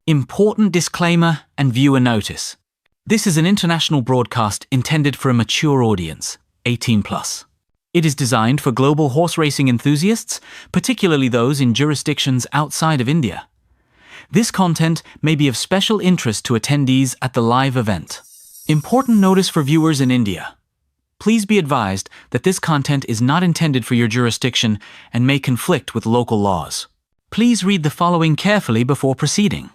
Important disclaimer and viewer notice. This is an international broadcast intended for a mature audience, 18+. It is designed for global horse racing enthusiasts, particularly those in jurisdictions outside of India. This content may be of special interest to attendees at the live event. Important notice for viewers in India. Please be advised that this content is not intended for your jurisdiction and may conflict with local laws. Please read the following carefully before proceeding.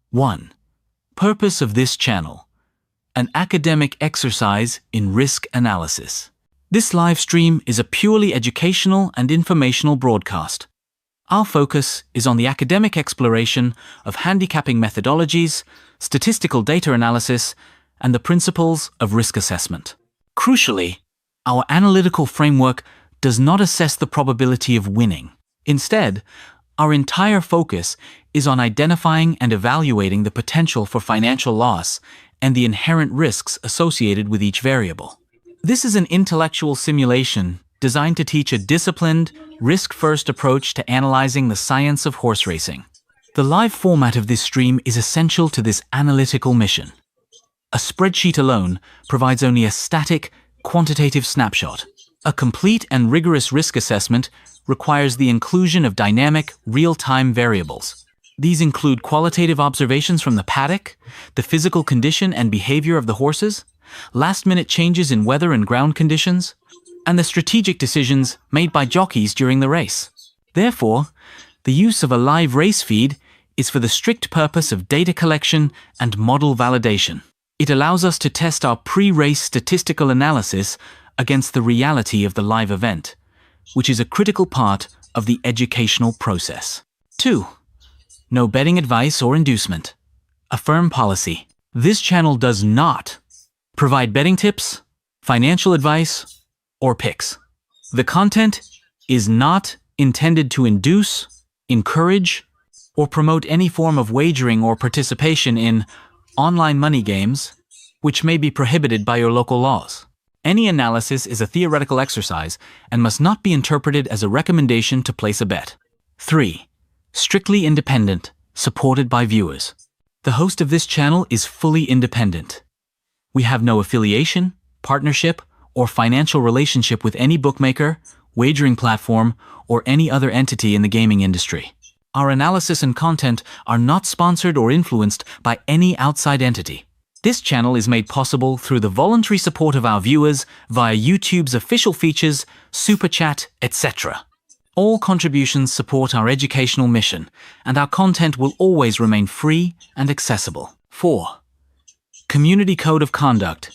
1. Purpose of this channel: an academic exercise in risk analysis. This live stream is a purely educational and informational broadcast. Our focus is on the academic exploration of handicapping methodologies, statistical data analysis, and the principles of risk assessment. Crucially, our analytical framework does not assess the probability of winning. Instead, our entire focus is on identifying and evaluating the potential for financial loss and the inherent risks associated with each variable. This is an intellectual simulation designed to teach a disciplined, risk-first approach to analyzing the science of horse racing. The live format of this stream is essential to this analytical mission. A spreadsheet alone provides only a static, quantitative snapshot. A complete and rigorous risk assessment requires the inclusion of dynamic, real-time variables. These include qualitative observations from the paddock, the physical condition and behavior of the horses, last-minute changes in weather and ground conditions, and the strategic decisions made by jockeys during the race. Therefore, the use of a live race feed is for the strict purpose of data collection and model validation. It allows us to test our pre-race statistical analysis against the reality of the live event, which is a critical part of the educational process. 2. No betting advice or inducement. A firm policy. This channel does not provide betting tips, financial advice, or picks. The content is not intended to induce, encourage, or promote any form of wagering or participation in online money games, which may be prohibited by your local laws. Any analysis is a theoretical exercise and must not be interpreted as a recommendation to place a bet. 3. Strictly independent, supported by viewers. The host of this channel is fully independent. We have no affiliation, partnership, or financial relationship with any bookmaker, wagering platform, or any other entity in the gaming industry. Our analysis and content are not sponsored or influenced by any outside entity. This channel is made possible through the voluntary support of our viewers via YouTube's official features, Super Chat, etc. All contributions support our educational mission, and our content will always remain free and accessible. 4. Community Code of Conduct.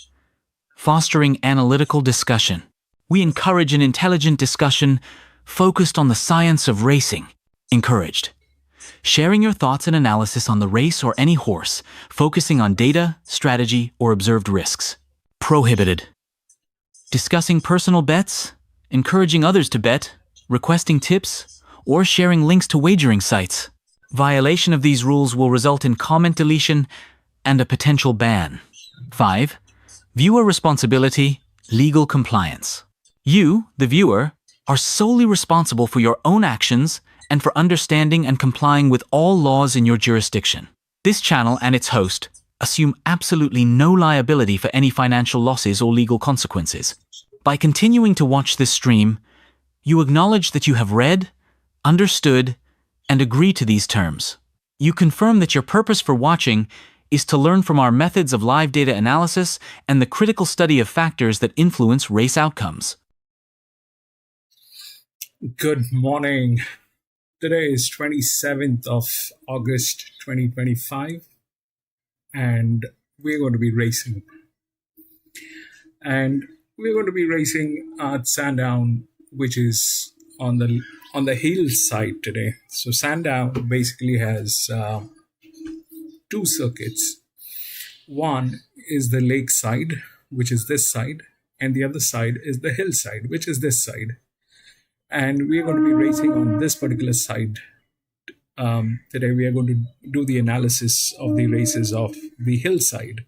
Fostering analytical discussion. We encourage an intelligent discussion focused on the science of racing. Encouraged. Sharing your thoughts and analysis on the race or any horse, focusing on data, strategy, or observed risks. Prohibited. Discussing personal bets, encouraging others to bet, requesting tips, or sharing links to wagering sites. Violation of these rules will result in comment deletion and a potential ban. 5. Viewer responsibility, legal compliance. You, the viewer, are solely responsible for your own actions and for understanding and complying with all laws in your jurisdiction. This channel and its host assume absolutely no liability for any financial losses or legal consequences. By continuing to watch this stream, you acknowledge that you have read, understood, and agree to these terms. You confirm that your purpose for watching is to learn from our methods of live data analysis and the critical study of factors that influence race outcomes. Good morning. Today is 27th of August 2025, and we're going to be racing. And we're going to be racing at Sandown, which is on the hillside today. So Sandown basically has two circuits. One is the lakeside, which is this side, and the other side is the hillside, which is this side. And we're going to be racing on this particular side. Today we are going to do the analysis of the races of the hillside.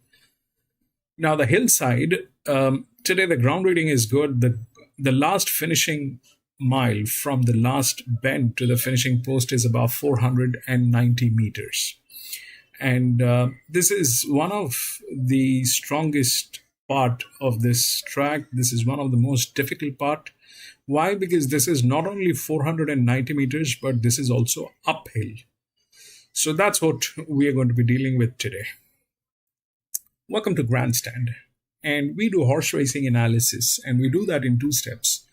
Now the hillside, today the ground reading is good. The last finishing mile from the last bend to the finishing post is about 490 meters. And this is one of the strongest part of this track. This is one of the most difficult part. Why? Because this is not only 490 meters, but this is also uphill. So that's what we are going to be dealing with today. Welcome to Grandstand. And we do horse racing analysis, and we do that in two steps.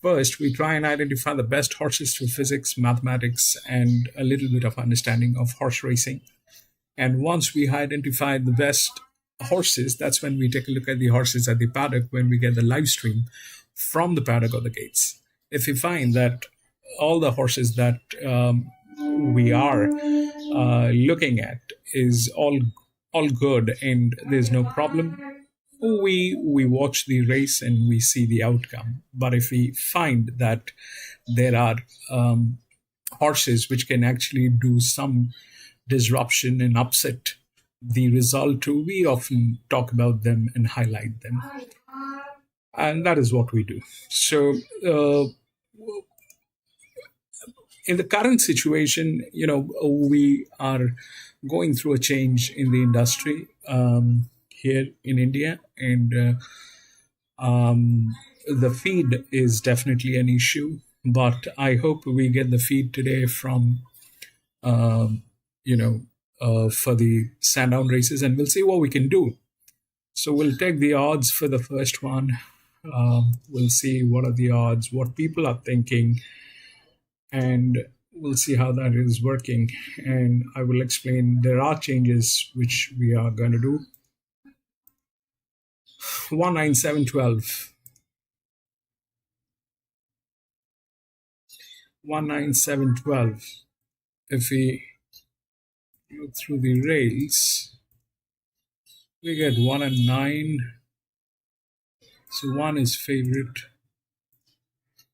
First, we try and identify the best horses through physics, mathematics, and a little bit of understanding of horse racing. And once we identify the best horses, that's when we take a look at the horses at the paddock when we get the live stream from the paddock or the gates. If we find that all the horses that we are looking at is all good and there's no problem, we watch the race and we see the outcome. But if we find that there are horses which can actually do some disruption and upset the result, we often talk about them and highlight them. And that is what we do. So in the current situation, we are going through a change in the industry here in India, and the feed is definitely an issue. But I hope we get the feed today from for the Sandown races, and we'll see what we can do. So we'll take the odds for the first one. We'll see what are the odds, what people are thinking, and we'll see how that is working. And I will explain there are changes which we are going to do. 19712. 19712. If we look through the rails, we get 1 and 9. So 1 is favorite,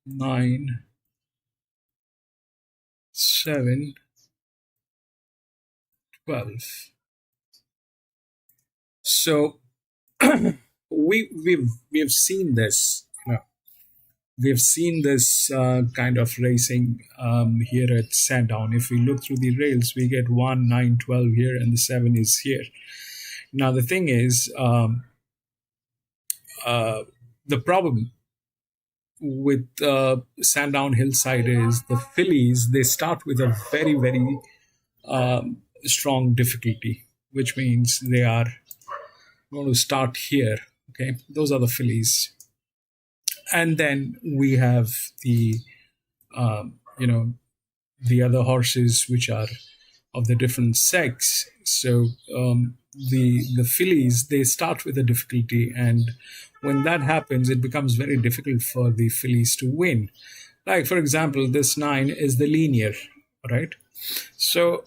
9, 7, 12. So we've seen this. We've seen this kind of racing here at Sandown. If we look through the rails, we get 1, 9, 12 here, and the 7 is here. Now, the thing is, the problem with Sandown Hillside is the fillies, they start with a very, very strong difficulty, which means they are going to start here. Okay, those are the fillies. And then we have the, the other horses which are of the different sex. So the fillies, they start with a difficulty, and when that happens, it becomes very difficult for the fillies to win. Like, for example, this 9 is the linear, right? So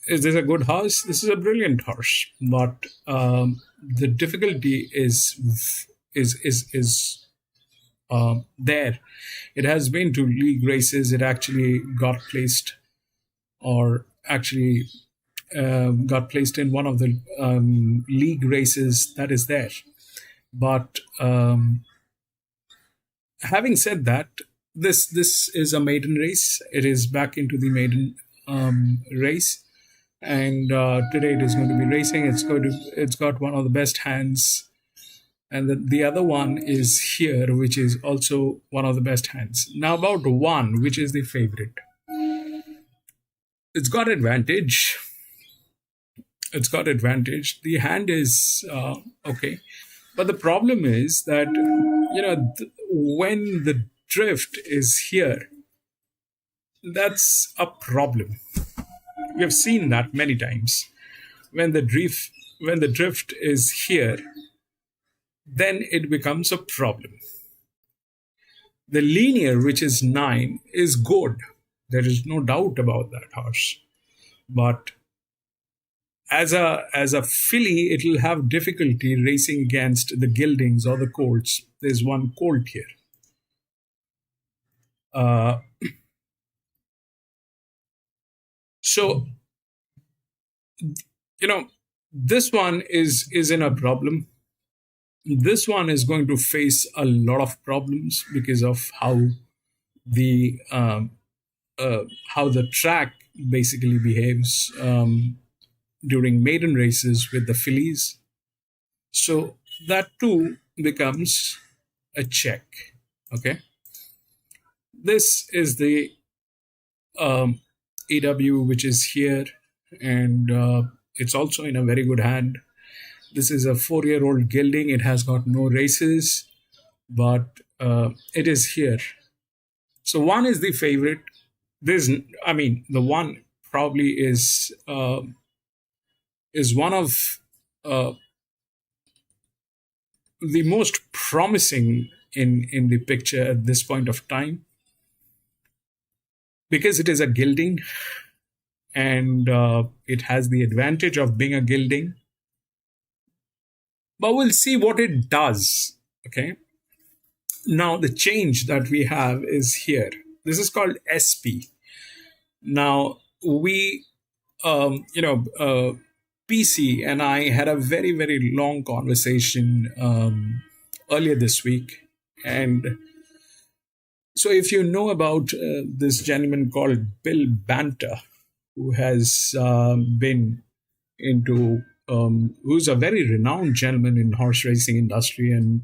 is this a good horse? This is a brilliant horse, but the difficulty is there. It has been to league races. It actually got placed, got placed in one of the league races that is there. But having said that, this is a maiden race. It is back into the maiden race, and today it is going to be racing. It's got one of the best hands. And the other one is here, which is also one of the best hands. Now about 1, which is the favorite. It's got advantage. The hand is okay. But the problem is that, when the drift is here, that's a problem. We have seen that many times. When the drift is here, then it becomes a problem. The linear, which is 9, is good. There is no doubt about that horse. But as a filly, it will have difficulty racing against the geldings or the colts. There's one colt here. So, this one is in a problem. This one is going to face a lot of problems because of how the track basically behaves. during maiden races with the fillies. So that too becomes a check. Okay. This is the EW, which is here, and it's also in a very good hand. This is a 4-year-old gelding. It has got no races, but it is here. So one is the favorite. The one probably is one of the most promising in the picture at this point of time, because it is a gelding, and it has the advantage of being a gelding. But we'll see what it does. Okay. Now the change that we have is here. This is called SP. Now we, PC and I had a very, very long conversation earlier this week. And so if you know about this gentleman called Bill Banter, who has been into, who's a very renowned gentleman in horse racing industry and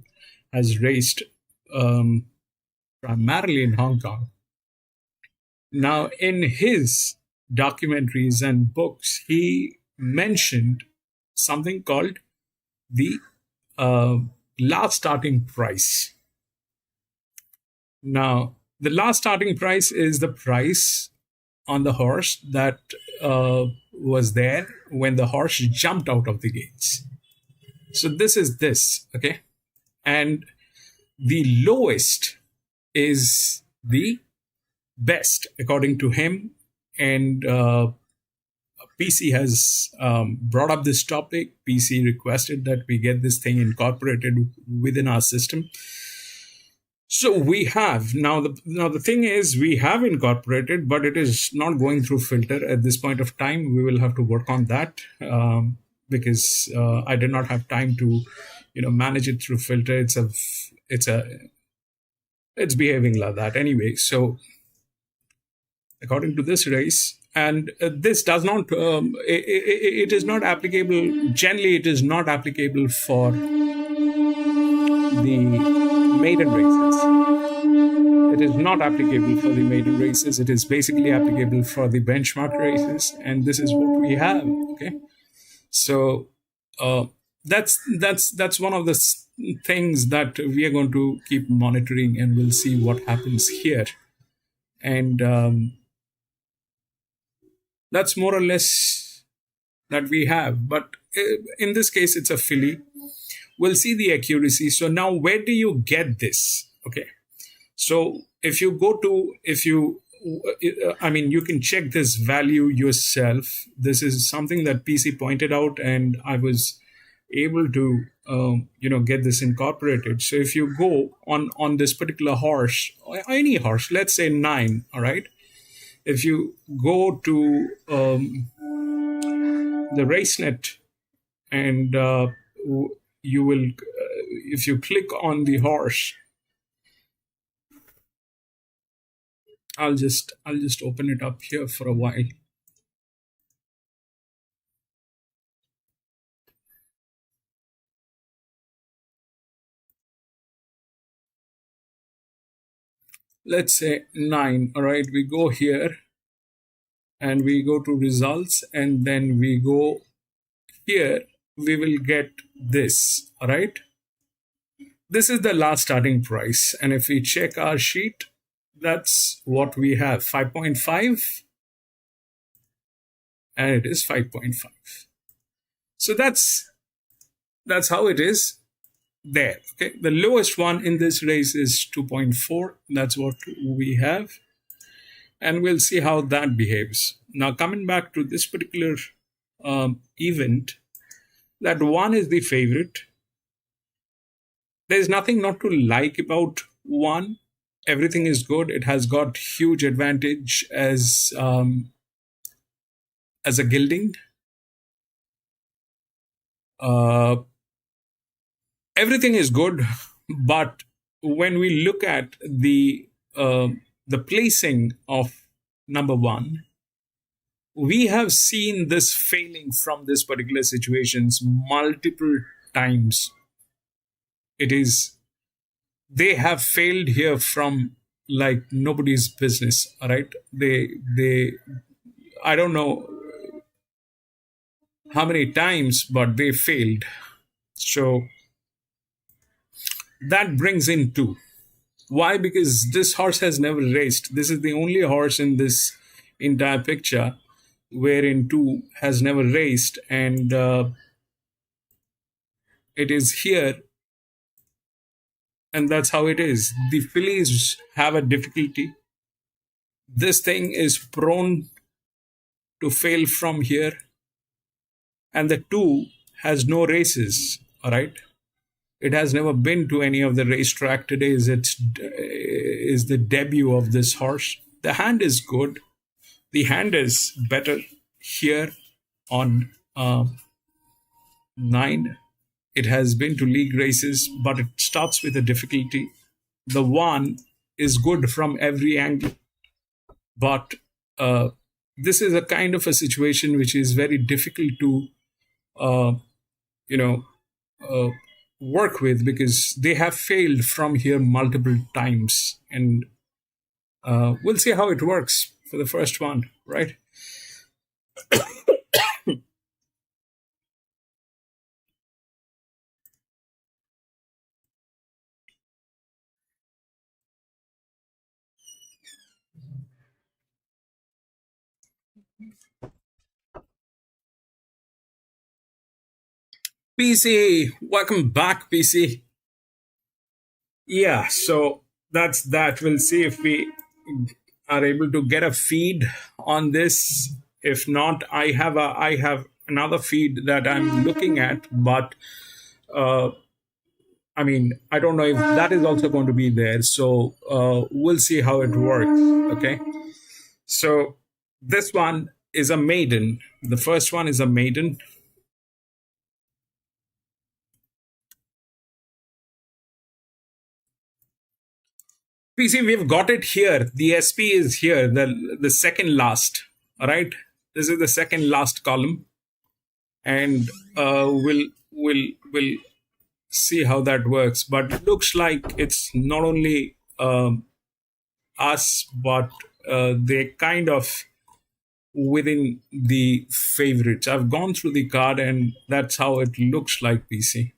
has raced primarily in Hong Kong. Now, in his documentaries and books, he mentioned something called the last starting price. Now, the last starting price is the price on the horse that was there when the horse jumped out of the gates. So this is this, okay? And the lowest is the best, according to him. And PC has brought up this topic. PC requested that we get this thing incorporated within our system. So we have now the thing is we have incorporated, but it is not going through filter at this point of time. We will have to work on that because I did not have time to manage it through filter. It's behaving like that anyway. So according to this race, and this does not it is not applicable. Generally, it is not applicable for the maiden races. It is not applicable for the maiden races. It is basically applicable for the benchmark races, and this is what we have. Okay, so that's one of the things that we are going to keep monitoring, and we'll see what happens here. And that's more or less that we have. But in this case, it's a filly. We'll see the accuracy. So now where do you get this? Okay. So you can check this value yourself. This is something that PC pointed out, and I was able to, get this incorporated. So if you go on this particular horse, any horse, let's say 9, all right? If you go to the RaceNet and you will, if you click on the horse, I'll just open it up here for a while. Let's say 9. All right, we go here and we go to results, and then we go here. We will get this. All right. This is the last starting price. And if we check our sheet, that's what we have, 5.5. And it is 5.5. So that's how it is there. Okay. The lowest one in this race is 2.4. That's what we have. And we'll see how that behaves. Now, coming back to this particular event, that one is the favorite. There's nothing not to like about one. Everything is good. It has got huge advantage as a gelding. Everything is good, but when we look at the placing of number 1, we have seen this failing from this particular situations multiple times. It is, they have failed here from like nobody's business. All right, they I don't know how many times, but they failed. So that brings in two. Why? Because this horse has never raced. This is the only horse in this entire picture wherein two has never raced, and it is here, and that's how it is. The fillies have a difficulty. This thing is prone to fail from here, and the two has no races. All right, it has never been to any of the racetrack. Today is the debut of this horse. The hand is good. The hand is better here on 9. It has been to league races, but it starts with a difficulty. The one is good from every angle, but this is a kind of a situation which is very difficult to, uh, you know, uh, work with, because they have failed from here multiple times, and we'll see how it works for the first one, right? PC, welcome back, PC. Yeah, so that's that. We'll see if we are able to get a feed on this. If not, I have another feed that I'm looking at, but uh, I mean, I don't know if that is also going to be there. So we'll see how it works. Okay. So this one is a maiden. The first one is a maiden. PC, we've got it here. The SP is here, the second last. All right. This is the second last column, and we'll see how that works. But it looks like it's not only us, but they kind of within the favorites. I've gone through the card, and that's how it looks like, PC.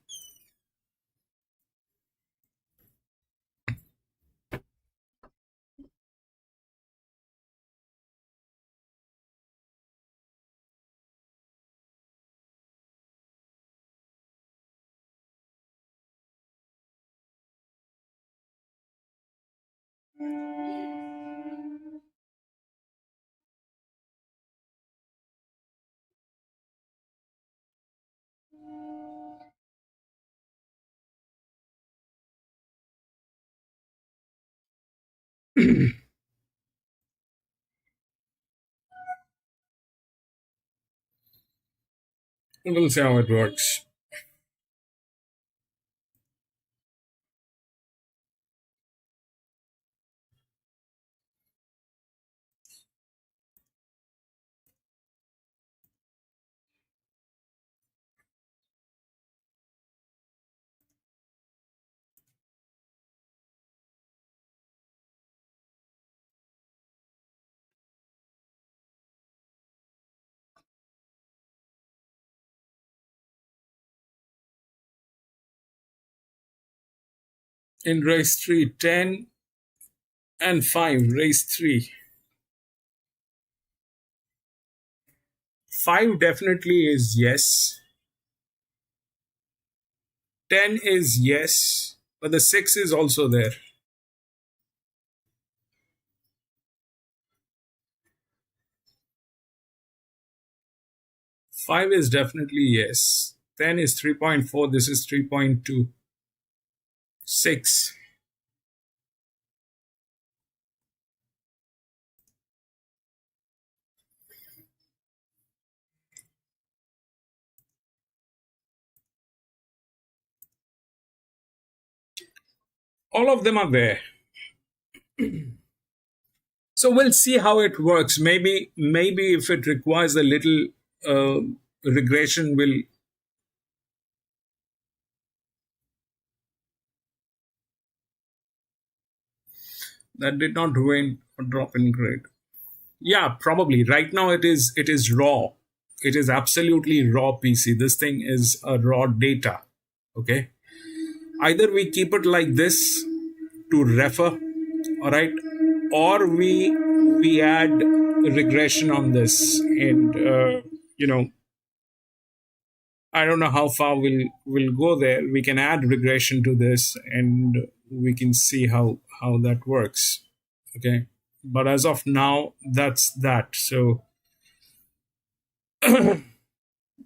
We'll see how it works. In race 3, 10 and 5, race 3. 5 definitely is yes. 10 is yes, but the 6 is also there. 5 is definitely yes. 10 is 3.4. This is 3.2. 6. All of them are there. So we'll see how it works. Maybe if it requires a little uh, regression, will that did not win or drop in grade. Yeah, probably. Right now it is raw. It is absolutely raw PC. This thing is a raw data. Okay. Either we keep it like this to refer, all right, or we add regression on this, and I don't know how far we'll go there. We can add regression to this, and we can see how that works. Okay, but as of now, that's that. So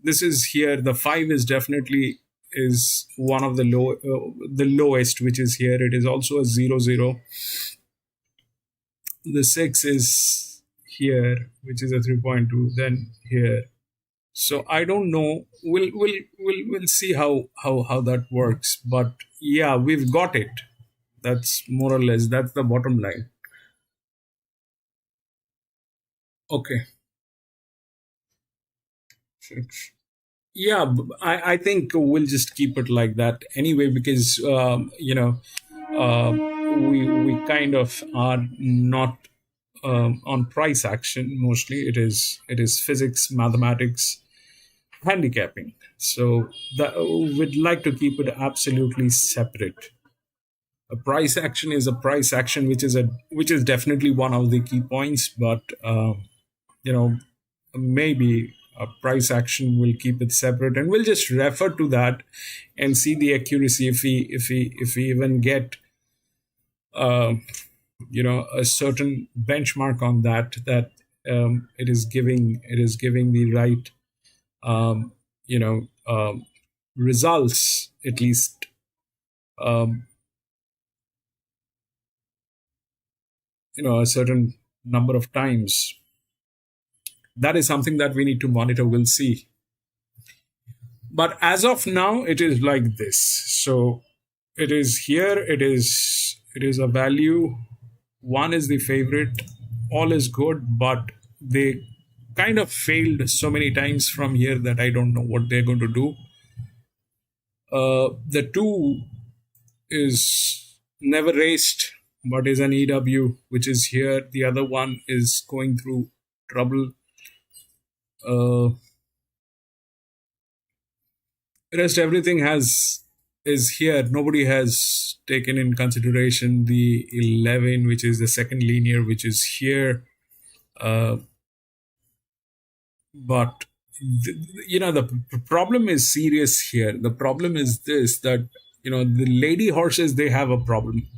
this is here. The 5 is definitely is one of the lowest, which is here. It is also a 0 0. The 6 is here, which is a 3.2. Then here. So I don't know. We'll see how that works. But yeah, we've got it. That's more or less, that's the bottom line. Okay. Yeah, I think we'll just keep it like that anyway, because we kind of are not on price action. Mostly it is physics, mathematics, handicapping. So we'd like to keep it absolutely separate. A price action is a price action, which is definitely one of the key points, but you know maybe a price action will keep it separate, and we'll just refer to that and see the accuracy if we even get uh, a certain benchmark on that it is giving the right um, you know results, at least um, a certain number of times. That is something that we need to monitor. We'll see. But as of now, it is like this. So it is here. It is a value. 1 is the favorite. All is good, but they kind of failed so many times from here that I don't know what they're going to do. The 2 is never raced, but is an EW, which is here. The other one is going through trouble. Rest everything is here. Nobody has taken in consideration the 11, which is the second linear, which is here. But the problem is serious here. The problem is this, that the lady horses, they have a problem.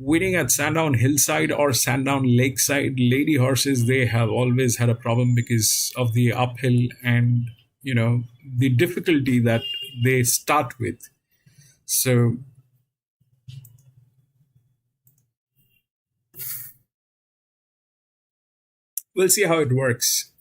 Winning at Sandown Hillside or Sandown Lakeside, lady horses, they have always had a problem because of the uphill and the difficulty that they start with. So we'll see how it works.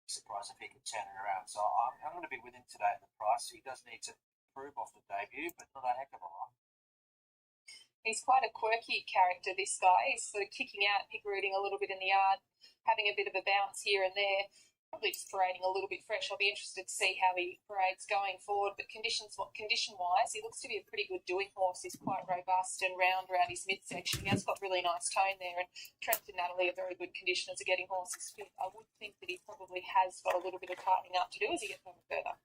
Surprised if he could turn it around. So I'm going to be with him today at the price. He does need to improve off the debut, but not a heck of a lot. He's quite a quirky character, this guy. He's sort of kicking out, pick-rooting a little bit in the yard, having a bit of a bounce here and there, probably just parading a little bit fresh. I'll be interested to see how he parades going forward. But condition-wise, he looks to be a pretty good doing horse. He's quite robust and round around his midsection. He has got really nice tone there. And Trent and Natalie are very good conditioners at getting horses fit. I would think that he probably has got a little bit of tightening up to do as he gets on further.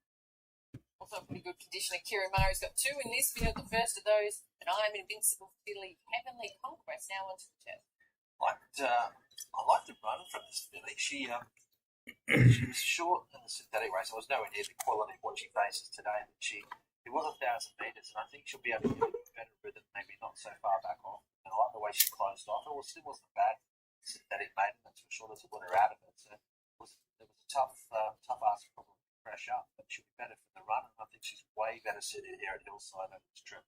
Also a pretty good conditioner. Kieran Murray's got 2 in this. We had the first of those, and I'm Invincible Philly Heavenly Conquest now onto the turf. I like the run from this filly. She was short in the synthetic race. I was nowhere near the quality of what she faces today. But it was 1,000 metres, and I think she'll be able to get a better rhythm, maybe not so far back off. And I like the way she closed off. It still wasn't bad synthetic maiden, that's for sure. There's a winner out of it. So it was a tough ask problem to crash up, but she'll be better for the run, and I think she's way better suited here at Hillside over this trip.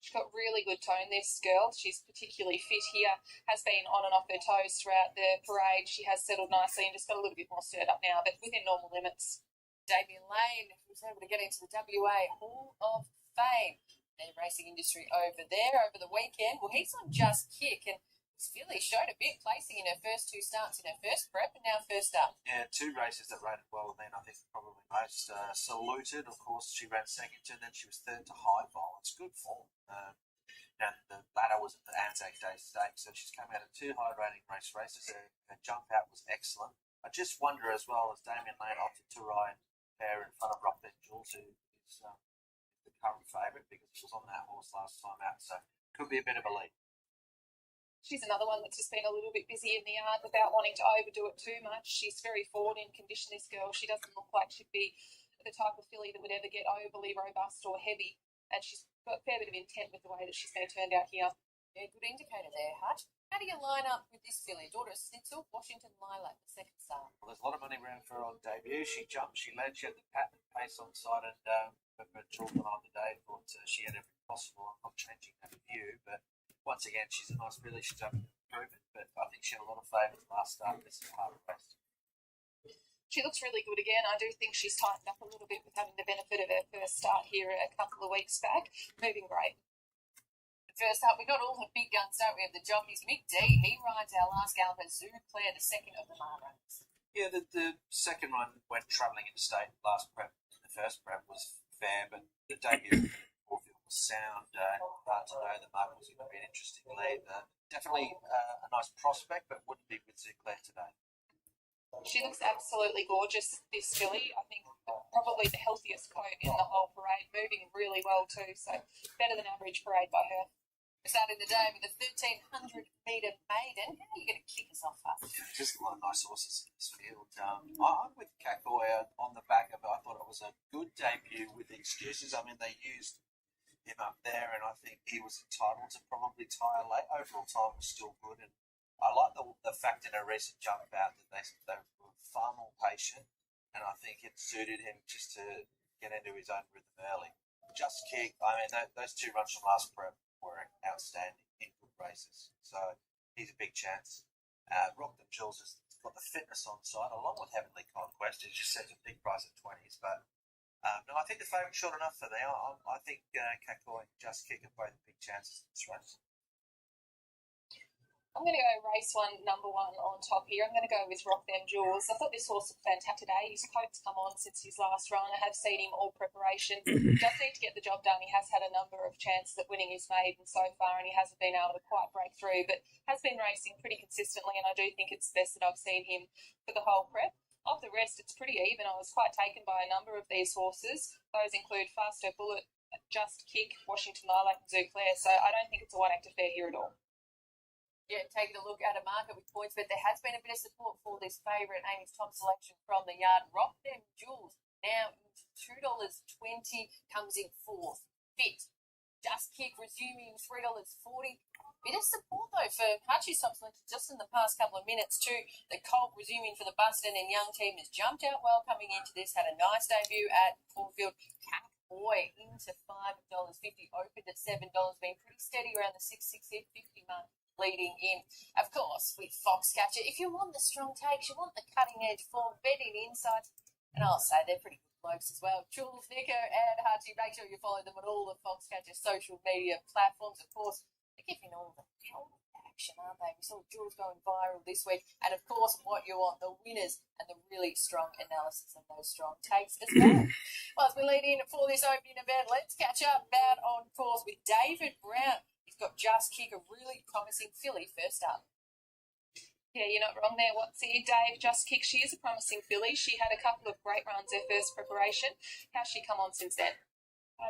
She's got really good tone, this girl. She's particularly fit here, has been on and off her toes throughout the parade. She has settled nicely and just got a little bit more stirred up now, but within normal limits. Damien Lane was able to get into the WA Hall of Fame. The racing industry over there over the weekend. Well, he's on Just Kick, and his filly showed a bit, placing in her first two starts in her first prep and now first up. Yeah, two races that rated well, and then I think probably most saluted. Of course, she ran second to, and then she was third to High Violence. Good form. And the latter was at the Anzac Day Stakes, so she's come out of two high-rating races. Her jump out was excellent. I just wonder as well, as Damien Lane opted to ride there in front of Rock Then Jules, who is the current favourite, because he was on that horse last time out, so could be a bit of a lead. She's another one that's just been a little bit busy in the yard without wanting to overdo it too much. She's very forward in condition, this girl. She doesn't look like she'd be the type of filly that would ever get overly robust or heavy, and she's got a fair bit of intent with the way that she's been turned out here. Yeah, good indicator there, Hutch. How do you line up with this filly? Daughter of Snitzel, Washington Lilac, the second start. Well, there's a lot of money around for her on debut. She jumped, she led, she had the patent pace on side, and but Jules on the day thought she had everything possible. I'm not changing that view, but once again, she's a nice filly. She's up to improvement, but I think she had a lot of favours last start. This is hard to rest. She looks really good again. I do think she's tightened up a little bit with having the benefit of her first start here a couple of weeks back. Moving great. First up, we got all the big guns, don't we? Have the jockeys. Mick D, he rides our last galloper, Zoo Claire, the second of the Mar runs. Yeah, the second run went travelling interstate. Last prep, the first prep was fair, but the debut was sound. Hard to know. The market was going to be an interesting lead. Definitely a nice prospect, but wouldn't be with Zoo Claire today. She looks absolutely gorgeous, this filly. I think probably the healthiest coat in the whole parade, moving really well too, so better than average parade by her. We're starting the day with a 1,300-metre maiden. How are you going to kick us off, Hutch? Yeah, just a lot of nice horses in this field. I'm with Kakoya on the back of it. I thought it was a good debut with the excuses. I mean, they used him up there, and I think he was entitled to probably tire late. Overall time was still good, and I like the fact in a recent jump out that they were far more patient, and I think it suited him just to get into his own rhythm early. Just Kick, I mean, those two runs from last prep were outstanding in good races, so he's a big chance. Rock Then Jules has got the fitness on side, along with Heavenly Conquest, who's just set a big price at 20s, but no, I think the favourite's short enough for them. I think Kakoy and Just Kick are both big chances in this race. I'm going to go race one, number one on top here. I'm going to go with Rock Then Jules. I thought this horse looked fantastic today. His coat's come on since his last run. I have seen him all preparation. Does need to get the job done. He has had a number of chances at winning his maiden so far, and he hasn't been able to quite break through, but has been racing pretty consistently, and I do think it's the best that I've seen him for the whole prep. Of the rest, it's pretty even. I was quite taken by a number of these horses. Those include Faster Bullet, Just Kick, Washington Lilac, and Zoo Claire, so I don't think it's a one-act affair here at all. Yeah, taking a look at a market with points, but there has been a bit of support for this favourite, Amy's top selection from the yard. Rock Then Jules, now $2.20, comes in fourth. Fit, Just Kick, resuming $3.40. Bit of support, though, for Hutchie's top selection just in the past couple of minutes, too. The Colt resuming for the Buston and Young team has jumped out well coming into this, had a nice debut at Caulfield. Catboy into $5.50, opened at $7, been pretty steady around the $6.50 mark. Leading in, of course, with Foxcatcher. If you want the strong takes, you want the cutting-edge form, betting insights, and I'll say they're pretty good blokes as well. Jules, Nico, and Hutchie, make sure you follow them on all the Foxcatcher social media platforms. Of course, they're giving all the action, aren't they? We saw Jules going viral this week, and of course, what you want, the winners and the really strong analysis and those strong takes as well. Well, as we lead in for this opening event, let's catch up about on course with David Brown. Got Just Kick, a really promising filly first up. Yeah, you're not wrong there, Watsy. Dave, Just Kick, she is a promising filly. She had a couple of great runs her first preparation. How's she come on since then?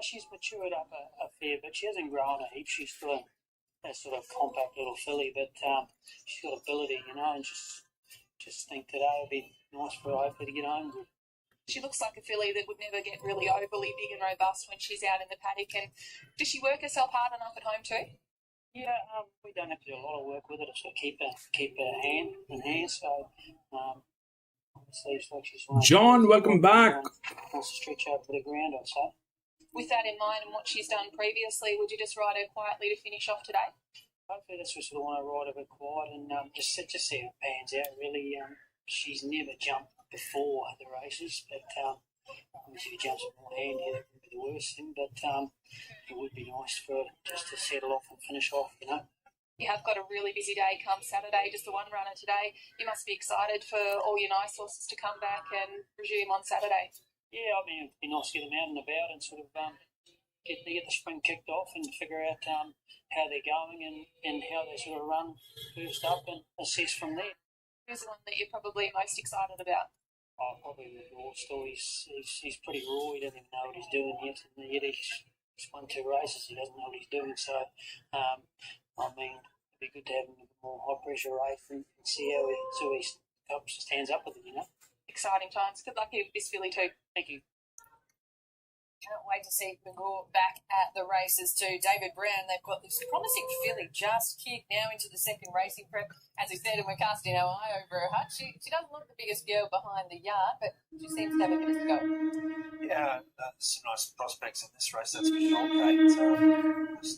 She's matured up a fair bit. She hasn't grown a heap. She's still a sort of compact little filly, but she's got ability, and just think today would be nice for her hopefully to get home with. She looks like a filly that would never get really overly big and robust when she's out in the paddock. And does she work herself hard enough at home too? Yeah, we don't have to do a lot of work with it. It's to keep her hand in hand. So obviously, it's like she's John, welcome back. Wants to stretch over the ground, I'd say. With that in mind and what she's done previously, would you just ride her quietly to finish off today? Hopefully, that's what I sort of want to ride her quiet and just see how it pans out. Really, she's never jumped before the races, but obviously, if she jumps with more hand, yeah, that would be the worst thing. But it would be nice for her just to settle off and finish off, You have got a really busy day come Saturday, just the one runner today. You must be excited for all your nice horses to come back and resume on Saturday. Yeah, I mean, it'd be nice to get them out and about and sort of get the spring kicked off and figure out how they're going and how they sort of run first up and assess from there. Who's the one that you're probably most excited about? Oh, probably with Raw still. He's pretty raw. He doesn't even know what he's doing yet. And yet he's won 2 races. He doesn't know what he's doing. So, I mean, it'd be good to have him with a more high-pressure race and see how he stands up with it, Exciting times. Good luck with this filly too. Thank you. Can't wait to see McGraw back at the races too. David Brown, they've got this promising filly Just Kick now into the second racing prep. As we said, and we're casting our eye over her hut. She doesn't look the biggest girl behind the yard, but she seems to have a bit to go. Yeah, some nice prospects in this race, that's for sure, Kate.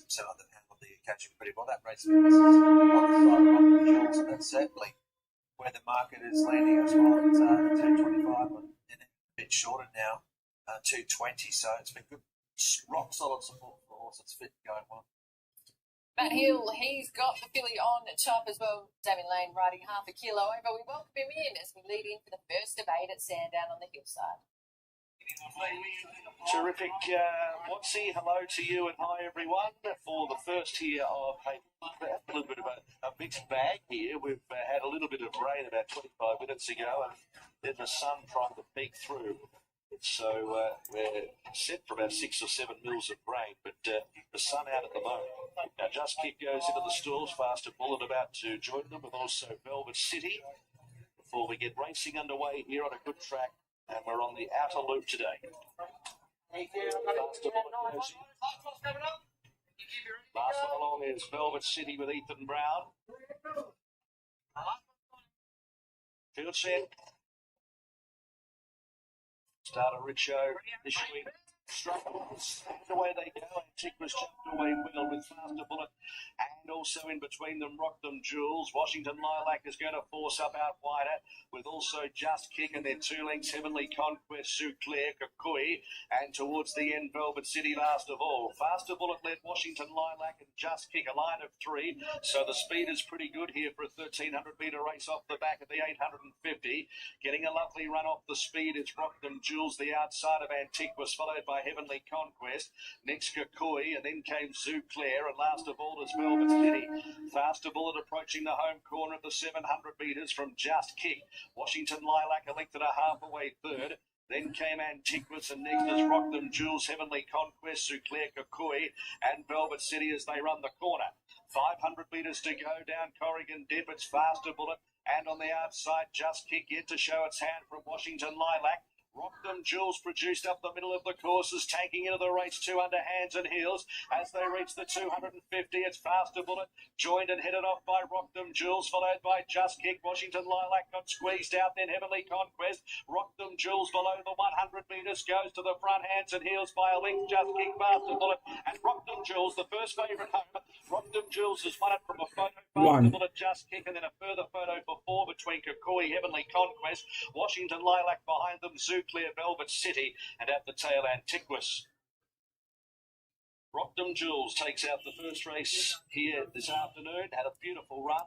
Set up the handle the catching pretty well. That race is on the side of Jules, and that's certainly where the market is landing as well at 225 and a bit shorter now. 220, so it's been good, rock solid support for the horse. It's fit going well. Matt Hill, he's got the filly on top as well. Damien Lane riding half a kilo over. We welcome him in as we lead in for the first debate at Sandown on the Hillside. Terrific, Watsy. Hello to you and hi everyone for the first here of a little bit of a mixed bag here. We've had a little bit of rain about 25 minutes ago and then the sun trying to peek through. So we're set for about 6 or 7 mils of rain, but the sun out at the moment. Now Just Kick goes into the stalls, Faster Bullet about to join them, with also Velvet City, before we get racing underway here on a good track, and we're on the outer loop today. Faster Bullet goes in. Last one along is Velvet City with Ethan Brown. Field set. Starter Richo issuing struggles. Away they go. Antiqua's jumped away well with Faster Bullet. And also in between them, Rock Them Jewels. Washington Lilac is going to force up out wider with also Just Kick and their 2 lengths. Heavenly Conquest, Sue Claire, Kukui. And towards the end, Velvet City last of all. Faster Bullet led Washington Lilac and Just Kick, a line of 3. So the speed is pretty good here for a 1,300-metre race off the back of the 850. Getting a lovely run off the speed, it's Rock Them Jewels, the outside of Antiqua's, followed by Heavenly Conquest. Next, Kukui, and then came Sue Claire, and last of all is Velvet City. Faster Bullet approaching the home corner of the 700 metres from Just Kick. Washington Lilac a length and a half away third. Then came Antiqua's, and next is Rock Them Jewels, Heavenly Conquest, Sue Claire, Kukui, and Velvet City as they run the corner. 500 metres to go down Corrigan Dip. It's Faster Bullet, and on the outside, Just Kick yet to show its hand from Washington Lilac. Rock Them Jewels produced up the middle of the courses, tanking into the race 2 under hands and heels. As they reach the 250, it's Faster Bullet, joined and headed off by Rock Them Jewels, followed by Just Kick. Washington Lilac got squeezed out, then Heavenly Conquest. Rock Them Jewels below the 100 metres, goes to the front, hands and heels by a length. Just Kick, Faster Bullet, and Rock Them Jewels, the first favourite home. Rock Them Jewels has won it from a photo. Faster Bullet, Just Kick, and then a further photo for 4 between Kukui, Heavenly Conquest. Washington Lilac behind them, Zoo Clear, Velvet City, and at the tail, Antiqua's. Rock Them Jewels takes out the first race here this afternoon. Had a beautiful run.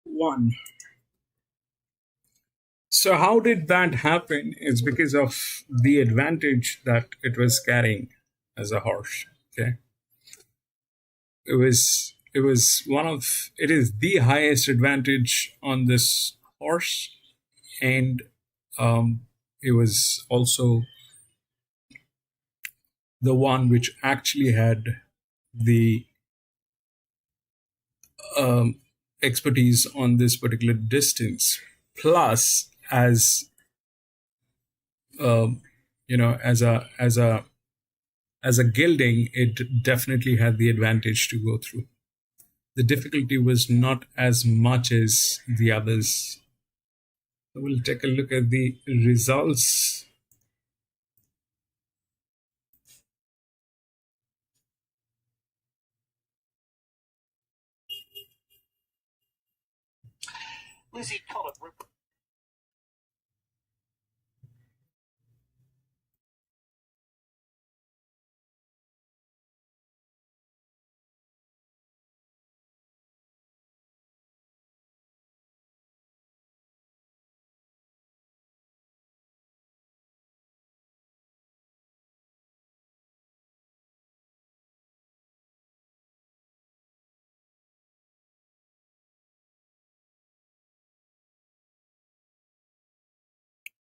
1. So how did that happen? It's because of the advantage that it was carrying as a horse. Okay. It is the highest advantage on this horse, and it was also the one which actually had the expertise on this particular distance. Plus, as as a gelding, it definitely had the advantage to go through. The difficulty was not as much as the others. So we'll take a look at the results. Lizzie Collett.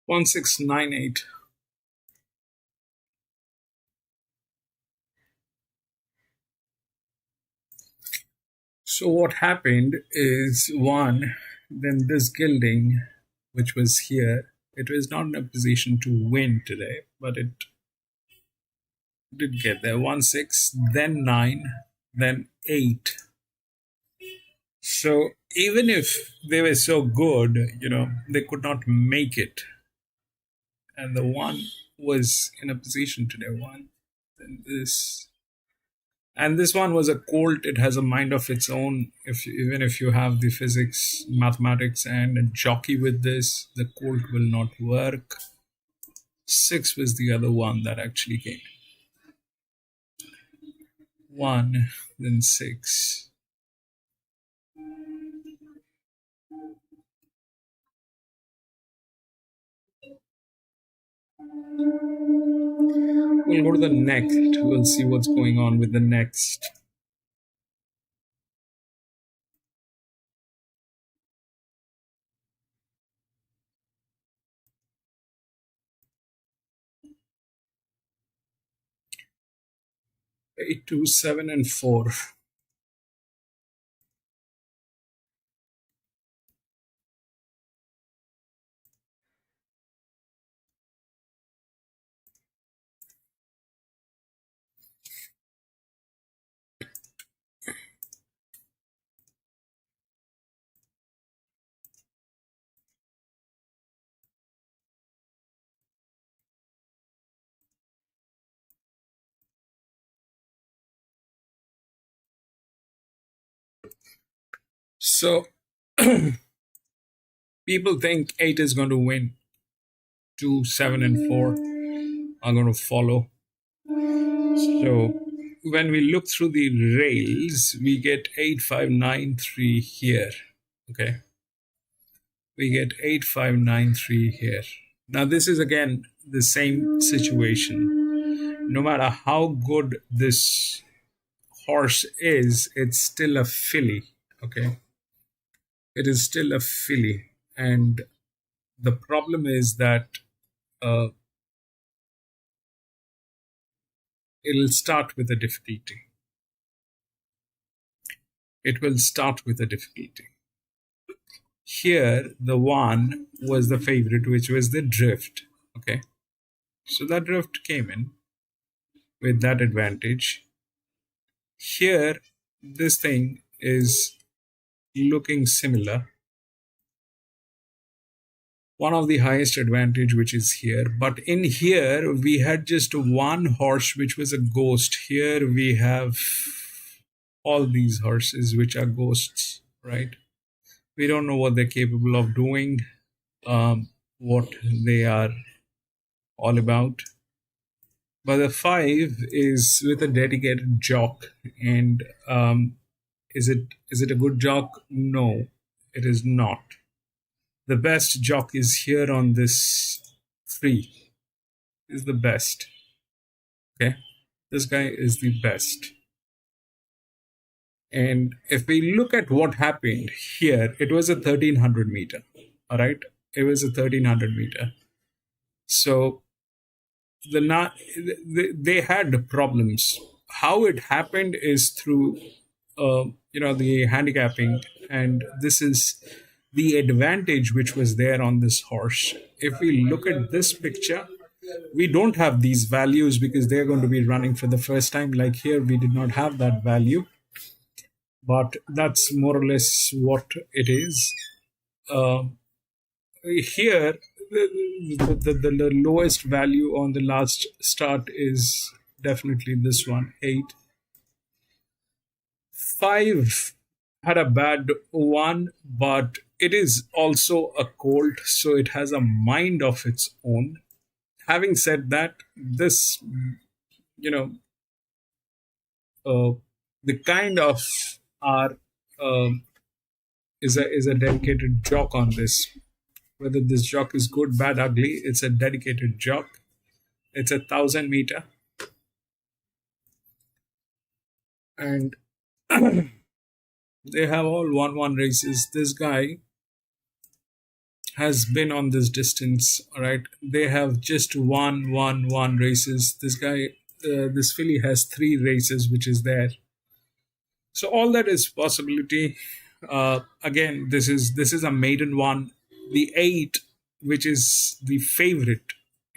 One 698. So what happened is, one, then this gelding, which was here, it was not in a position to win today, but it did get there. 1-6, then 9, then 8. So even if they were so good, they could not make it. And the 1 was in a position today. 1, then this. And this one was a colt. It has a mind of its own. Even if you have the physics, mathematics, and a jockey with this, the colt will not work. 6 was the other one that actually came. 1, then 6. We'll go to the next. We'll see what's going on with the next. Eight, 2, 7, and 4. So people think 8 is going to win. 2, 7, and 4 are going to follow. So when we look through the rails, we get 8, 5, 9, 3 here. Okay. We get 8, 5, 9, 3 here. Now this is again the same situation. No matter how good this horse is, it's still a filly. Okay. It is still a filly. And the problem is that it'll start with a difficulty. It will start with a difficulty. Here, the 1 was the favorite, which was the drift. Okay. So that drift came in with that advantage. Here, this thing is looking similar. One of the highest advantage, which is here. But in here, we had just one horse, which was a ghost. Here we have all these horses, which are ghosts, right? We don't know what they're capable of doing, what they are all about. But the 5 is with a dedicated jock. And is it a good jock? No, it is not. The best jock is here on this 3. Is the best. Okay. This guy is the best. And if we look at what happened here, it was a 1300 meter. All right. It was a 1300 meter. So they had problems. how it happened is through the handicapping, and this is the advantage which was there on this horse. If we look at this picture, we don't have these values because they're going to be running for the first time. Like here, we did not have that value, but that's more or less what it is. Here, the lowest value on the last start is definitely this one, 8. 5 had a bad one, but it is also a colt, so it has a mind of its own. Having said that, this, you know, the kind of are is a dedicated jock on this. Whether this jock is good, bad, ugly, it's a dedicated jock. It's 1,000 meter, and they have all 1-1 races. This guy has been on this distance, all right? They have just 1-1-1 races. This guy, this filly has 3 races, which is there. So all that is possibility. Again, this is a maiden one. The 8, which is the favorite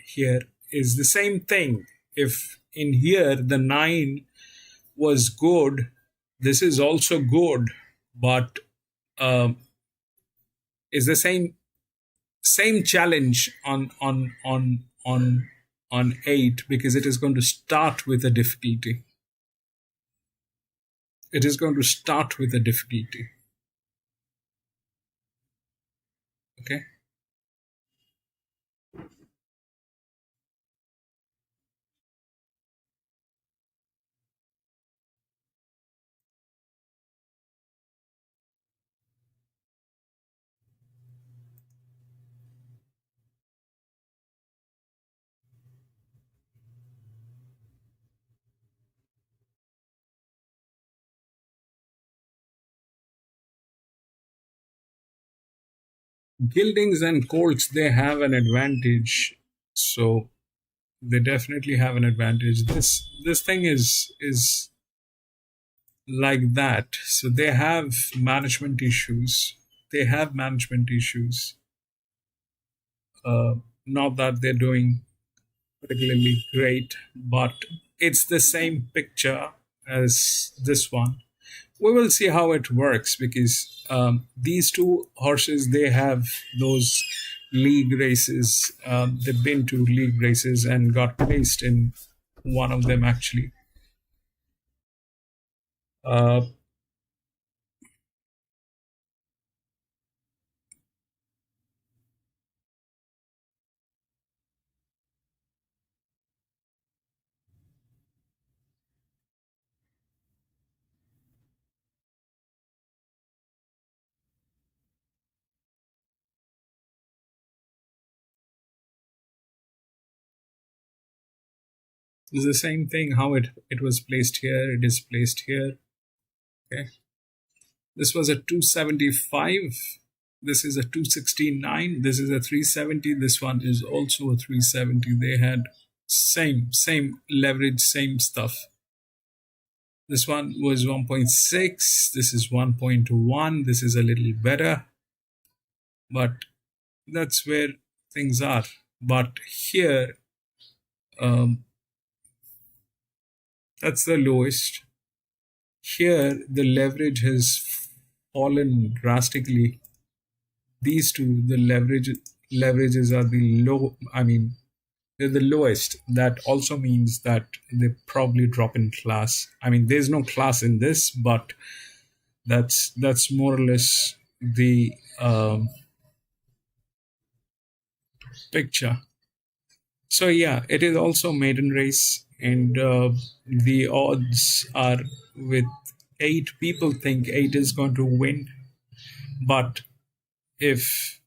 here, is the same thing. If in here the 9 was good, this is also good, but is the same challenge on 8, because it is going to start with a difficulty. It is going to start with a difficulty. Okay. Gildings and colts, they have an advantage. So they definitely have an advantage. This thing is like that. So they have management issues. They have management issues. Not that they're doing particularly great, but it's the same picture as this one. We will see how it works, because these 2 horses, they have those league races. They've been to league races and got placed in one of them, actually. It's the same thing how it was placed here. It is placed here. Okay. This was a 275. This is a 269. This is a 370. This one is also a 370. They had same leverage, same stuff. This one was 1.6. This is 1.1. This is a little better, but that's where things are. But here, that's the lowest. Here, the leverage has fallen drastically. These 2, the leverages are the low. I mean, they're the lowest. That also means that they probably drop in class. I mean, there's no class in this, but that's more or less the picture. So yeah, it is also maiden race, and the odds are with 8. People think 8 is going to win, but if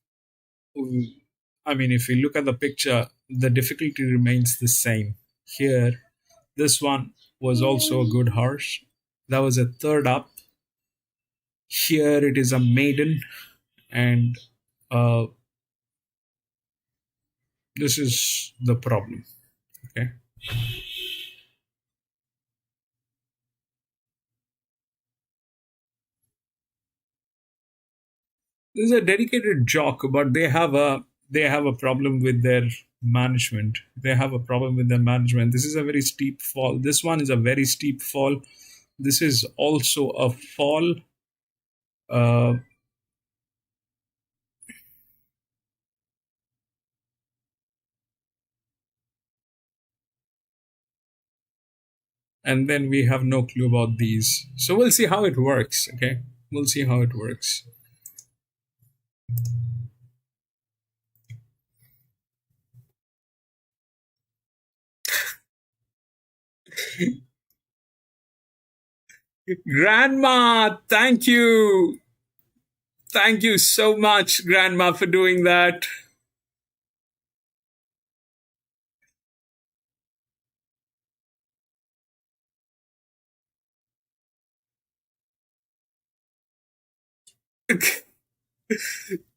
we look at the picture, the difficulty remains the same. Here, this one was also a good horse. That was a 3rd up. Here it is a maiden, and this is the problem. Okay. This is a dedicated jock, but they have a problem with their management. They have a problem with their management. This is a very steep fall. This one is a very steep fall. This is also a fall. Uh, and then we have no clue about these. So we'll see how it works. Okay, we'll see how it works. Grandma, thank you. Thank you so much, Grandma, for doing that.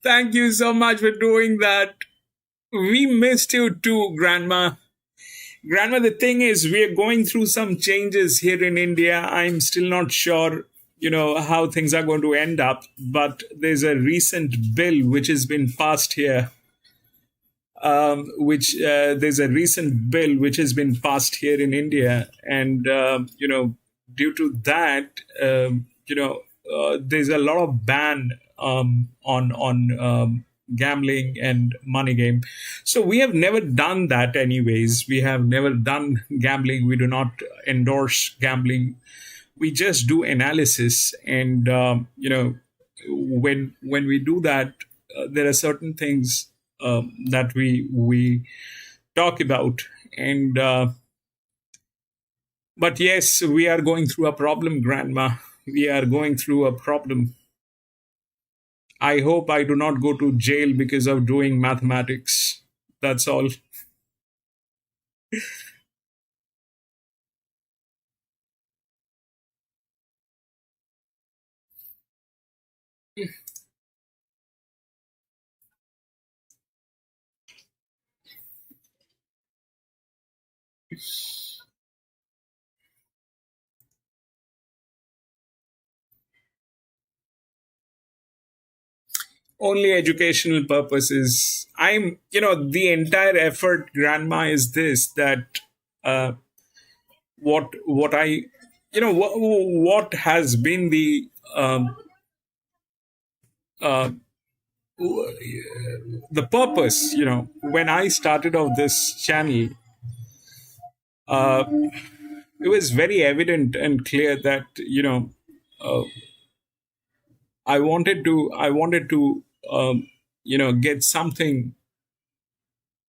Thank you so much for doing that. We missed you too, Grandma. Grandma, the thing is, we are going through some changes here in India. I'm still not sure, how things are going to end up. But there's a recent bill which has been passed here. Which There's a recent bill which has been passed here in India, and due to that, there's a lot of ban on gambling and money game. So we have never done that anyways. We have never done gambling. We do not endorse gambling. We just do analysis, and when we do that, there are certain things that we talk about, and but yes, we are going through a problem, Grandma. We are going through a problem. I hope I do not go to jail because of doing mathematics. That's all. Only educational purposes. The entire effort, Grandma, is this, that uh, what I, what has been uh, the purpose, when I started off this channel, uh, it was very evident and clear that, uh, I wanted to get something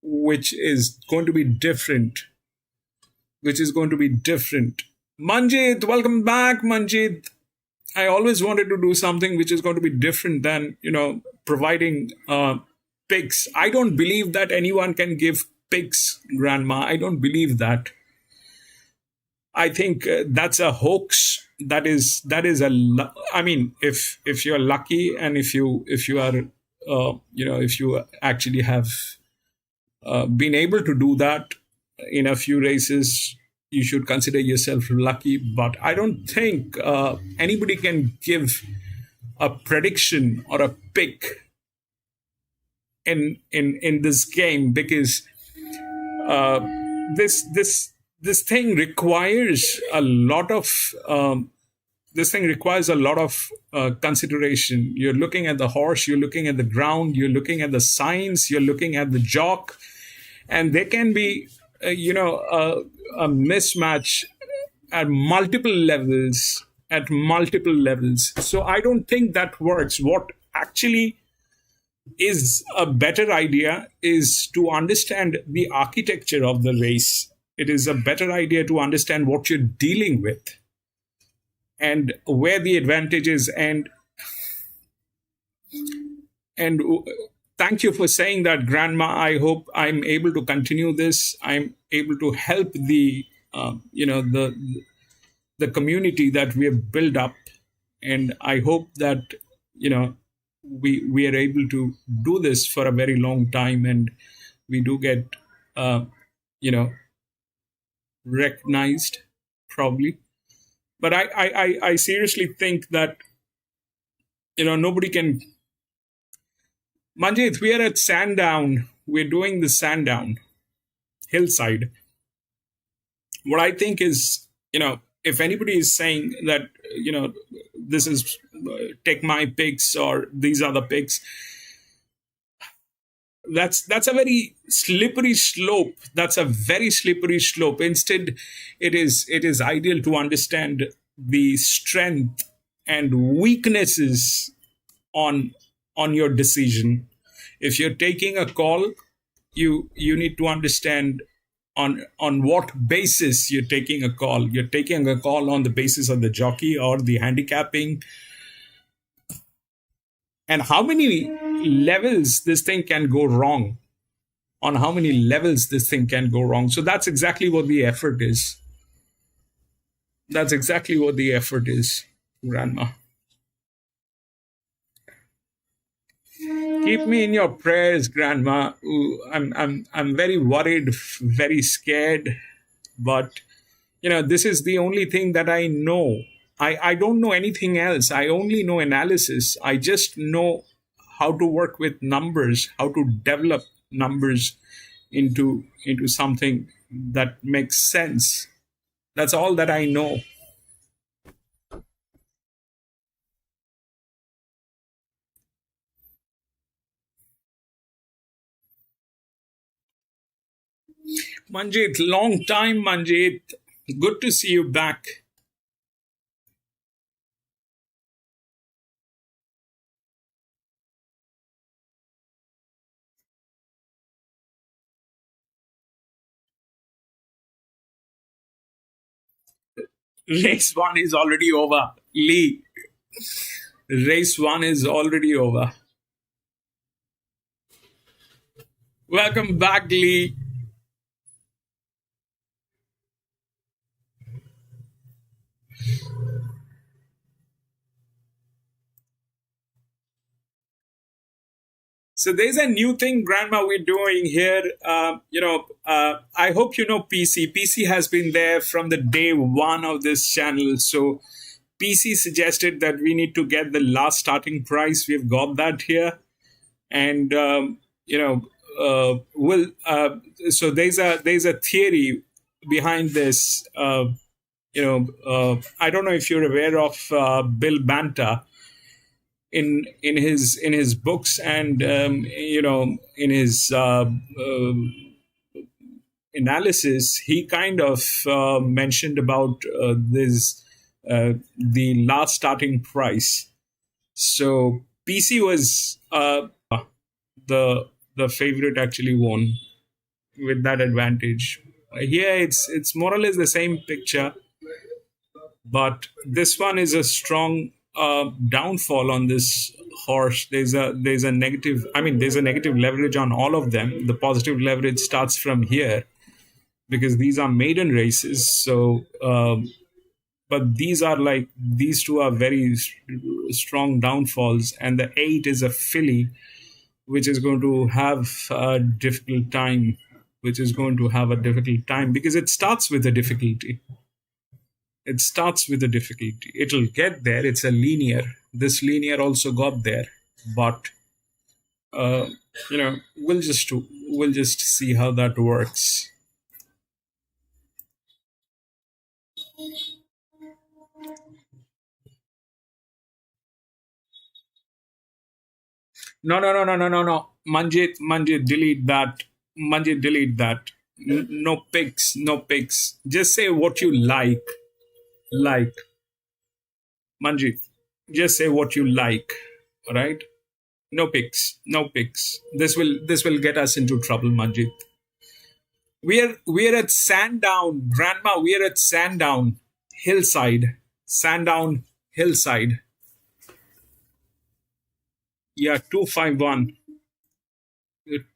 which is going to be different, Manjit, welcome back, Manjit. I always wanted to do something which is going to be different than, providing picks. I don't believe that anyone can give picks, Grandma. I don't believe that. I think that's a hoax. I mean, if you're lucky, and if you are, if you actually have been able to do that in a few races, you should consider yourself lucky. But I don't think anybody can give a prediction or a pick in this game, because uh, this thing requires a lot of consideration. You're looking at the horse, you're looking at the ground, you're looking at the signs, you're looking at the jock, and there can be a mismatch at multiple levels. So I don't think that works. What actually is a better idea is to understand the architecture of the race. It is a better idea to understand what you're dealing with and where the advantage is. And thank you for saying that, Grandma. I hope I'm able to continue this. I'm able to help the the community that we have built up, and I hope that we are able to do this for a very long time, and we do get you know recognized, probably. But I seriously think that nobody can Manjit, we are at Sandown. We're doing the Sandown Hillside. What I think is, if anybody is saying that, this is take my picks or these are the picks, that's a very slippery slope. That's a very slippery slope. Instead, it is ideal to understand the strength and weaknesses on your decision. If you're taking a call, you need to understand on what basis you're taking a call. You're taking a call on the basis of the jockey or the handicapping, and how many levels this thing can go wrong. On how many levels this thing can go wrong. So that's exactly what the effort is. That's exactly what the effort is, Grandma. Keep me in your prayers, Grandma. Ooh, I'm very worried, very scared, but this is the only thing that I know. I don't know anything else. I only know analysis. I just know how to work with numbers, how to develop numbers into something that makes sense. That's all that I know. Manjit, long time, Manjit. Good to see you back. Race 1 is already over. Lee, race 1 is already over. Welcome back, Lee. So there's a new thing, Grandma, we're doing here. I hope you know PC. PC has been there from the day one of this channel. So PC suggested that we need to get the last starting price. We've got that here. And, so there's a theory behind this. I don't know if you're aware of Bill Banta. In his books and in his analysis, he kind of mentioned about this the last starting price. So PC was the favorite, actually won with that advantage. Here it's more or less the same picture, but this one is a strong downfall on this horse. There's a negative leverage on all of them. The positive leverage starts from here because these are maiden races. So but these two are very strong downfalls, and the 8 is a filly which is going to have a difficult time because it starts with a difficulty. It'll get there. It's a linear. This linear also got there, but we'll just see how that works. No. Manjit, delete that. No pics. Just say what you like. Manjit, just say what you like. All right? No pics. This will get us into trouble, Manjit. We're at Sandown, Grandma. We're at Sandown Hillside. Yeah, 251.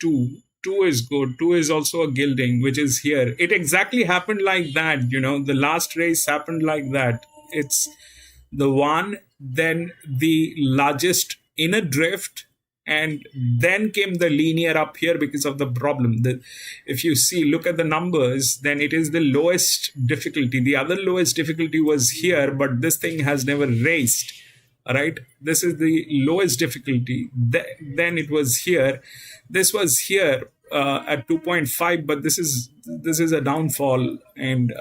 2 is good. 2 is also a gilding, which is here. It exactly happened like that. The last race happened like that. It's the one, then the largest inner drift, and then came the linear up here because of the problem. If you look at the numbers, then it is the lowest difficulty. The other lowest difficulty was here, but this thing has never raced. All right, this is the lowest difficulty. Then it was here. This was here at 2.5, but this is a downfall, and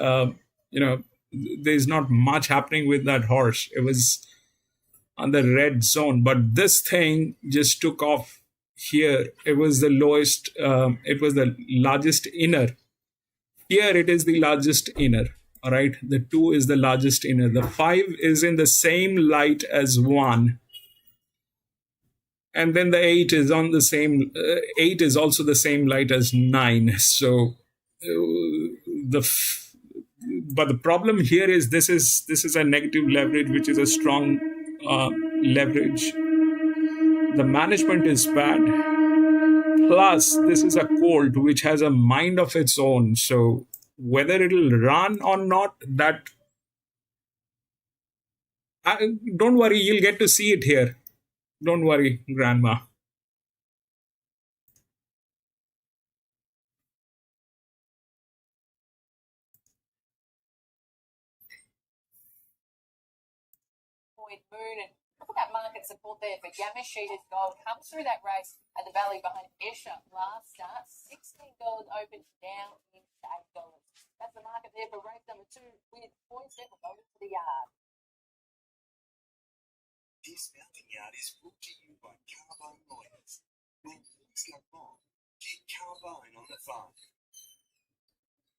there's not much happening with that horse. It was on the red zone, but this thing just took off here. It was the lowest. It was the largest inner. Here it is the largest inner. All right, the 2 is the largest inner. The 5 is in the same light as 1. And then the 8 is on the same, 8 is also the same light as 9. So but the problem here is this is a negative leverage, which is a strong leverage. The management is bad. Plus, this is a colt which has a mind of its own. So whether it'll run or not, don't worry, you'll get to see it here. Don't worry, Grandma. Moon, and look at that market support there for Gamma Sheeted Gold. Comes through that race at the valley behind Escher. Last start, $16 open, now into $8. That's the market there for race number 2 with points there for going to the yard. This mountain yard is brought to you by Carbone Lawyers. When things go wrong, get Carbone on the phone.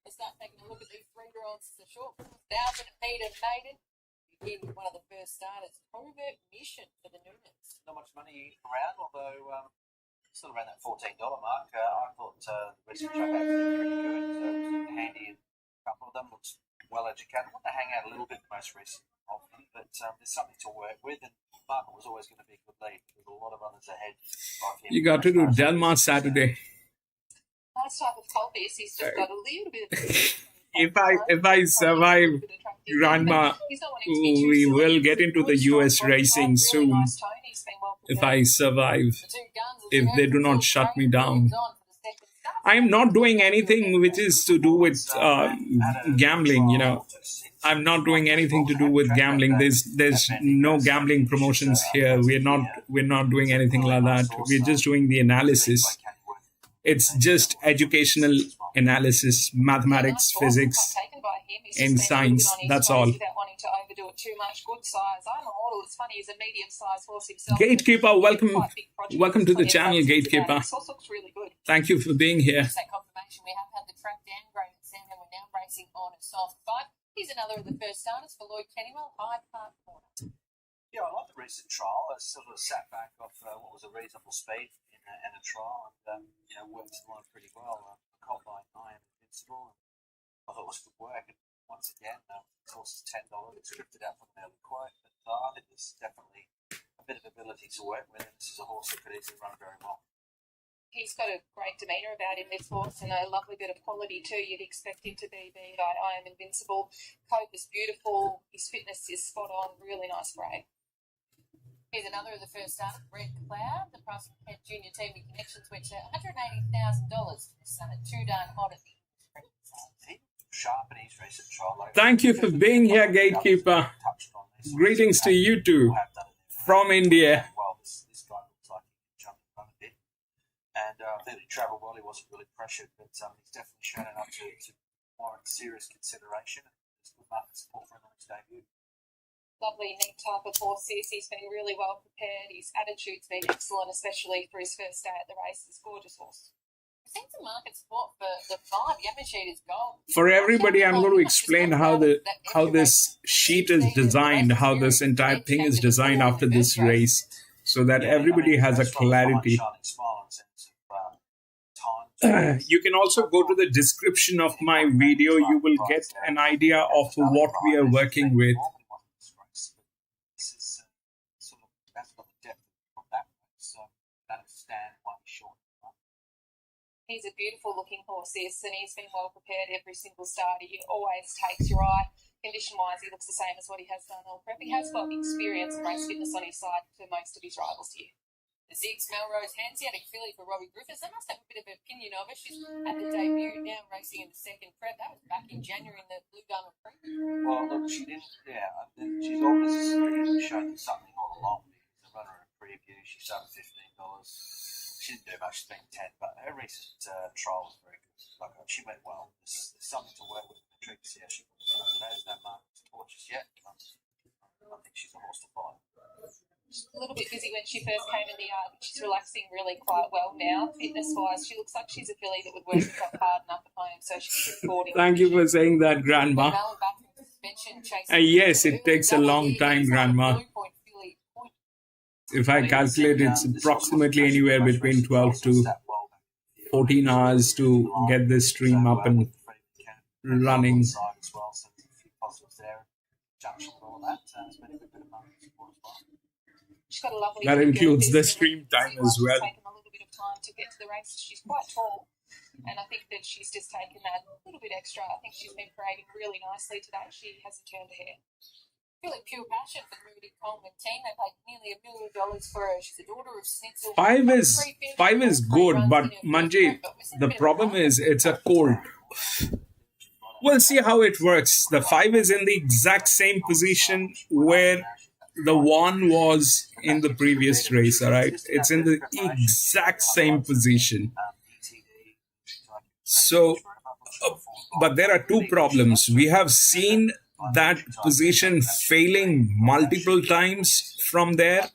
Let's start taking a look at these 3-year-olds. The short 1,000-metre maiden. Begin with one of the first starters, Covert Mission for the Noonans. Not much money around, although still around that $14 mark. I thought the recent track had been pretty good. So it was handy, and a couple of them looks well educated. I want to hang out a little bit most recent of them, but there's something to work with, and market was always going to be a good lead with a lot of others ahead. Like You got to do Delmar Saturday. Nice type of cold beer. He's just got a little bit of. If I survive, Grandma, we will get into the US racing soon. If I survive, if they do not shut me down. I'm not doing anything which is to do with gambling, I'm not doing anything to do with gambling. There's no gambling promotions here. We're not doing anything like that. We're just doing the analysis. It's just educational analysis, mathematics, physics, and science. That's all. Gatekeeper, welcome to the channel, Gatekeeper. Thank you for being here. We have had the track down, Grandstand, and we're now racing on a soft 5. Here's another of the first starters for Lloyd Kennywell, Hyde Park Corner. Yeah, I like the recent trial. It sort of sat back off what was a reasonable speed in a trial, and worked along pretty well. Colt by 9, Invincible. I thought it was good work. And once again, the horse is $10. It's scripted out from an early quote, but I think there's definitely a bit of ability to work with. And this is a horse that could easily run very well. He's got a great demeanour about him, this horse, and a lovely bit of quality too. You'd expect him to be I Am Invincible. Coat is beautiful. His fitness is spot on. Really nice break. Here's another of the first starters, Red Cloud. The price of Kent Junior TV Connections went to $180,000 for this son at Too Darn Hot at the Sharp in his recent trial. Thank you for being here, Gatekeeper. Greetings to you too from India. Well, this guy looks like he can jump and run a bit. And I think he travelled well. He wasn't really pressured, but he's definitely shown enough to warrant serious consideration. There's good market support for him on his debut. Lovely, neat type of horse. He's been really well prepared. His attitude's been excellent, especially for his first day at the race. He's a gorgeous horse. We've seen some market support for the 5. Gamma Sheet is gold. For everybody, I'm going to explain how this sheet is designed, how this entire thing is designed after this race, so that everybody has a clarity. You can also go to the description of my video. You will get an idea of what we are working with. He's a beautiful looking horse, and he's been well prepared every single start. He always takes your eye. Condition-wise, he looks the same as what he has done all prep. He has got experience and race fitness on his side for most of his rivals here. The 6, Melrose Hanseatic filly for Robbie Griffiths. They must have a bit of an opinion of her. She's at the debut, now racing in the second prep. That was back in January in the Blue Diamond Prix. Well, look, she didn't, she's obviously shown something all preview. She's done $15. She didn't do much, she's been 10, but her recent trial was very good. Like, she went well. There's something to work with in the trick to see how she performs. There's no market to torches yet. I think she's a horse to follow. She's a little bit busy when she first came in the yard, but she's relaxing really quite well now, fitness-wise. She looks like she's a filly that would work herself hard enough at home, so she's pretty boarding. Thank you for saying that, Grandma. Yes, it takes a long time, Grandma. If I calculate, it's approximately anywhere between 12 to 14 hours to get this stream up and running. That includes the stream time as well. Taken a little bit of time to get to the race. She's quite tall, and I think that she's just taken that little bit extra. I think she's been parading really nicely today. She hasn't turned a hair. Really pure passion for the Rudy Coleman team. They paid nearly $1 million for her. She's the daughter of Snitzel. Five is good, but Manjeet, the problem is it's a colt. We'll see how it works. The 5 is in the exact same position where the 1 was in the previous race, all right? It's in the exact same position. So, but there are two problems. We have seen that position failing multiple times from there.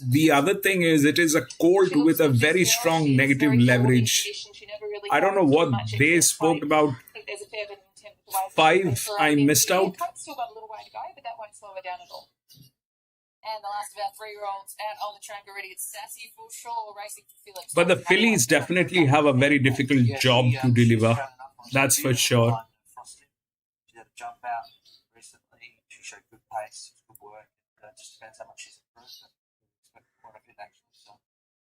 The other thing is it is a colt with a very strong negative leverage. I don't know what they spoke about. 5, I missed out. Still got a little way to go, but that won't slow her down at all. And the last of our 3-year-olds out on the track already. It's Sassy for sure, racing for Felix. But the fillies definitely have a very difficult job to deliver. That's for sure. She had a jump out recently. She showed good pace, good work. It just depends how much she's improved. It's been quite a bit actually. So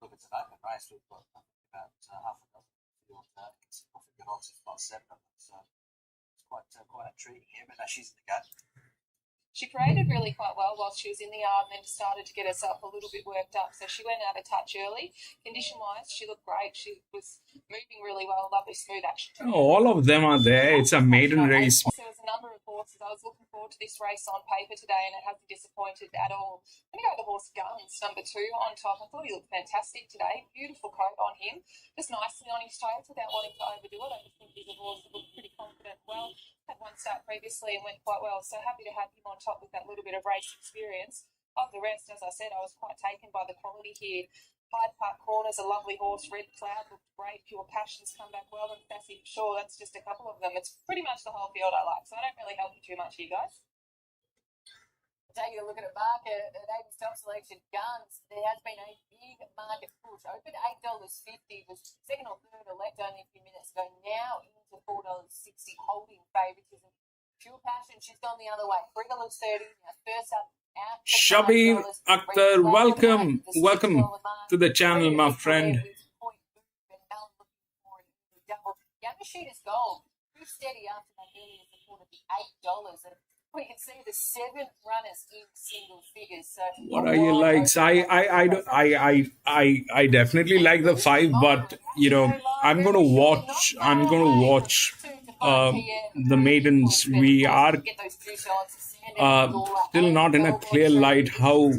look, it's an open race. We've got about half a dozen field good odds, if not 7 of them. So it's quite intriguing here. But now she's in the gut. She paraded really quite well while she was in the yard and then started to get herself a little bit worked up. So she went out of touch early. Condition-wise, she looked great. She was moving really well. Lovely smooth action. All of them are there. It's a maiden race. There was a number of horses. I was looking forward to this race on paper today and it hasn't disappointed at all. I'm going to go with the horse Guns, number 2 on top. I thought he looked fantastic today. Beautiful coat on him. Just nicely on his toes without wanting to overdo it. I just think he's a horse that looked pretty confident. Well, had one start previously and went quite well, so happy to have him on top with that little bit of race experience. Of the rest, as I said, I was quite taken by the quality here. Hyde Park Corner's a lovely horse. Red Cloud looked great. Pure Passions come back well, and Sassy for sure. That's just a couple of them. It's pretty much the whole field I like, so I don't really help you too much here, guys. Taking a look at a market at Aiden's top selection, Guns. There has been a big market push. Opened $8.50, was second or third elect only a few minutes ago. Now into $4.60, holding favouritism. Pure Passion, she's gone the other way. $3.30. Now first up. Shabir Akhtar, welcome to the channel, my friend. Yamashita is gold. Pretty steady after that earlier support of the $8. And we can see the 7 runners in single figures. So what are your likes? I definitely like the 5, but you know I'm gonna watch the maidens. We are still not in a clear light how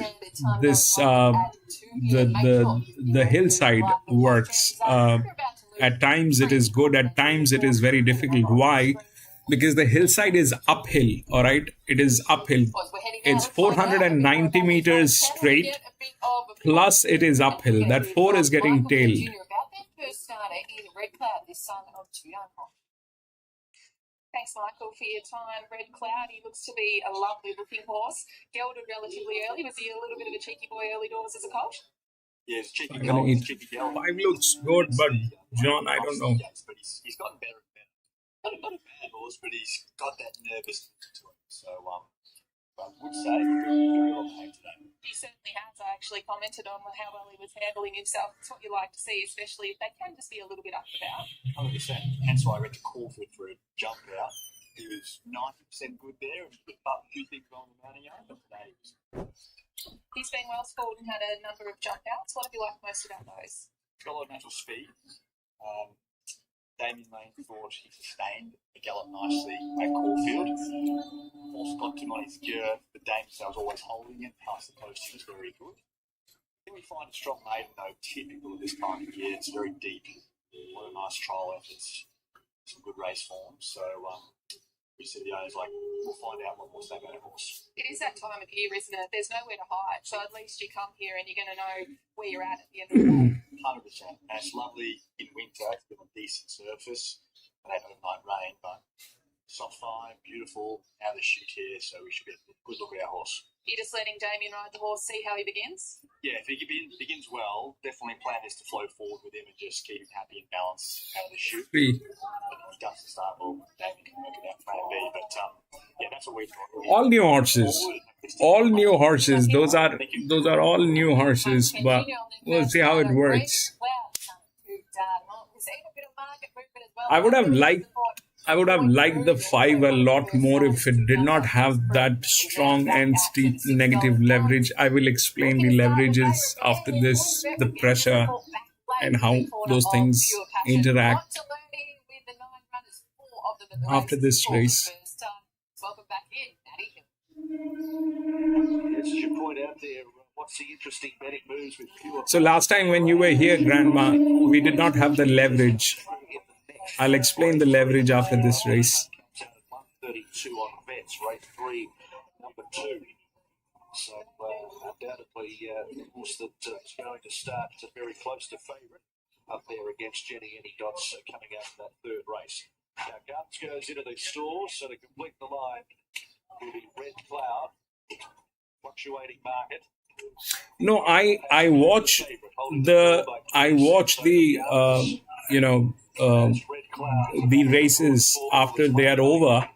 this the hillside works. At times it is good, at times it is very difficult. Why? Because the hillside is uphill, all right? It is uphill. It's 490 meters straight, plus it is uphill. That 4 is getting tailed. Thanks, Michael, for your time. Red Cloud, he looks to be a lovely looking horse. Gelded relatively early. Was he a little bit of a cheeky boy early doors as a colt? Yeah, it's cheeky 5 looks good, but John, I don't know. He's gotten better and better. Not a bad horse, but he's got that nervousness to him. So, I would say very well behaved today. He certainly has. I actually commented on how well he was handling himself. It's what you like to see, especially if they can just be a little bit up and about. 100%. Hence why I went to Caulfield for a jump out. He was 90% good there, and put up a few things on the mounting yard, but today he was. He's been well scored and had a number of jump outs. What have you liked most about those? He's got a lot of natural speed. Damien Lane thought he sustained the gallop nicely at Caulfield. Also got him on his girth, but Damien was always holding it past the post. He was very good. We find a strong maiden, though, typical of this time of year. It's very deep. What a nice trial effort. Some good race form. So we see the owners like, we'll find out what horse they got a horse. It is that time of year, isn't it? There's nowhere to hide. So at least you come here and you're going to know where you're at the end of the day. 100%. And it's lovely in winter. It's been a decent surface. And had overnight rain, but soft fine, beautiful, out of the chute here. So we should get a good look at our horse. You're just letting Damien ride the horse, see how he begins? Yeah, if he begins well, definitely plan is to flow forward with him and just keep him happy and balanced out of the chute. But if he doesn't start well, Damien can work it out plan B. But yeah, that's what we thought. All new horses. All new horses. Those are all new horses, but we'll see how it works. I would have liked the 5 a lot more if it did not have that strong and steep negative leverage. I will explain the leverages after this, the pressure and how those things interact after this race. As you point out there, what's the interesting betting moves with pure. So last time when you were here, Grandma, we did not have the leverage. I'll explain the leverage after this race. 132 on bets, race 3, number 2. So undoubtedly, the horse that is going to start very close to favourite up there against Jenny Any Dots coming out in that third race. Now Guns goes into the stalls, so to complete the line will be Red Cloud, fluctuating market. No, I watch the the races after they are over,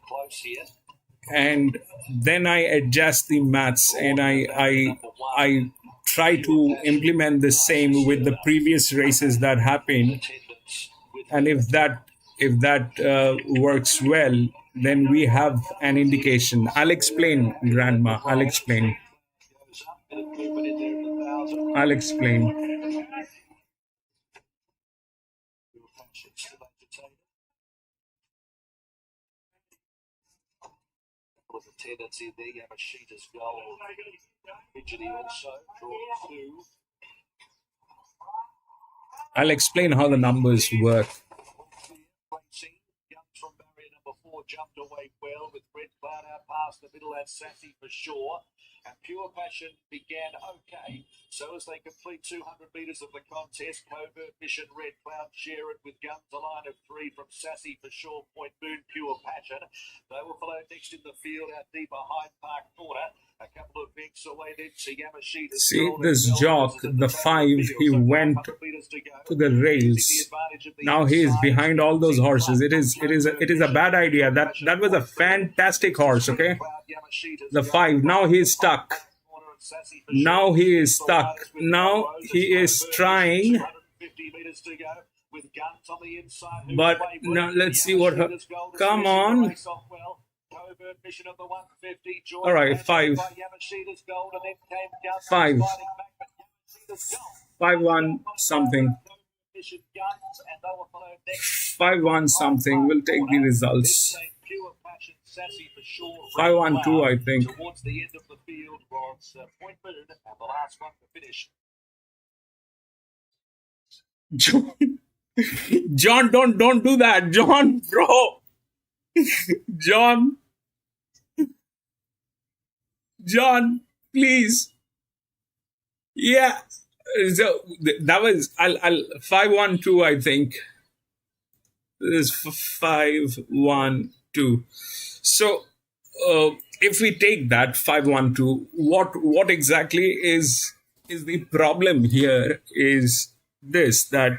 and then I adjust the maths and I try to implement the same with the previous races that happened, and if that works well, then we have an indication. I'll explain, Grandma. I'll explain. Tendency there, Yamashita's goal. Fidgety also, draw 2. I'll explain how the numbers work. Guns from barrier number 4 jumped away well with Red Cloud out past the middle, that's Sassy for sure. And Pure Passion began okay. So as they complete 200 metres of the contest, Covert Mission, Red Cloud share it with Guns, a line of 3 from Sassy for sure, Point Moon, Pure Passion. They will follow next in the field out deeper Hyde Park corner. A couple of banks away then to Yamashita. See, this jock, the 5, he went to the rails. Now he is behind all those horses. It is a bad idea. That was a fantastic horse, okay? The 5. Now he is stuck. Now he is stuck. Now he is trying. But now let's see what. Come on. All right, 5. 5. 5-1 something. 5-1 something. We'll take the results. 5-1-2, I think. Towards the end of the field was Point Moon and the last one to finish. John, don't do that. John, bro. John, please. Yeah. So that was 5-1-2, I think. This is 5-1-2. So if we take that 5-1-2, what exactly is the problem here is this, that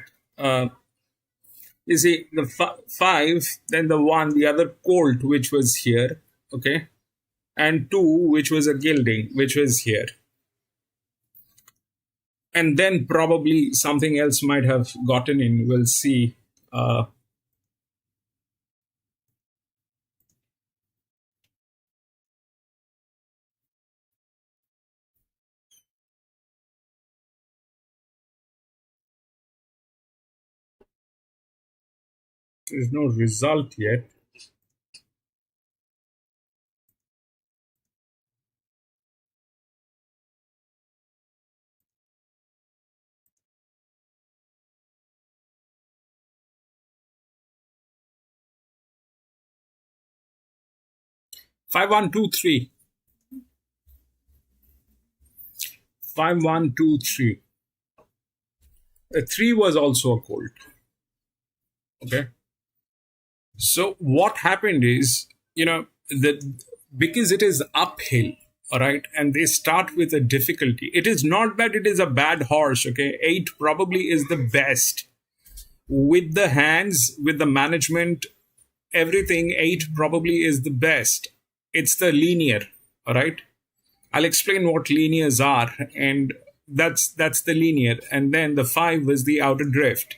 you see the 5, then the 1, the other colt which was here, okay, and 2 which was a gilding which was here, and then probably something else might have gotten in. We'll see. There's no result yet. 5-1-2-3. 5-1-2-3. A 3 was also a colt. Okay. So what happened is, because it is uphill, all right, and they start with a difficulty. It is not that it is a bad horse, okay? 8 probably is the best. With the hands, with the management, everything, 8 probably is the best. It's the linear, all right? I'll explain what linears are, and that's the linear. And then the 5 was the outer drift.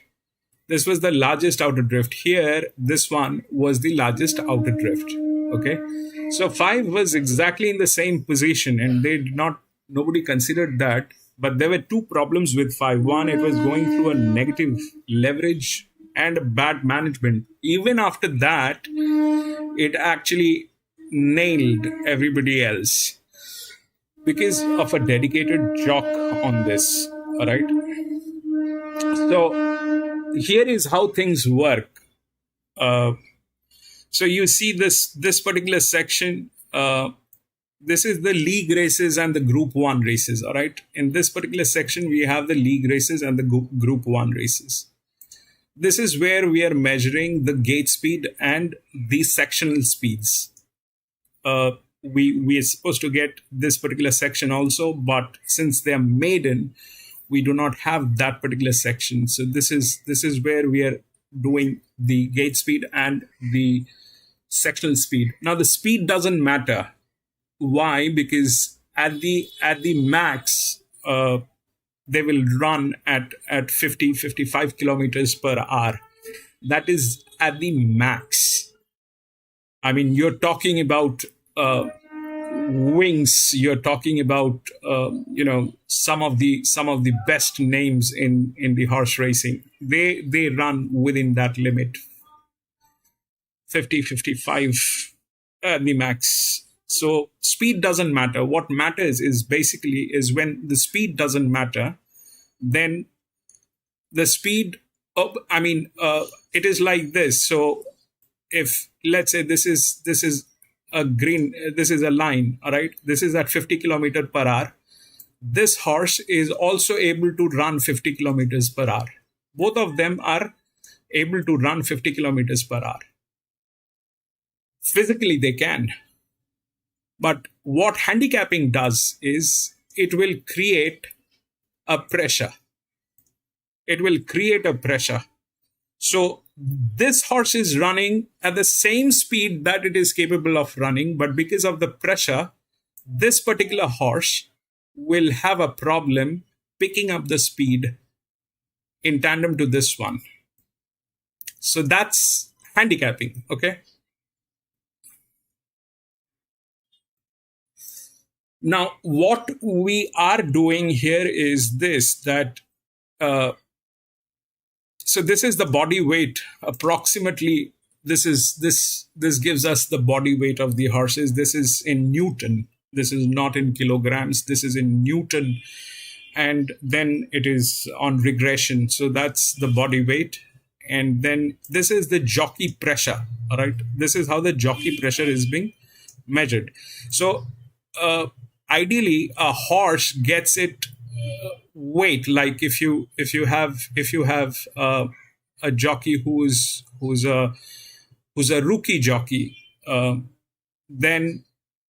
This was the largest outer drift. Here, this one was the largest outer drift. Okay, so 5 was exactly in the same position, and nobody considered that. But there were 2 problems with 5. One, it was going through a negative leverage and a bad management. Even after that, it actually nailed everybody else because of a dedicated jock on this. All right. So here is how things work. So you see this particular section. This is the league races and the Group 1 races. All right. In this particular section, we have the league races and the Group 1 races. This is where we are measuring the gate speed and the sectional speeds. We are supposed to get this particular section also, but since they are maiden, we do not have that particular section. So this is where we are doing the gate speed and the sectional speed. Now the speed doesn't matter. Why? Because at the max, they will run at 50-55 kilometers per hour. That is at the max. I mean, you're talking about wings. You're talking about some of the best names in the horse racing. They run within that limit, 50-55 at the max. So speed doesn't matter. What matters is when the speed doesn't matter, then the speed it is like this. So if, let's say, this is a green, this is a line, all right, this is at 50 kilometers per hour. This horse is also able to run 50 kilometers per hour. Both of them are able to run 50 kilometers per hour. Physically, they can. But what handicapping does is it will create a pressure. It will create a pressure. So this horse is running at the same speed that it is capable of running, but because of the pressure, this particular horse will have a problem picking up the speed in tandem to this one. So that's handicapping, okay? Now, what we are doing here is this, that so this is the body weight approximately. This gives us the body weight of the horses. This is in Newton. This is not in kilograms. This is in Newton. And then it is on regression. So that's the body weight. And then this is the jockey pressure. All right. This is how the jockey pressure is being measured. So ideally, a horse gets it weight. Like if you have a jockey who's a rookie jockey, then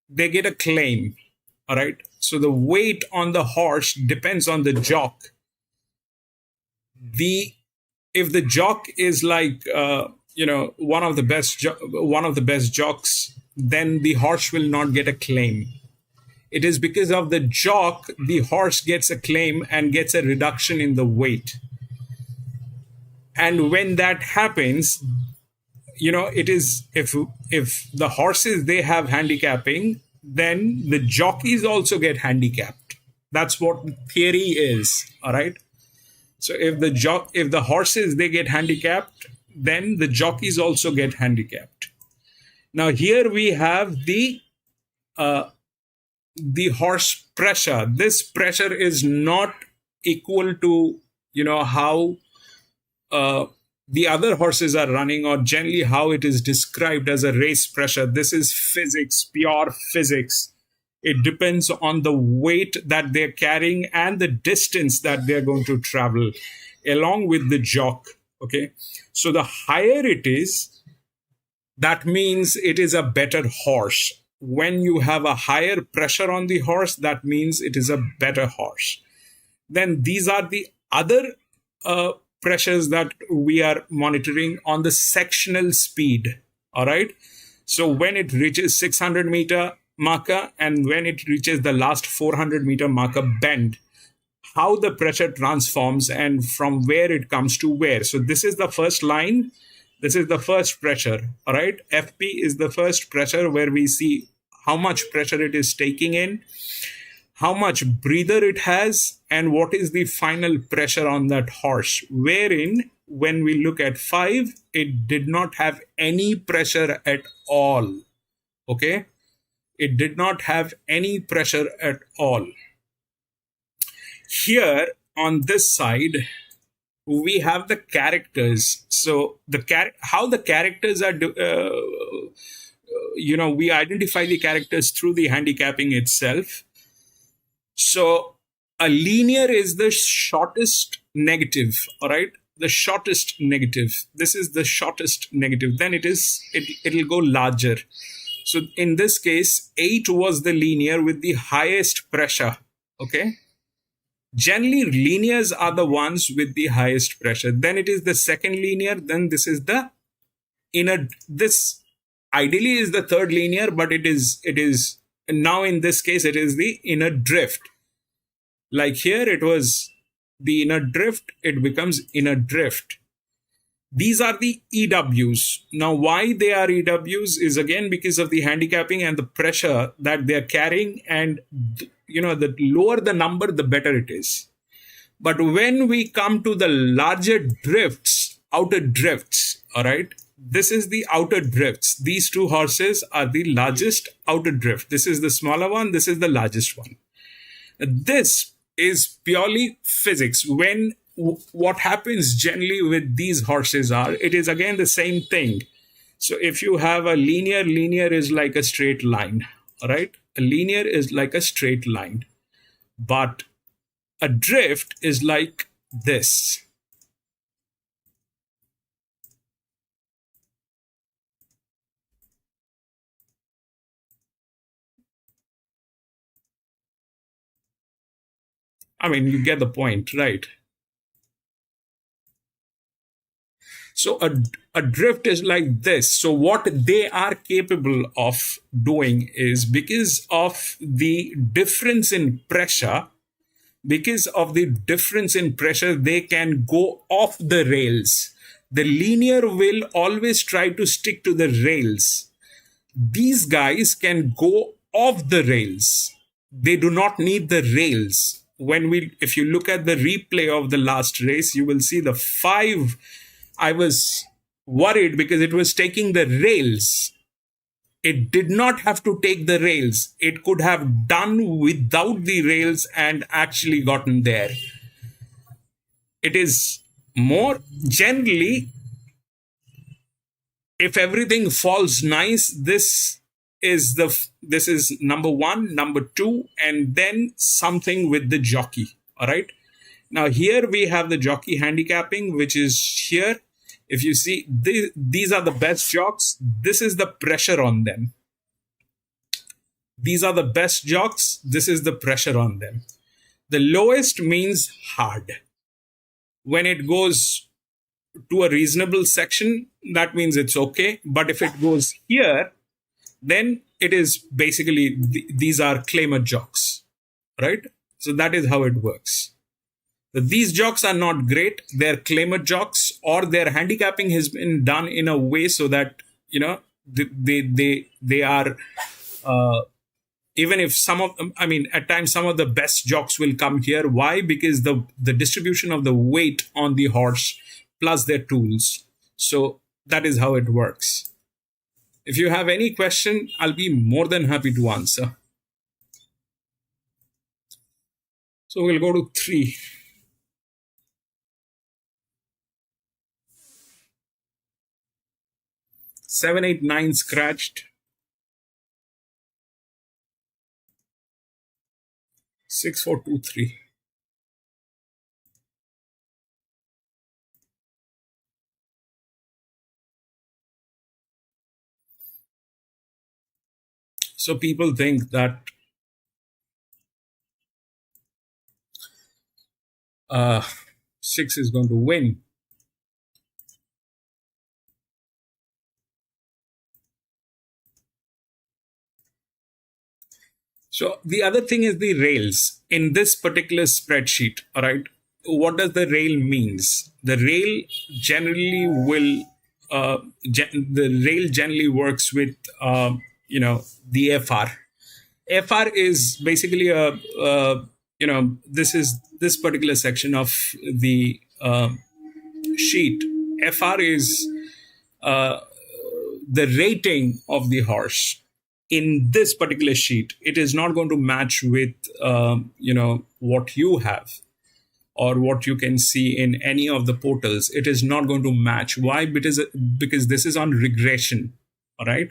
they get a claim. All right. So the weight on the horse depends on the jock. If the jock is like one of the best jocks, then the horse will not get a claim. It is because of the jock the horse gets a claim and gets a reduction in the weight. And when that happens, it is if the horses, they have handicapping, then the jockeys also get handicapped. That's what theory is. All right. So if the horses, they get handicapped, then the jockeys also get handicapped. Now here we have the horse pressure. This pressure is not equal to how the other horses are running, or generally how it is described as a race pressure. This is physics, pure physics. It depends on the weight that they're carrying and the distance that they're going to travel along with the jock. Okay. So the higher it is, that means it is a better horse. When you have a higher pressure on the horse, that means it is a better horse. Then these are the other pressures that we are monitoring on the sectional speed. All right. So when it reaches 600-meter marker and when it reaches the last 400-meter marker bend, how the pressure transforms and from where it comes to where. So this is the first line. This is the first pressure. All right. FP is the first pressure where we see how much pressure it is taking in, how much breather it has, and what is the final pressure on that horse. Wherein, when we look at 5, it did not have any pressure at all. Okay? It did not have any pressure at all. Here, on this side, we have the characters. So, how the characters are, we identify the characters through the handicapping itself. So a linear is the shortest negative, all right? The shortest negative. This is the shortest negative. Then it'll go larger. So in this case, 8 was the linear with the highest pressure, okay? Generally, linears are the ones with the highest pressure. Then it is the second linear. Then this is the inner. This ideally is the third linear, but it is now in this case, it is the inner drift. Like here, it was the inner drift. It becomes inner drift. These are the EWs. Now, why they are EWs is again because of the handicapping and the pressure that they are carrying. And, the lower the number, the better it is. But when we come to the larger drifts, outer drifts, all right, this is the outer drifts. These two horses are the largest outer drift. This is the smaller one. This is the largest one. This is purely physics. What happens generally with these horses it is again the same thing. So if you have a linear is like a straight line, all right? A linear is like a straight line, but a drift is like this. I mean, you get the point, right? So a drift is like this. So what they are capable of doing is, because of the difference in pressure, they can go off the rails. The linear will always try to stick to the rails. These guys can go off the rails. They do not need the rails. If you look at the replay of the last race, you will see the 5. I was worried because it was taking the rails. It did not have to take the rails. It could have done without the rails and actually gotten there. It is more generally, if everything falls nice, this is number 1, number 2, and then something with the jockey. All right. Now here we have the jockey handicapping, which is here. If you see, these are the best jocks. This is the pressure on them. These are the best jocks. This is the pressure on them. The lowest means hard. When it goes to a reasonable section, that means it's okay. But if it goes here, then it is basically, these are claimer jocks, right? So that is how it works. These jocks are not great. They're claimer jocks, or their handicapping has been done in a way so that, they are, even if at times some of the best jocks will come here. Why? Because the distribution of the weight on the horse plus their tools. So that is how it works. If you have any question, I'll be more than happy to answer. So we'll go to 3. 7, 8, 9 scratched. 6, 4, 2, 3. So people think that 6 is going to win. So the other thing is the rails in this particular spreadsheet. All right, what does the rail means? The rail generally will the rail generally works with the FR. FR is basically this particular section of the sheet. FR is the rating of the horse. In this particular sheet, it is not going to match with what you have or what you can see in any of the portals. It is not going to match. Why? Because this is on regression. All right,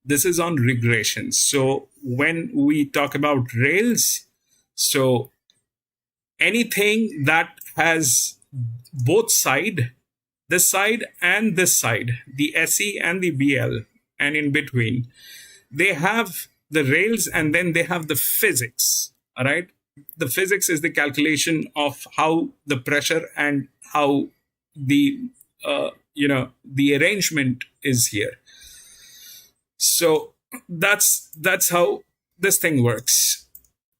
this is on regression. So when we talk about rails, so anything that has both side, this side and this side, the SE and the BL, and in between, they have the rails, and then they have the physics. All right, the physics is the calculation of how the pressure and how the the arrangement is here. So that's how this thing works.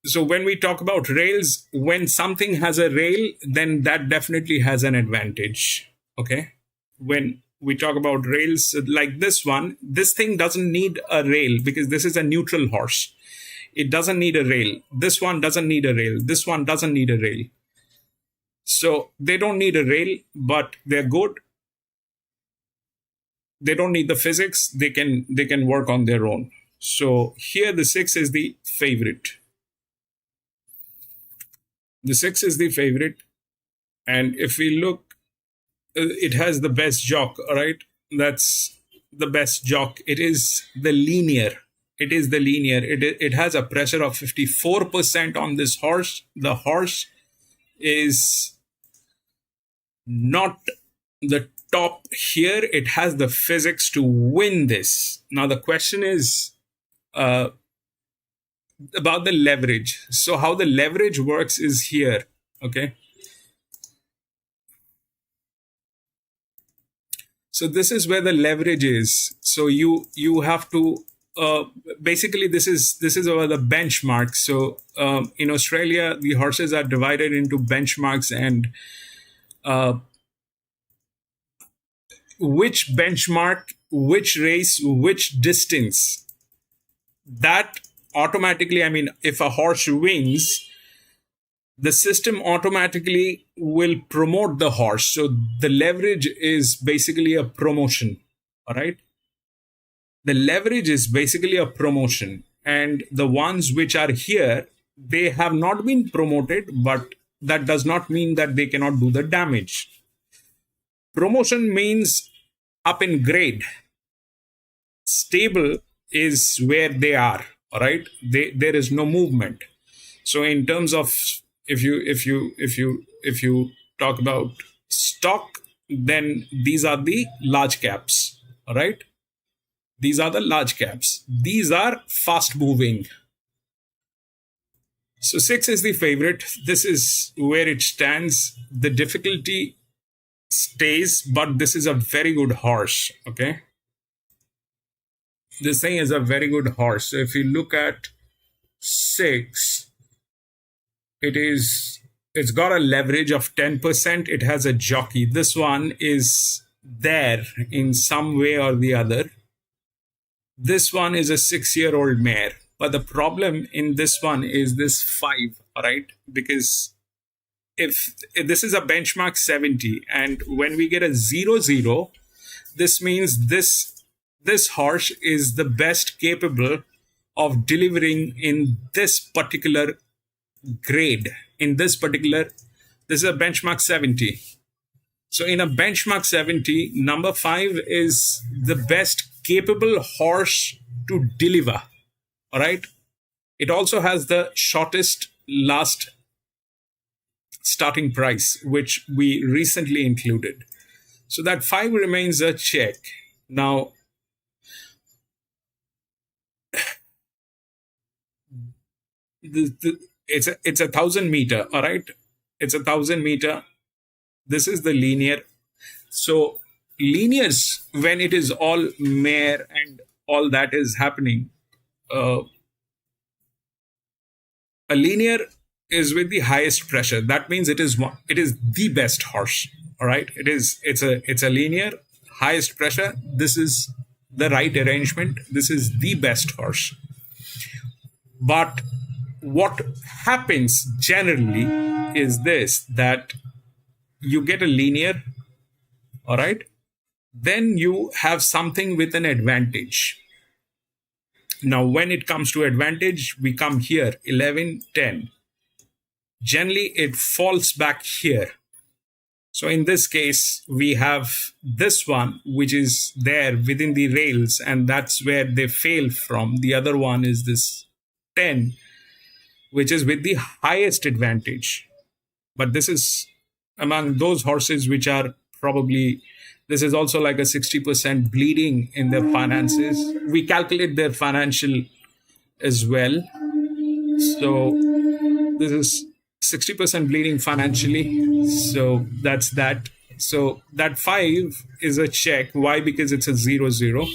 So when we talk about rails, when something has a rail, then that definitely has an advantage. Okay, when we talk about rails like this one, this thing doesn't need a rail because this is a neutral horse. It doesn't need a rail. This one doesn't need a rail. This one doesn't need a rail. So they don't need a rail, but they're good. They don't need the physics. They can work on their own. So here the 6 is the favorite. The 6 is the favorite. And if we look, it has the best jock, all right? That's the best jock. It is the linear. It is the linear. It has a pressure of 54% on this horse. The horse is not the top here. It has the physics to win this. Now the question is about the leverage. So how the leverage works is here, okay? So this is where the leverage is. So you have to basically this is over the benchmark. So in Australia, the horses are divided into benchmarks, and which benchmark, which race, which distance. That automatically, I mean, if a horse wins, the system automatically will promote the horse. So the leverage is basically a promotion. All right. The leverage is basically a promotion. And the ones which are here, they have not been promoted, but that does not mean that they cannot do the damage. Promotion means up in grade. Stable is where they are. All right. There is no movement. So in terms of if you talk about stock, then these are the large caps. All right. These are the large caps. These are fast moving. So 6 is the favorite. This is where it stands. The difficulty stays, but this is a very good horse. Okay. This thing is a very good horse. So if you look at 6, it's got a leverage of 10%. It has a jockey. This one is there in some way or the other. This one is a 6-year-old mare. But the problem in this one is this 5, all right? Because if this is a benchmark 70, and when we get a 0-0, this means this horse is the best capable of delivering in this particular grade. This is a benchmark 70. So in a benchmark 70, number 5 is the best capable horse to deliver. All right. It also has the shortest last starting price, which we recently included. So that 5 remains a check. Now, it's a 1,000 meter. All right. It's a 1,000 meter. This is the linear. So linears, when it is all mare and all that is happening, a linear is with the highest pressure. That means it is the best horse. All right. It's a linear, highest pressure. This is the right arrangement. This is the best horse. But what happens generally is this, that you get a linear, all right, then you have something with an advantage. Now, when it comes to advantage, we come here, 11, 10. Generally, it falls back here. So in this case, we have this one, which is there within the rails, and that's where they fail from. The other one is this 10, which is with the highest advantage. But this is among those horses which are probably, this is also like a 60% bleeding in their finances. We calculate their financial as well. So this is 60% bleeding financially. So that's that. So that 5 is a check. Why? Because it's a 0-0.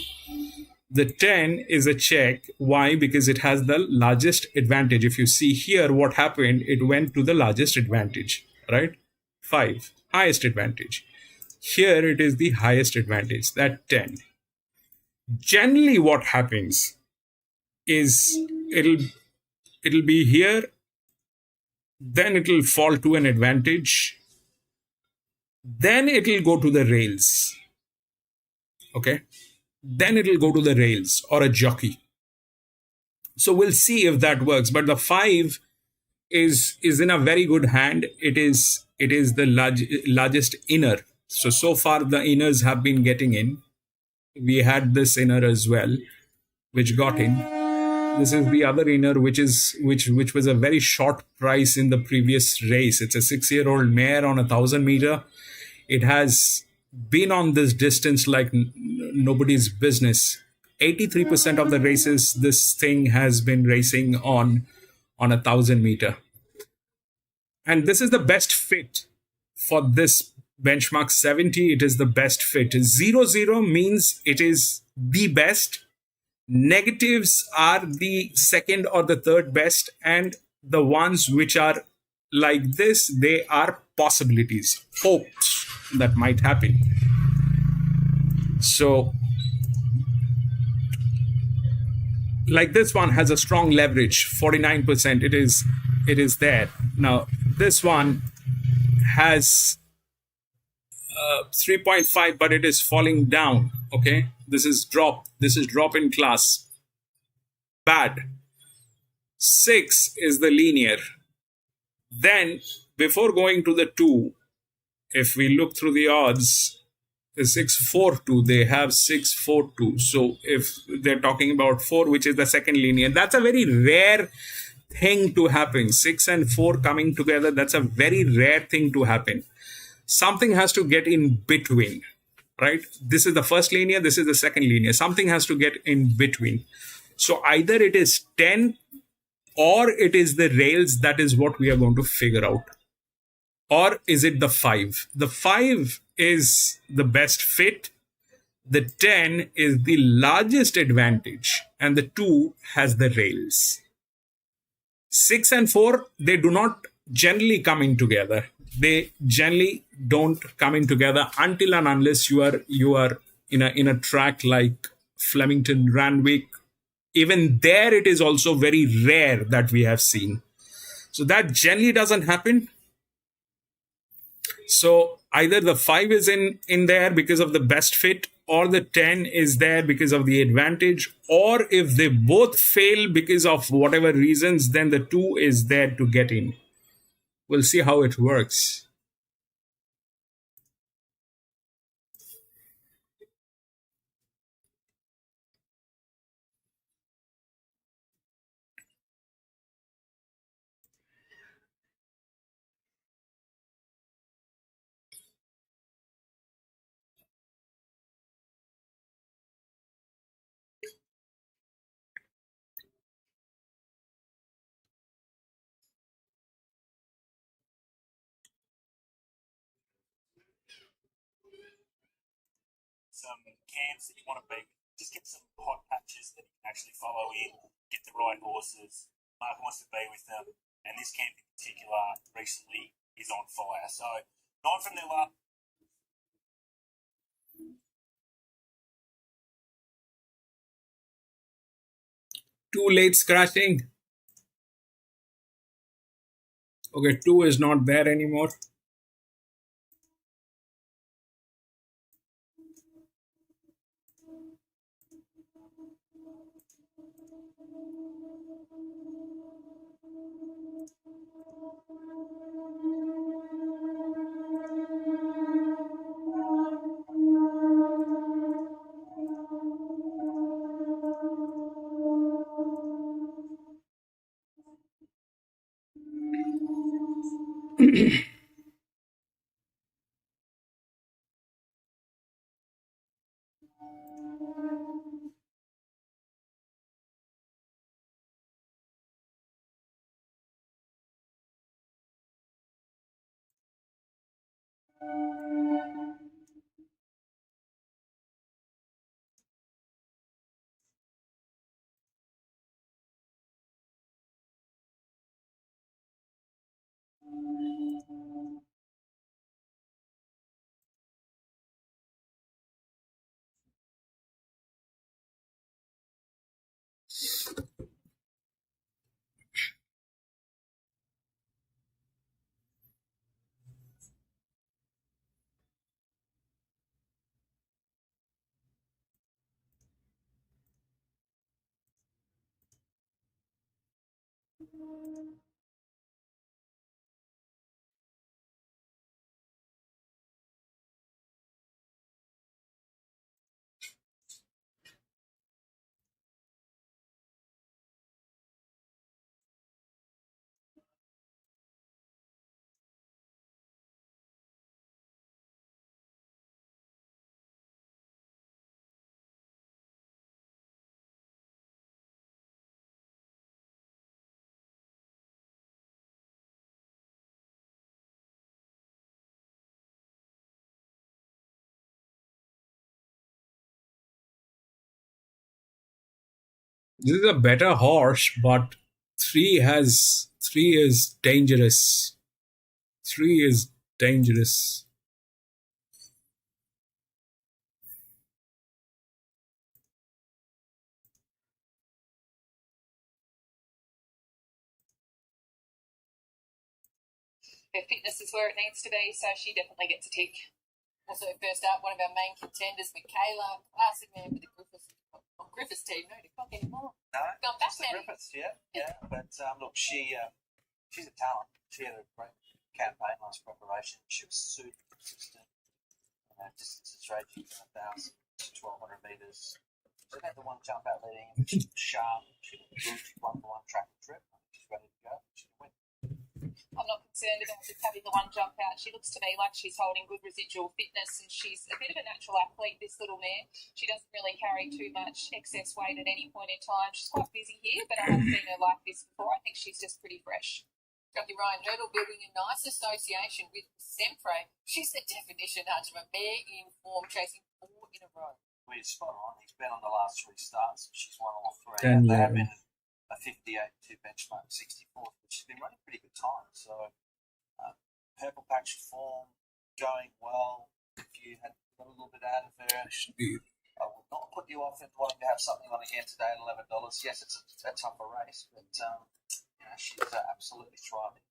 The 10 is a check. Why? Because it has the largest advantage. If you see here what happened, it went to the largest advantage, right? 5, highest advantage. Here it is the highest advantage, that 10. Generally what happens is it'll be here, then it'll fall to an advantage, then it'll go to the rails. Okay? Then it'll go to the rails or a jockey. So we'll see if that works. But the 5 is in a very good hand. It is the largest inner. So far the inners have been getting in. We had this inner as well, which got in. This is the other inner, which was a very short price in the previous race. It's a 6-year-old mare on a 1,000 meter. It has been on this distance like nobody's business. 83% of the races this thing has been racing on a 1,000 meter. And this is the best fit for this benchmark 70. It is the best fit. 0-0 means it is the best. Negatives are the second or the third best, and the ones which are like this, they are possibilities, hopes that might happen. So like this one has a strong leverage, 49%. It is there. Now this one has 3.5, but it is falling down. Okay, this is drop in class. Bad. 6 is the linear. Then before going to the 2, if we look through the odds, the 6-4-2, they have 6-4-2. So if they're talking about 4, which is the second linear, that's a very rare thing to happen. 6 and 4 coming together, that's a very rare thing to happen. Something has to get in between, right? This is the first linear, this is the second linear. Something has to get in between. So either it is 10 or it is the rails. That is what we are going to figure out. Or is it the 5? The 5 is the best fit. The 10 is the largest advantage. And the 2 has the rails. 6 and 4, they do not generally come in together. They generally don't come in together until and unless you are in a track like Flemington Randwick. Even there, it is also very rare that we have seen. So that generally doesn't happen. So either the 5 is in there because of the best fit, or the 10 is there because of the advantage, or if they both fail because of whatever reasons, then the 2 is there to get in. We'll see how it works. some camps that you want to be with. Just get some hot patches that you can actually follow in, get the right horses. Mark wants to be with them, and this camp in particular recently is on fire. So 9 from nil up. Too late scratching. Okay, 2 is not there anymore. This is a better horse, but 3 is dangerous. 3 is dangerous. Her fitness is where it needs to be, so she definitely gets a tick. Also, first up, one of our main contenders, Michaela, classic man for the Griffiths team. No, they can't anymore. No, Gone back, it's the Manny. Griffiths, yeah. But look, she's a talent. She had a great campaign last preparation. She was super consistent. Distances ranging from 1,000 to 1,200 metres. She had the one jump out leading in. She was sharp. She was good. She won the one track and trip. She's ready to go. She can win. I'm not concerned about just having the one jump out. She looks to me like she's holding good residual fitness, and she's a bit of a natural athlete, this little mare. She doesn't really carry too much excess weight at any point in time. She's quite busy here, but I haven't seen her like this before. I think she's just pretty fresh. Dr. Ryan Hurdle building a nice association with Sempre. She's the definition of a mare in form, chasing 4 in a row. Well, you're spot on. He's been on the last 3 starts. She's won all 3. 10, And they have 11. been a 58 to benchmark 64, which has been running pretty good time. So, purple patch form, going well. If you had got a little bit out of her, I would not put you off in wanting to have something on again today at $11. Yes, it's a tougher race, but she's absolutely thriving.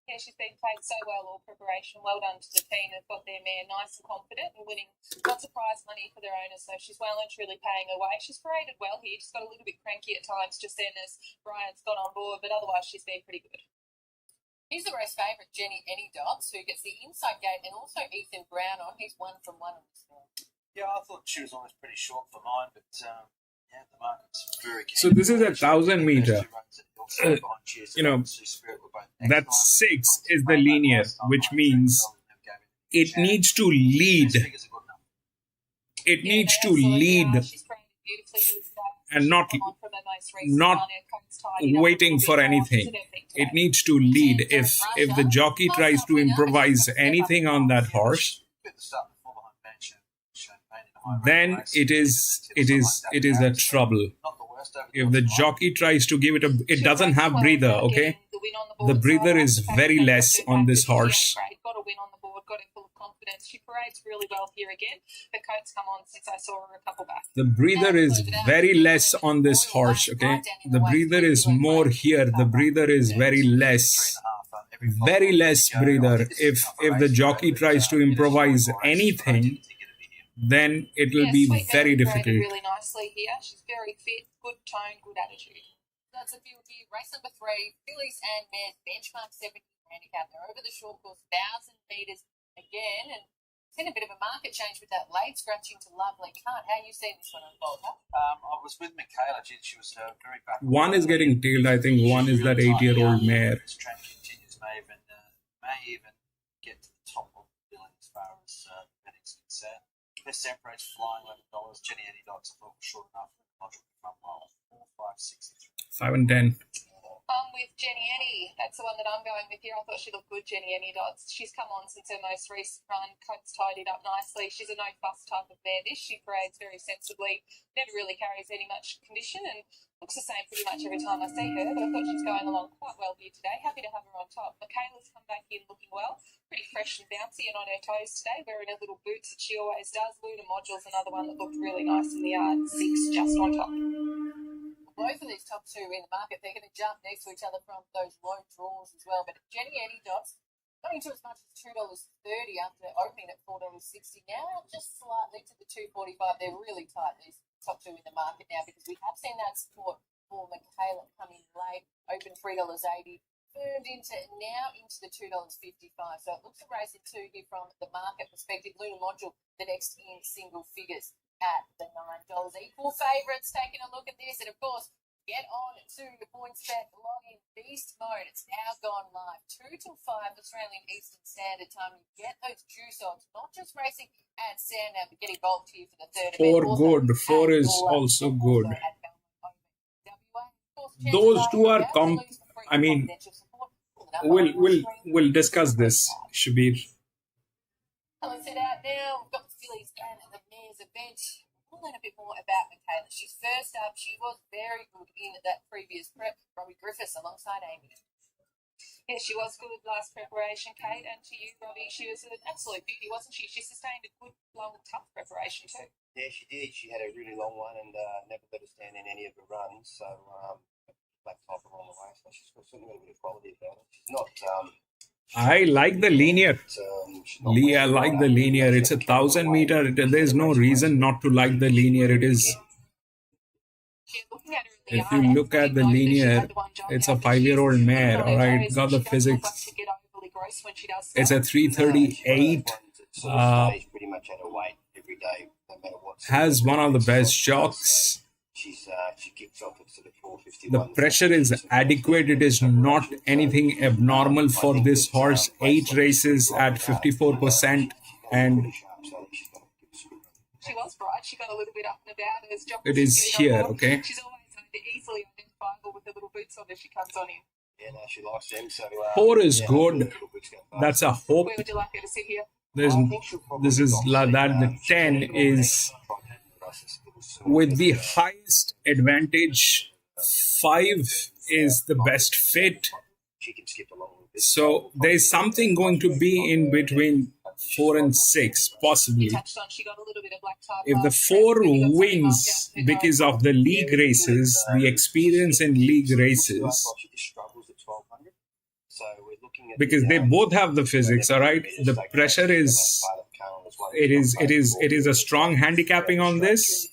Yeah, she's been played so well all preparation. Well done to the team. They've got their mare nice and confident and winning lots of prize money for their owners. So she's well and truly paying her way. She's paraded well here. Just got a little bit cranky at times just then as Brian's got on board, but otherwise she's been pretty good. He's the race favourite, Jenny Anydots, who gets the inside gate, and also Ethan Brown on. He's 1 from 1 on this one. Yeah, I thought she was always pretty short for mine, but the market's very keen. So this is a 1,000 meter. That 6 is the linear, which means it needs to lead. It needs to lead and not waiting for anything. It needs to lead. If the jockey tries to improvise anything on that horse, then it is a trouble. If the jockey tries to give it it doesn't have breather, okay? The breather is very less on this horse. Got a win on the board, got it full of confidence. She parades really well here again. The coat's come on since I saw her a couple back. The breather is very less on this horse, okay? The breather is more here. The breather is very less breather. If the jockey tries to improvise anything, then it will be very difficult. Really nicely here. She's very fit, good tone, good attitude. That's a field here. Race number 3, fillies and mares, benchmark 70 handicap. They're over the short course, 1,000 metres again, and seen a bit of a market change with that late scratching to Lovely Cunt. How are you seeing this one unfold? I was with Michaela. She was very back. One is getting tailed. I think one is that 8-year-old mare. This trend continues, may even get to the top of the billing as far as betting's concerned. Best separates flying $11. Jenny Eddie Dots I thought was short enough. Module front well 4, 5, 6, 5 and 10. I'm with Jenny Eddy. That's the one that I'm going with here. I thought she looked good, Jenny Eddy Dodds. She's come on since her most recent run. Coat's tidied up nicely. She's a no-fuss type of mare. She parades very sensibly. Never really carries any much condition and looks the same pretty much every time I see her. But I thought she's going along quite well here today. Happy to have her on top. Michaela's come back in looking well. Pretty fresh and bouncy and on her toes today, wearing her little boots that she always does. Luna Module's another one that looked really nice in the yard. 6 just on top. Both of these top two in the market, they're going to jump next to each other from those low draws as well. But Jenny Eddie Dots going to as much as $2.30 after opening at $4.60. Now just slightly to the $2.45. They're really tight, these top two in the market now, because we have seen that support for Michaela come in late, open $3.80, firmed into the $2.55. So it looks a race in two here from the market perspective. Luna Module, the next in single figures at the $9. Equal favourites taking a look at this, and of course, get on to the PointsBet login beast mode. It's now gone live 2 till 5 Australian Eastern Standard Time. You get those juice odds, not just racing at Sandown, but get involved here for the third event. 4 good. 4 is also good. Those two are we'll discuss this, Shabir. Let's head out now. We've got the fillies and the mares event. We'll learn a bit more about Michaela. She's first up. She was very good in that previous prep. Robbie Griffiths alongside Amy. Yeah, she was good last preparation, Kate. And to you, Robbie, she was an absolute beauty, wasn't she? She sustained a good, long, tough preparation too. Yeah, she did. She had a really long one and never let her stand in any of the runs. So, black top along the way. So she's got certainly a bit of quality about her. She's not... I like the linear. I like the linear. It's 1,000 meter. There's no reason not to like the linear. It is. If you look at the linear, it's a 5-year-old mare. All right, got the physics. It's a 338. Has one of the best jocks. The pressure is adequate. It is not anything abnormal for this horse. 8 races at 54%, and she was bright. She got a little bit up and about. It is here, okay? She's always easily identifiable with the little boots on as she comes on in. Yeah, no, she likes them. So 4 is good. That's a hope. Where would you like her to sit here? This is that the 10 is with the highest advantage. 5 is the best fit. So there's something going to be in between 4 and 6, possibly. If the 4 wins because of the league races, the experience in league races, because they both have the physics, all right? The pressure is, it is a strong handicapping on this.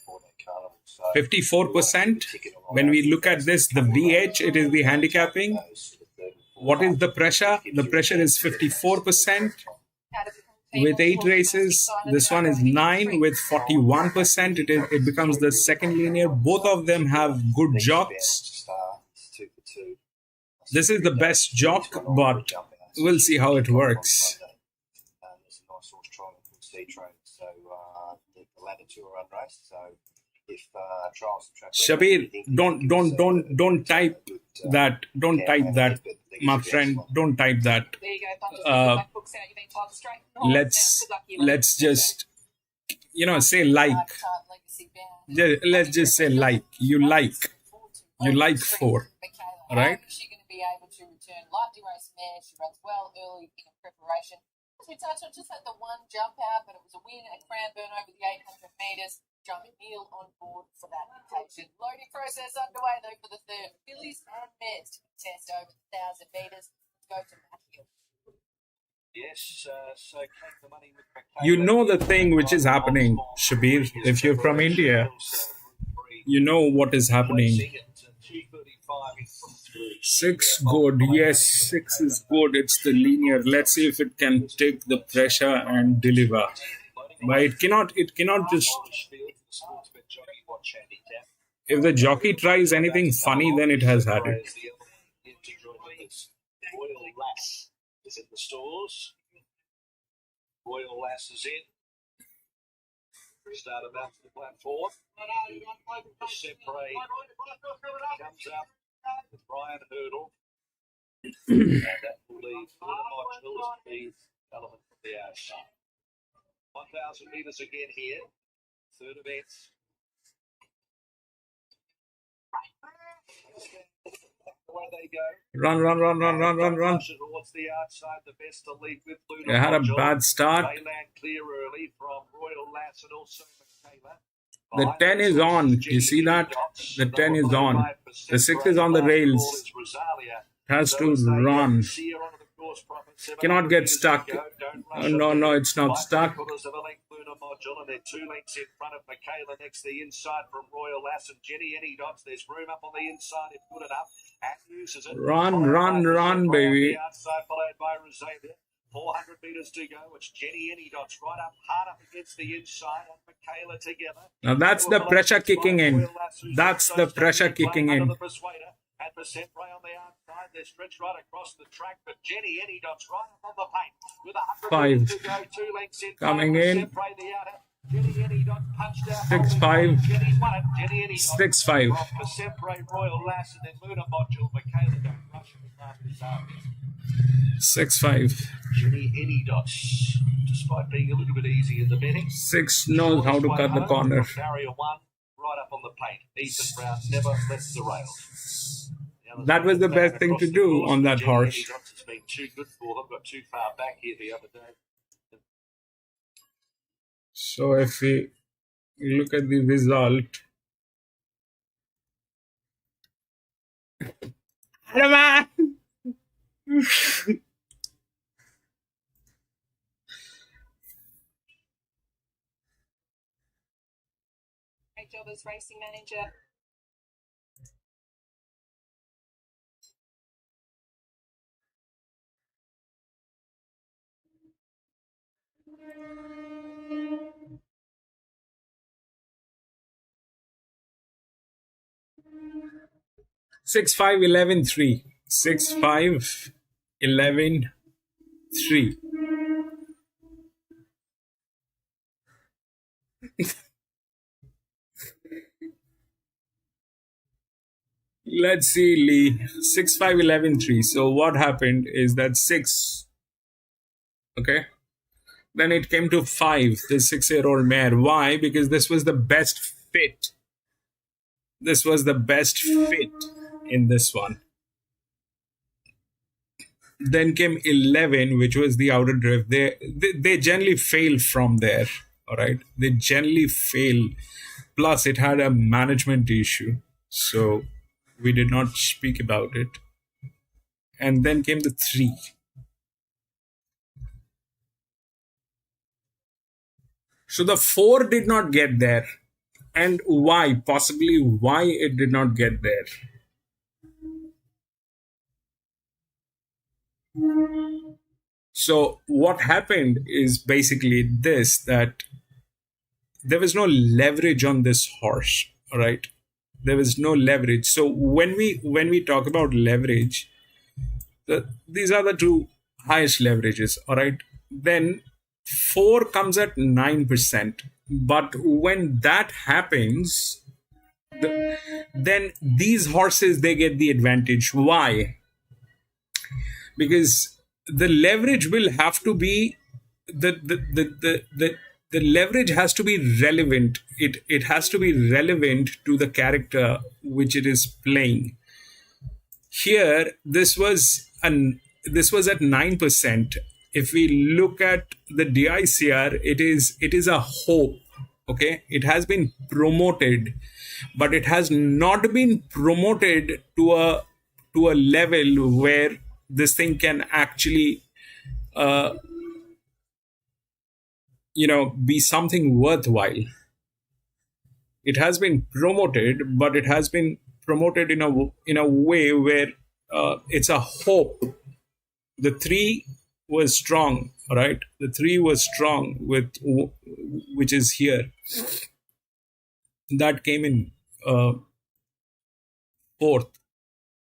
54%. When we look at this, the VH, it is the handicapping. What is the pressure? The pressure is 54%. With 8 races, this one is 9 with 41%. It becomes the second linear. Both of them have good jocks. This is the best jock, but we'll see how it works. Shabir, don't type that. Don't type that, my friend. Don't type that. Let's just say like. Type legacy bound. Let's just say like. You like 4. All right. How is she going to be able to return? Lightly raced mare. She runs well early in preparation. As we touched on, just had the one jump out, but it was a win at Cranbourne over the 800 metres. John McNeil on board for that occasion. Loading process underway though for the third. Fillies and mares to test over the 1,000 metres. Go to Matt Hill. Yes, so take the money with You know the thing which is happening, Shabir. If you're from India, you know what is happening. 6 good. Yes, 6 is good. It's the linear. Let's see if it can take the pressure and deliver. But it cannot just... If the jockey tries anything funny, then it has had it. Royal Lass is in the stores. Royal Lass is in. Start about the platform. Sempre comes up with Brian Hurdle. And that will leave the element from the outside. 1,000 metres again here. Third event. Away they go. Run. Towards the outside, the best to lead with They had a bad start. They land clear early from Royal Lass and also Michaela. The 10 is on. You see that? The 10 is on. The 6 is on the rails. Has to run. Cannot get stuck. No, it's not stuck. And they're 2 lengths in front of Michaela next to the inside from Royal Lass and Jenny Any Dots. There's room up on the inside if good enough. And uses it. Run, baby. Outside followed by Rosalia. 400 metres to go. It's Jenny Any Dots right up, hard up against the inside and Michaela together. Now that's the pressure kicking in. That's the pressure kicking in. And percent right on the outside. They're stretched right across the track, but Jenny Any Dots right up on the paint with 100 to go. 2 lengths in. Coming in. Jenny Any Dots punched out. 6-5. Jenny's won it. Jenny Any Dots. 6-5. Off for Sempre Royal Lass and then Luna Module. Michaela don't rush it. 6-5. Jenny Any Dots, despite being a little bit easy in the betting. 6 knows how to cut the corner. Barrier 1, right up on the paint. Ethan Brown never left the rails. That was the best thing to do on that horse. It's been too good for them. Got too far back here the other day. So if we look at the result, Great job as racing manager. Six, 5, 11, 3. 6, 5, 11, 3. Let's see, Lee. 6, 5, 11, 3. So what happened is that 6, okay? Then it came to 5, the 6-year-old mare. Why? Because this was the best fit. This was the best fit in this one. Then came 11, which was the outer drift. They generally fail from there. All right. They generally fail. Plus, it had a management issue. So we did not speak about it. And then came the 3. So the 4 did not get there. And why? Possibly why it did not get there. So what happened is basically this, that there was no leverage on this horse, all right? There was no leverage. So when we talk about leverage, these are the 2 highest leverages, all right? Then 4 comes at 9%. But when that happens, then these horses, they get the advantage. Why? Because the leverage will have to be the the leverage has to be relevant. It has to be relevant to the character which it is playing. Here, this was at 9%. If we look at the DICR, it is a hope. Okay, it has been promoted, but it has not been promoted to a level where this thing can actually be something worthwhile. It has been promoted, but it has been promoted in a way where it's a hope. The 3 was strong, right? The 3 was strong with which is here. That came in 4th.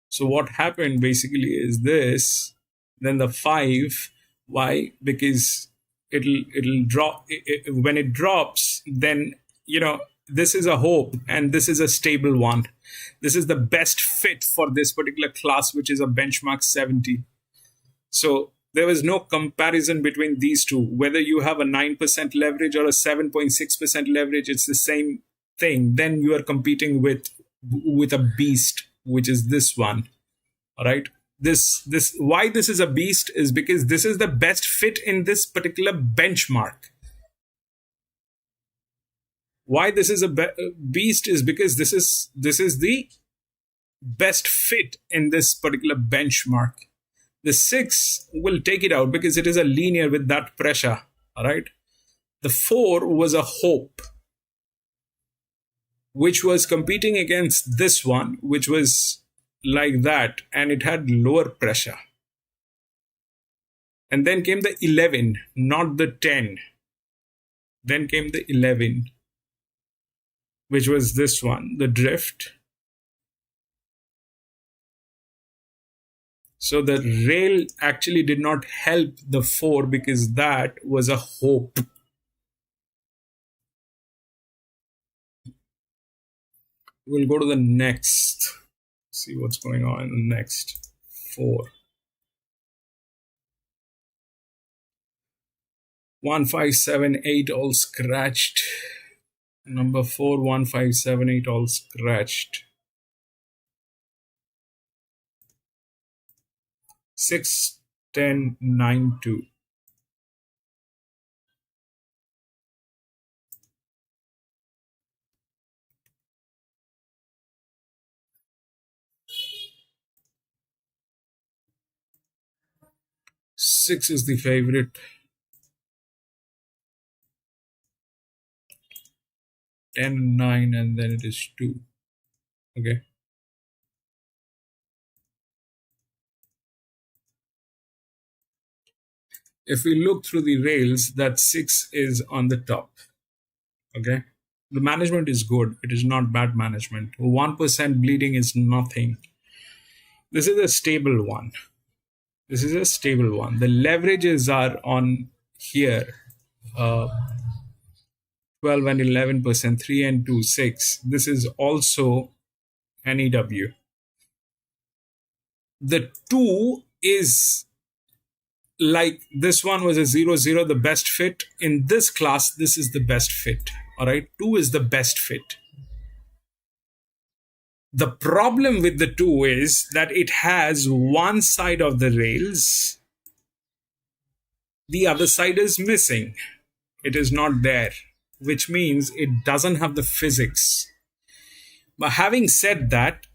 So what happened basically is this. Then the 5. Why? Because it'll drop. When it drops, then this is a hope and this is a stable one. This is the best fit for this particular class, which is a benchmark 70. So there was no comparison between these two. Whether you have a 9% leverage or a 7.6% leverage, it's the same thing. Then you are competing with a beast, which is this one. All right. This why this is a beast is because this is the best fit in this particular benchmark. Why this is a beast is because this is the best fit in this particular benchmark. The 6 will take it out because it is a linear with that pressure. All right. The 4 was a hope, which was competing against this one, which was like that, and it had lower pressure. And then came the 11, not the 10. Then came the 11, which was this one, the drift. So the rail actually did not help the 4 because that was a hope. We'll go to the next. See what's going on in the next 4. 1, 5, 7, 8 all scratched. Number 4, 1, 5, 7, 8 all scratched. 6, 10, 9, 2. Six is the favorite. 10, 9, and then it is 2. Okay. If we look through the rails, that 6 is on the top. Okay. The management is good. It is not bad management. 1% bleeding is nothing. This is a stable one. This is a stable one. The leverages are on here. 12 and 11%, 3 and 2, 6. This is also an EW. The 2 is like this one was a 0-0, the best fit. In this class, this is the best fit. All right, 2 is the best fit. The problem with the 2 is that it has one side of the rails. The other side is missing. It is not there, which means it doesn't have the physics. But having said that,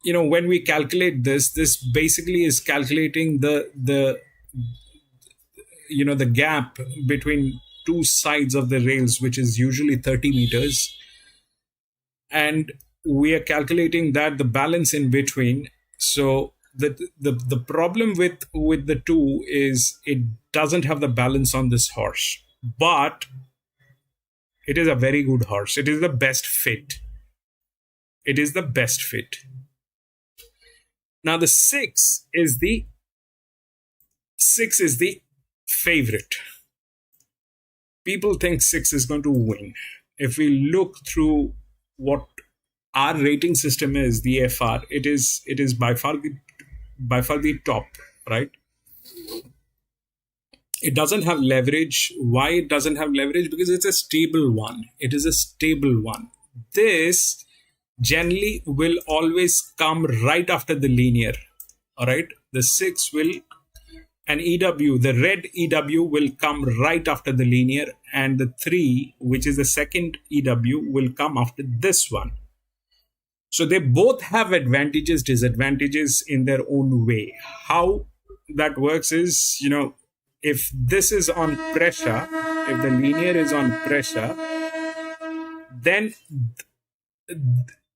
when we calculate this basically is calculating the gap between two sides of the rails, which is usually 30 meters. And we are calculating that the balance in between. So the problem with the 2 is it doesn't have the balance on this horse. But it is a very good horse. It is the best fit. It is the best fit. Now the 6 is the favorite. People think 6 is going to win. If we look through what our rating system is, the FR, it is by far the top, right? It doesn't have leverage. Why it doesn't have leverage? Because it's a stable one. It is a stable one. This generally will always come right after the linear. All right. The 6 will, and EW, the red EW will come right after the linear, and the 3, which is the second EW, will come after this one. So they both have advantages, disadvantages in their own way. How that works is, if this is on pressure, if the linear is on pressure, then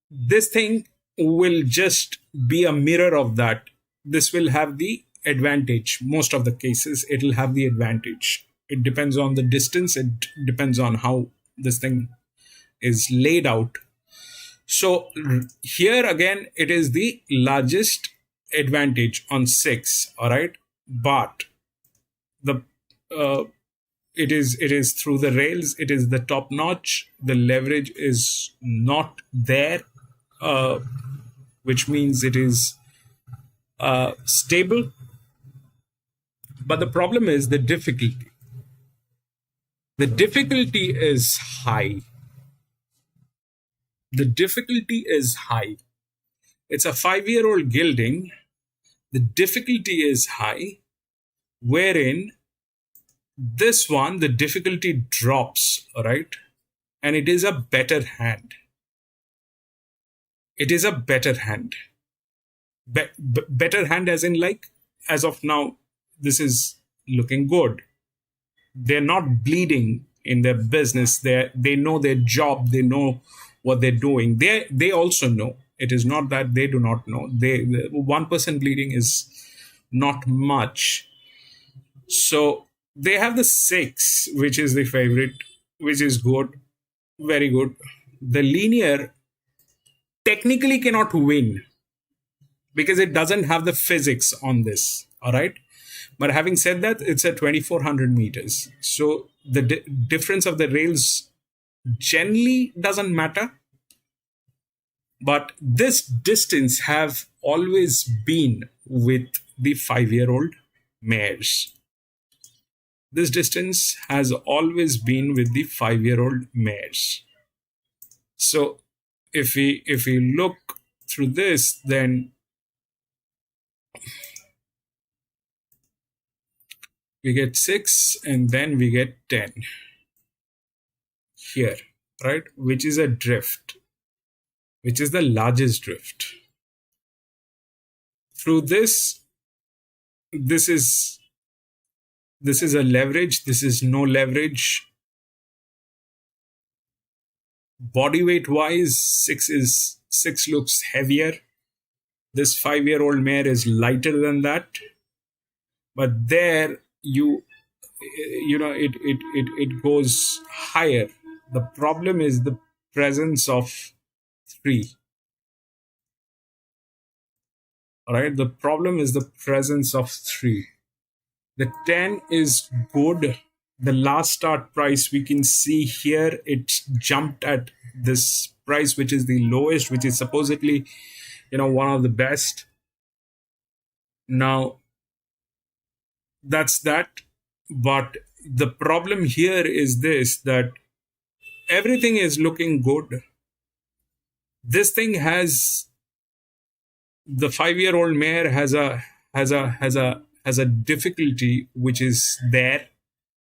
this thing will just be a mirror of that. This will have the advantage. Most of the cases, it will have the advantage. It depends on the distance. It depends on how this thing is laid out. So here again, it is the largest advantage on 6. All right, but the it is through the rails. It is the top notch. The leverage is not there, which means it is stable. But the problem is the difficulty. The difficulty is high. The difficulty is high. It's a 5-year-old gelding. The difficulty is high, wherein this one, the difficulty drops, all right? And it is a better hand. It is a better hand. Better hand as in, like, as of now, this is looking good. They're not bleeding in their business. They know their job. They know what they're doing. They also know. It is not that they do not know. The 1% bleeding is not much. So they have the 6, which is the favorite, which is good, very good. The linear technically cannot win because it doesn't have the physics on this. All right. But having said that, it's at 2,400 meters. So the difference of the rails generally doesn't matter. But this distance have always been with the 5-year-old mares. This distance has always been with the 5-year-old mares. So if we look through this, then we get 6 and then we get 10 here, right? Which is a drift, which is the largest drift. Through this is a leverage. This is no leverage. Body weight wise, 6 looks heavier. This 5-year-old mare is lighter than that. But there it goes higher. The problem is the presence of 3. All right, the problem is the presence of 3. The 10 is good. The last start price we can see here, it jumped at this price, which is the lowest, which is supposedly, one of the best. Now, that's that. But the problem here is this, that everything is looking good. This thing has, the 5-year-old mare has a difficulty which is there,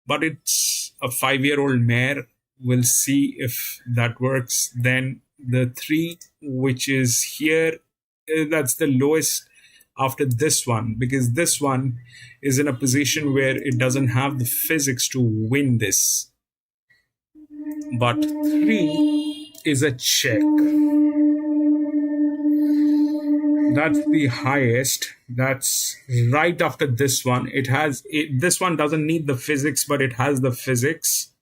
but it's a 5-year-old mare. We'll see if that works. Then the 3, which is here, that's the lowest after this one, because this one is in a position where it doesn't have the physics to win this. But 3 is a check. That's the highest. That's right after this one. This one doesn't need the physics, but it has the physics.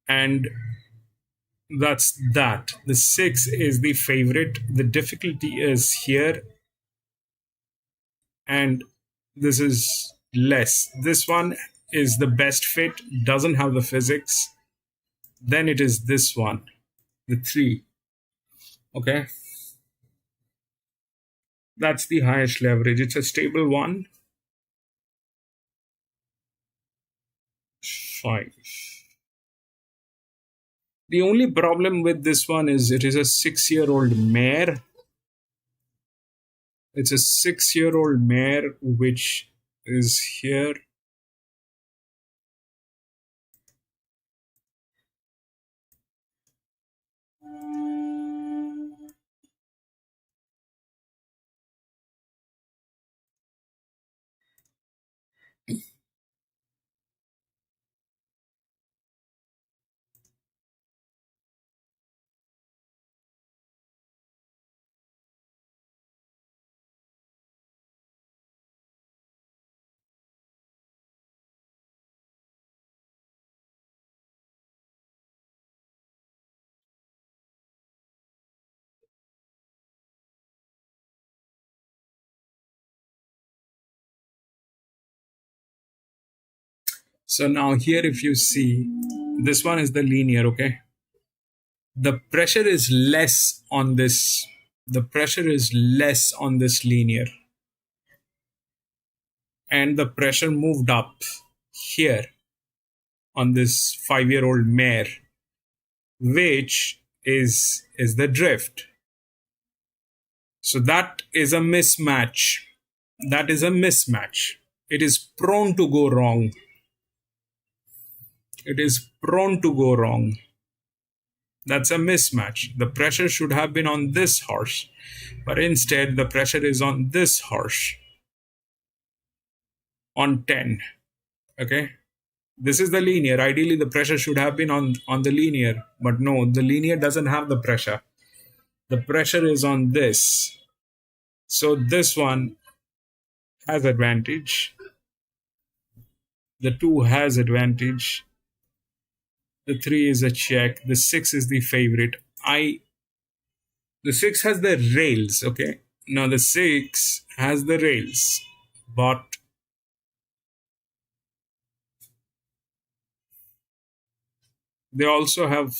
And that's that. The 6 is the favorite. The difficulty is here. And this is less. This one is the best fit, doesn't have the physics. Then it is this one, the 3. Okay. That's the highest leverage. It's a stable one. 5. The only problem with this one is it is a 6-year-old mare. It's a 6-year-old mare which is here. So now here if you see, this one is the linear, okay? The pressure is less on this. The pressure is less on this linear. And the pressure moved up here on this 5-year-old mare, which is the drift. So that is a mismatch. That is a mismatch. It is prone to go wrong. It is prone to go wrong. That's a mismatch. The pressure should have been on this horse, but instead the pressure is on this horse, on 10. Okay? This is the linear. Ideally, the pressure should have been on the linear, but no, the linear doesn't have the pressure. The pressure is on this. So this one has advantage. The 2 has advantage. The 3 is a check. The 6 is the favorite. The 6 has the rails, okay? Now the 6 has the rails, but they also have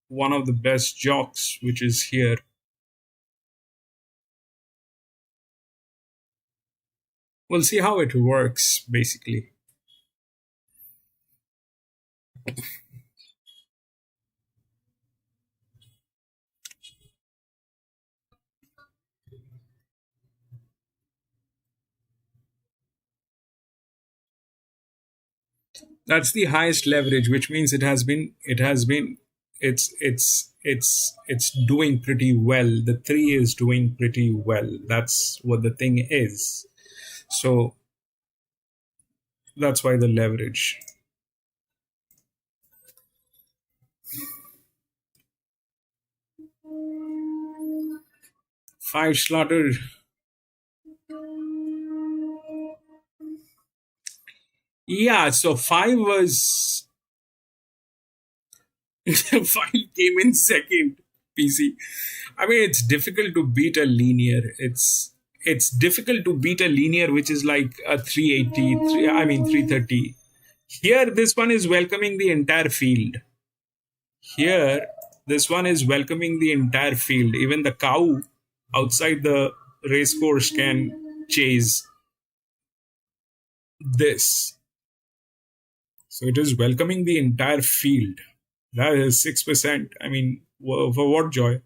one of the best jocks, which is here. We'll see how it works, basically. That's the highest leverage, which means it's doing pretty well. The 3 is doing pretty well. That's what the thing is. So that's why the leverage. Five slaughter. Yeah, so 5 was 5 came in second, PC. I mean, it's difficult to beat a linear. It's difficult to beat a linear which is like a 330. Here, this one is welcoming the entire field. Here, this one is welcoming the entire field. Even the cow outside the race course can chase this. So it is welcoming the entire field. That is 6%. I mean, for what joy?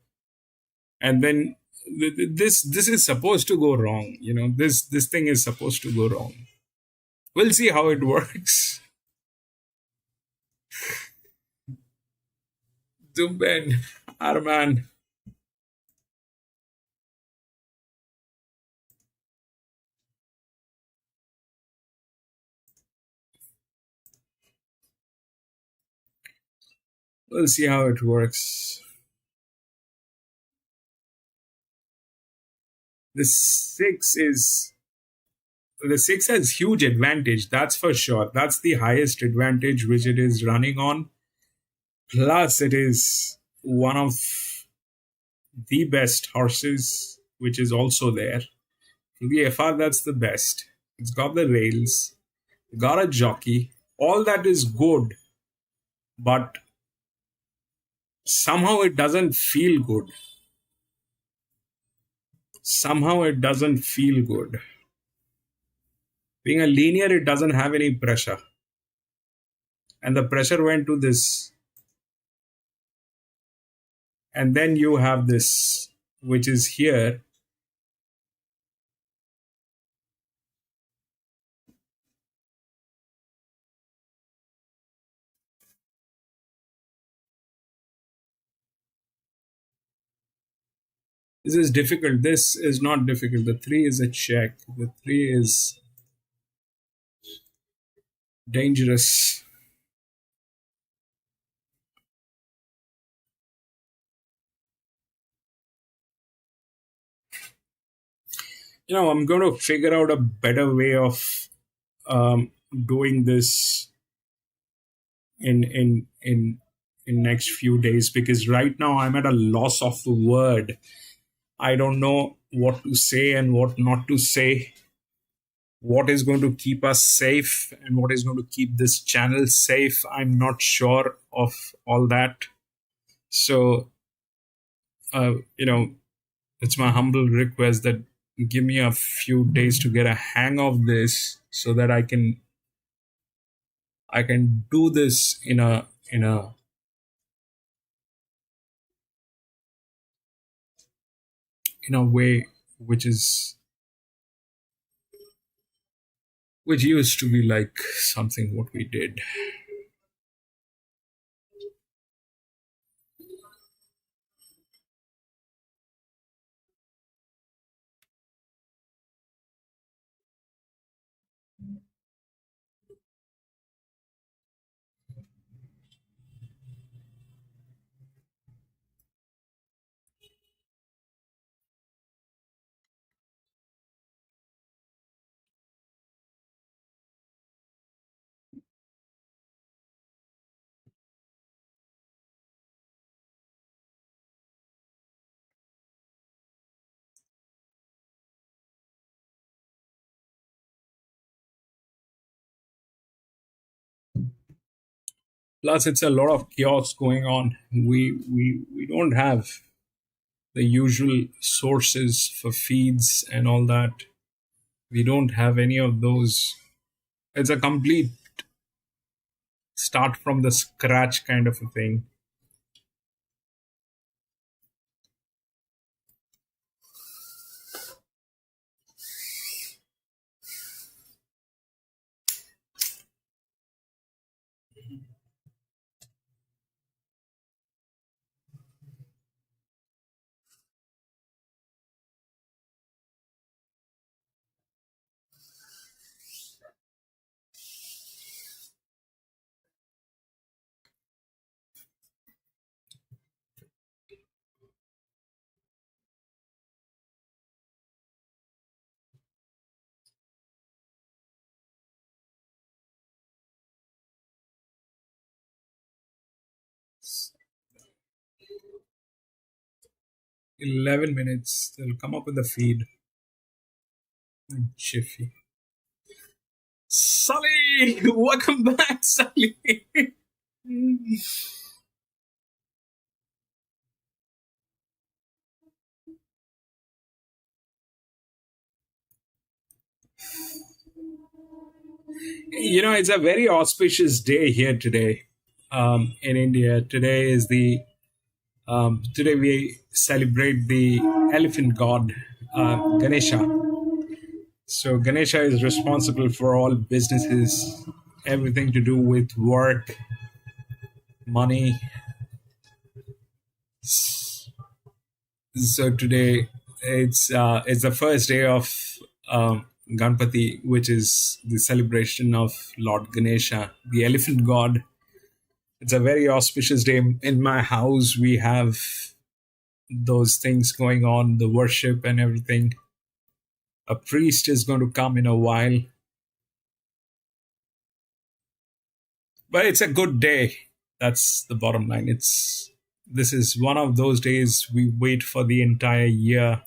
And then this is supposed to go wrong. You know, this thing is supposed to go wrong. We'll see how it works. Zumben, Arman. We'll see how it works. The 6 has huge advantage, that's for sure. That's the highest advantage which it is running on. Plus, it is one of the best horses which is also there. For the FR, that's the best. It's got the rails, got a jockey. All that is good, but somehow it doesn't feel good. Somehow it doesn't feel good. Being a linear, it doesn't have any pressure. and the pressure went to this, and then you have this, which is here. This is difficult. This is not difficult. The 3 is a check. The 3 is dangerous. I'm going to figure out a better way of doing this in next few days, because right now I'm at a loss of word. I don't know what to say and what not to say, what is going to keep us safe and what is going to keep this channel safe. I'm not sure of all that. So, it's my humble request that give me a few days to get a hang of this, so that I can do this in a way which used to be like something what we did. Plus, it's a lot of chaos going on. We don't have the usual sources for feeds and all that. We don't have any of those. It's a complete start from the scratch kind of a thing. It's 11 minutes. They'll come up with the feed. Jiffy. Sully! Welcome back, Sully! It's a very auspicious day here today in India. Today we celebrate the elephant god, Ganesha. So Ganesha is responsible for all businesses, everything to do with work, money. So today it's the first day of Ganpati, which is the celebration of Lord Ganesha, the elephant god. It's a very auspicious day. In my house, we have those things going on, the worship and everything. A priest is going to come in a while. But it's a good day. That's the bottom line. This is one of those days we wait for the entire year.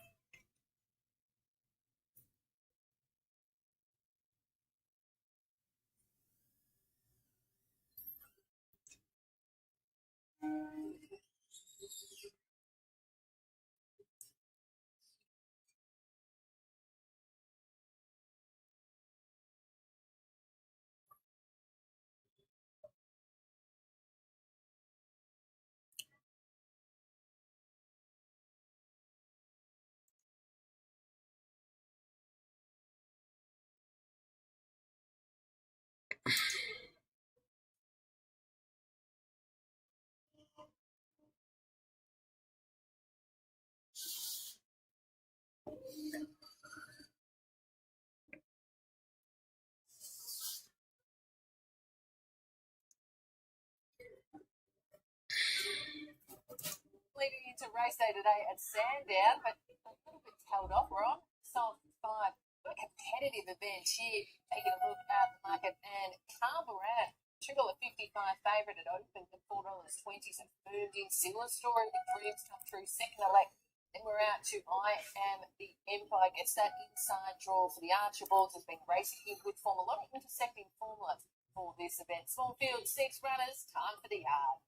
leading into race day today at Sandown, but a little bit held off. We're on solid 5. What a competitive event here. Taking a look at the market, and Carburan, $2.55 favourite at open at $4.20. So moved in. Similar story with Dreams come through second elect. Then we're out to I Am the Empire. Gets that inside draw for the Archibalds. Has been racing in good form. A lot of intersecting formulas for this event. Small field, 6 runners. Time for the yard.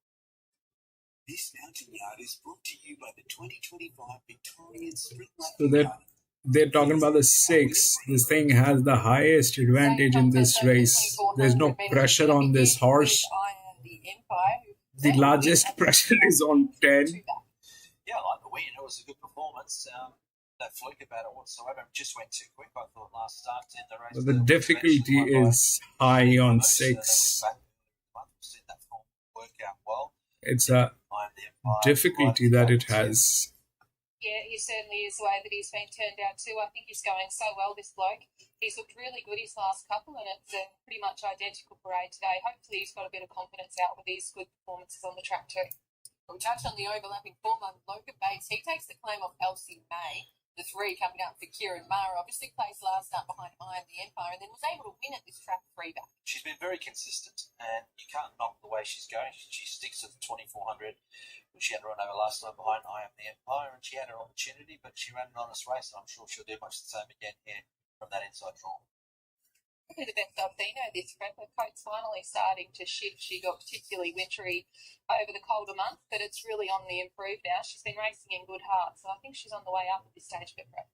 This mountain yard is brought to you by the 2025 Victorian Sprint So they're talking about the 6. This thing has the highest advantage in this race. There's no pressure on this horse. The largest pressure is on 10. Yeah, I like the win. It was a good performance. No fluke about it whatsoever. It just went too quick, I thought, last start in the race. But the difficulty is high on 6. Work out well. It's a difficulty that it has. Yeah, he certainly is the way that he's been turned out too. I think he's going so well, this bloke. He's looked really good his last couple, and it's a pretty much identical parade today. Hopefully he's got a bit of confidence out with these good performances on the track too. We touched on the overlapping form on Logan Bates. He takes the claim off Elsie May. The 3 coming up for Kieran Mara. Obviously placed last start behind I Am the Empire, and then was able to win at this track 3 back. She's been very consistent, and you can't knock the way she's going. She sticks to the 2400, which she had to run over last time behind I Am the Empire, and she had her opportunity, but she ran an honest race, and I'm sure she'll do much the same again here from that inside draw. Probably the best I've seen her this prep. Her coat's finally starting to shift. She got particularly wintry over the colder months, but it's really on the improve now. She's been racing in good heart, so I think she's on the way up at this stage of her prep.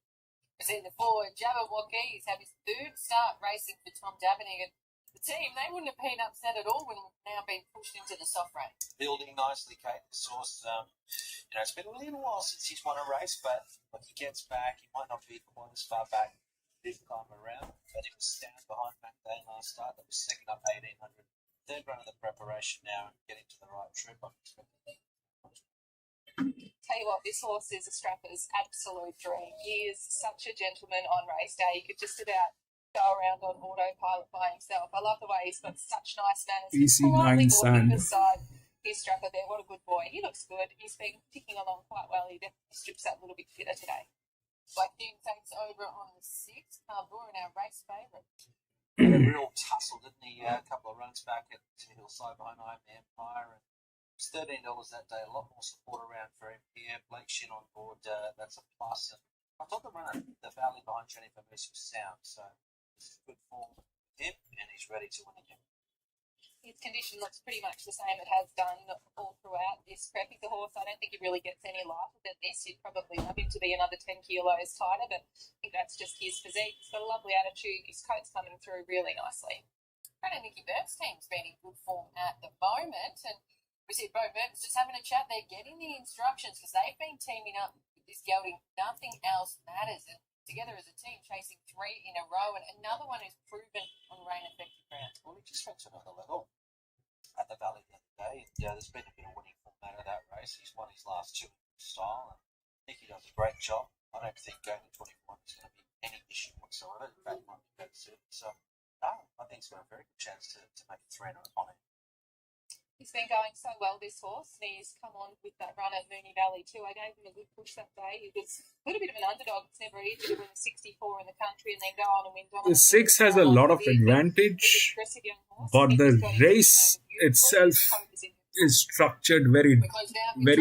In the 4, Jabberwocky. He's had his 3rd start racing for Tom Dabney, and the team, they wouldn't have been upset at all when we've now been pushed into the soft race. Building nicely, Kate. This horse, it's been a little while since he's won a race, but when he gets back, he might not be quite as far back this time around, but he was down behind McDane last start. That was second up 1800. 3rd run of the preparation now and getting to the right trip. I'm expecting. Tell you what, this horse is a strapper's absolute dream. He is such a gentleman on race day. He could just about go around on autopilot by himself. I love the way he's got such nice manners. EC9 Sand. His strapper there, what a good boy. He looks good. He's been ticking along quite well. He definitely strips that a little bit fitter today. Black King takes over on the 6th. Carburan, our race favourite. Had a real tussle, didn't he? A couple of runs back at Hillside behind I Am the Empire. And it was $13 that day. A lot more support around for him here. Blake Shin on board. That's a plus. And I thought the run at the Valley behind Jennifer Moose was sound. So this is good form for him, and he's ready to win again. His condition looks pretty much the same it has done all throughout this prep. He's a horse, I don't think he really gets any lighter than this. You'd probably love him to be another 10 kilos tighter, but I think that's just his physique. He's got a lovely attitude. His coat's coming through really nicely. Brad and Nicky Burke's team's been in good form at the moment, and we see Bo Mertens just having a chat. They're getting the instructions because they've been teaming up with this gelding. Nothing else matters, and together as a team chasing 3 in a row, and another one is proven on rain-affected ground. Well, he just went to another level at the Valley the other day. There's been a bit of winning form out of that race. He's won his last 2 in style, and I think he does a great job. I don't think going to 21 is going to be any issue whatsoever. In fact, it might be better suited. So, I think he's got a very good chance to make a 3 on it. He's been going so well, this horse, and he's come on with that run at Moonee Valley too. I gave him a good push that day. He was a little bit of an underdog. It's never easy to win 64 in the country and then go on and win dominant. The 6 has a lot of advantage, but the race itself is structured very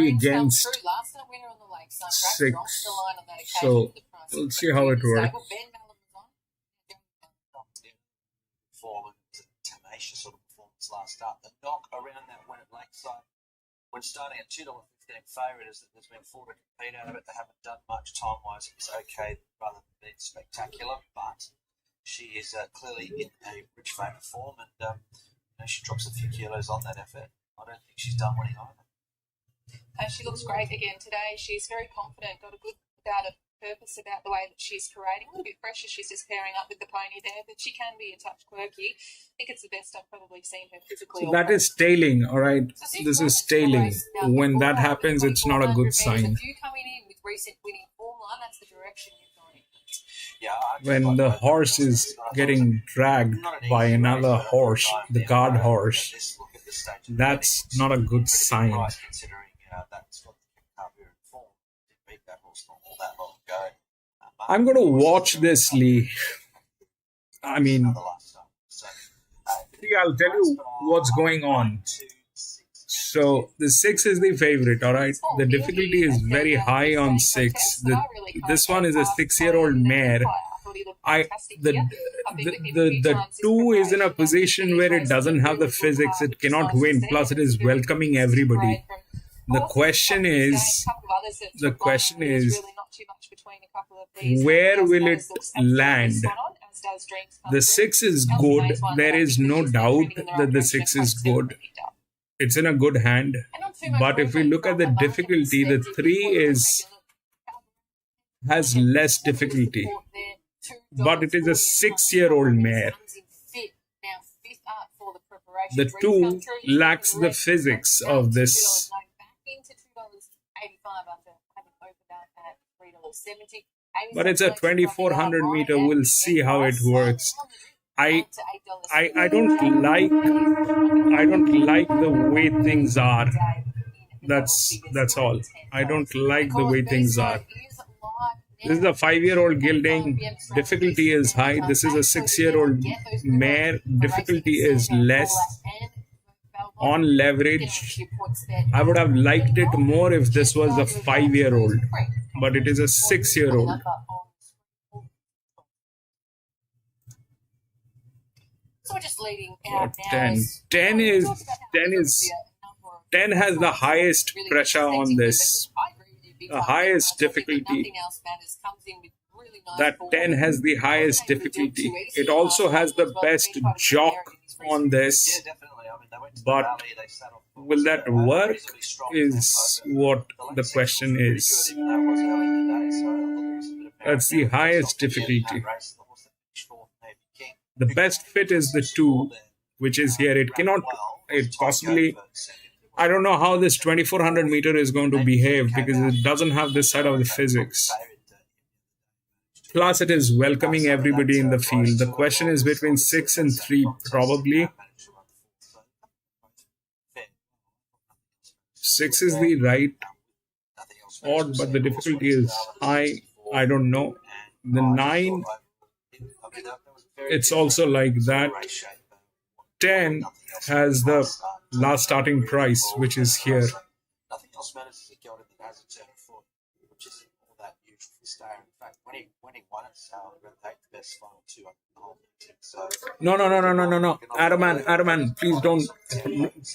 against 6. So we'll see how it works. Form and tenacious sort of performance last start. The knock around that win at Lakeside, when starting at $2.15 favourite, is that there's been 4 to compete out of it. They haven't done much time-wise. It was okay rather than being spectacular, but she is clearly in a rich vein of form, and she drops a few kilos on that effort. I don't think she's done winning either. She looks great again today. She's very confident, got a good bout of purpose about the way that she's parading. A little bit pressure, she's just pairing up with the pony there, but she can be a touch quirky. I think it's the best I've probably seen her physically. So that is tailing, all right? This is tailing. When that happens, it's not a good sign. If you coming in with recent winning form line, that's the direction you're going. When the horse is getting dragged by another horse, the guard horse, that's not a good sign. Considering that's what that long ago. I'm going to watch this, Lee. I mean, see, I'll tell you what's going on. So the 6 is the favorite, all right? The difficulty is very high on 6. This one is a 6-year-old mare. The 2 is in a position where it doesn't have the physics. It cannot win. Plus, it is welcoming everybody. The question is, where will it land? The 6 is good. There is no doubt that the 6 is good. It's in a good hand. But if we look at the difficulty, the 3 has less difficulty. But it is a 6-year-old mare. The 2 lacks the physics of this. But it's a 2,400 meter. We'll see how it works. I don't like the way things are. That's all. I don't like the way things are. This is a 5-year-old gelding. Difficulty is high. This is a 6-year-old mare. Difficulty is less. On leverage, I would have liked it more if this was a 5-year-old, but it is a 6-year-old. So we're just leading out now. 10 has the highest pressure on this, the highest difficulty. That 10 has the highest difficulty. It also has the best jock on this. But will that work is what the question is. That's the highest difficulty. The best fit is the 2, which is here. It possibly, I don't know how this 2,400 meter is going to behave because it doesn't have this side of the physics. Plus, it is welcoming everybody in the field. The question is between 6 and 3, probably. 6 is the right odd, but the difficulty is high. I don't know. The 9, it's also like that. 10 has the last starting price, which is here. Nothing else matters as a gelding that has a turn of foot, which isn't all that usual for Star. In fact, when he won it, he ran the best final 2 on the whole meeting. So No. Araman, please don't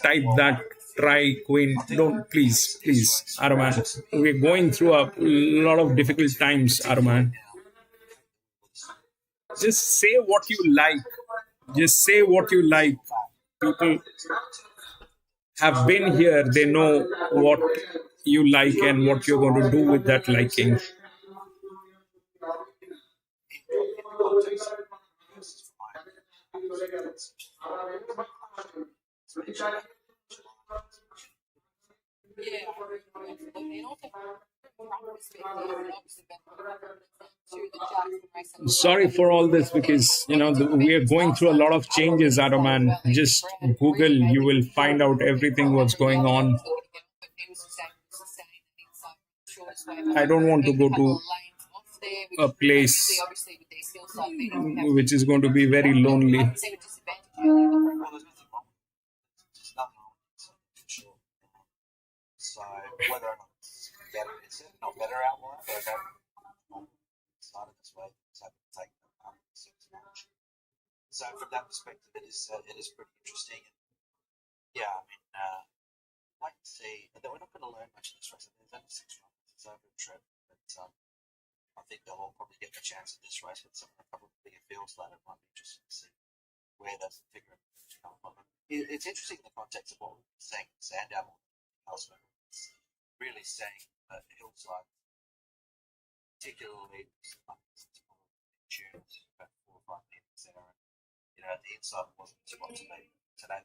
type that. Try Queen. Don't, please, Araman. We're going through a lot of difficult times, Araman. Just say what you like. People have been here. They know what you like and what you're going to do with that liking. Sorry for all this because, we are going through a lot of changes, Araman. Just Google, you will find out everything what's going on. I don't want to go to a place which is going to be very lonely. So whether or not it's better, it's not better outline, but started this way, so take so from that perspective, it is pretty interesting. And like to see that we're not going to learn much in this race. There's only 6 runs. It's over a trip, but I think they'll all probably get a chance at this race with a couple of bigger fields later. It might be interesting to see where those figure come from. It's interesting in the context of what we were saying in Sandown elsewhere. It's really saying that Hillside, particularly about 4 or 5 meetings there, and the inside wasn't too much to me today.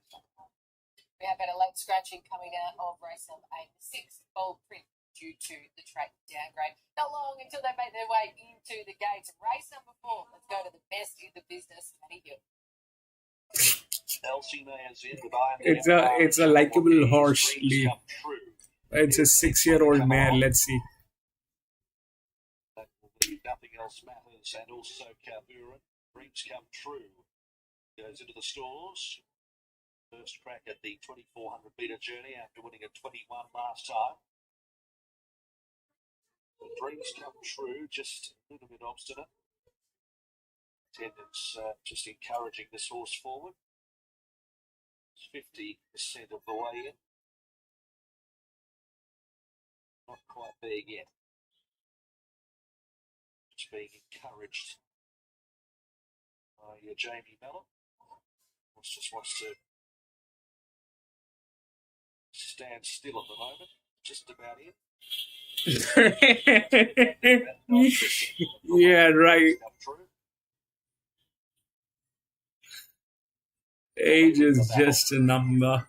We have had a late scratching coming out of race number 8, 6, bold print due to the track downgrade. Not long until they make their way into the gates. Race number 4, let's go to the best in the business, Matty Hill. It's a likable horse, Lee. It's a 6-year-old mare. Let's see. Else Matters, and also Carburan. Dreams Come True goes into the stores. First crack at the 2,400 metre journey after winning a 21 last time. The Dreams Come True, just a little bit obstinate. Attendants just encouraging this horse forward. It's 50% of the way in. Not quite there yet. It's being encouraged by Jamie Mellon. Just wants to stand still at the moment. Just about in. Yeah, right. Age is just a number.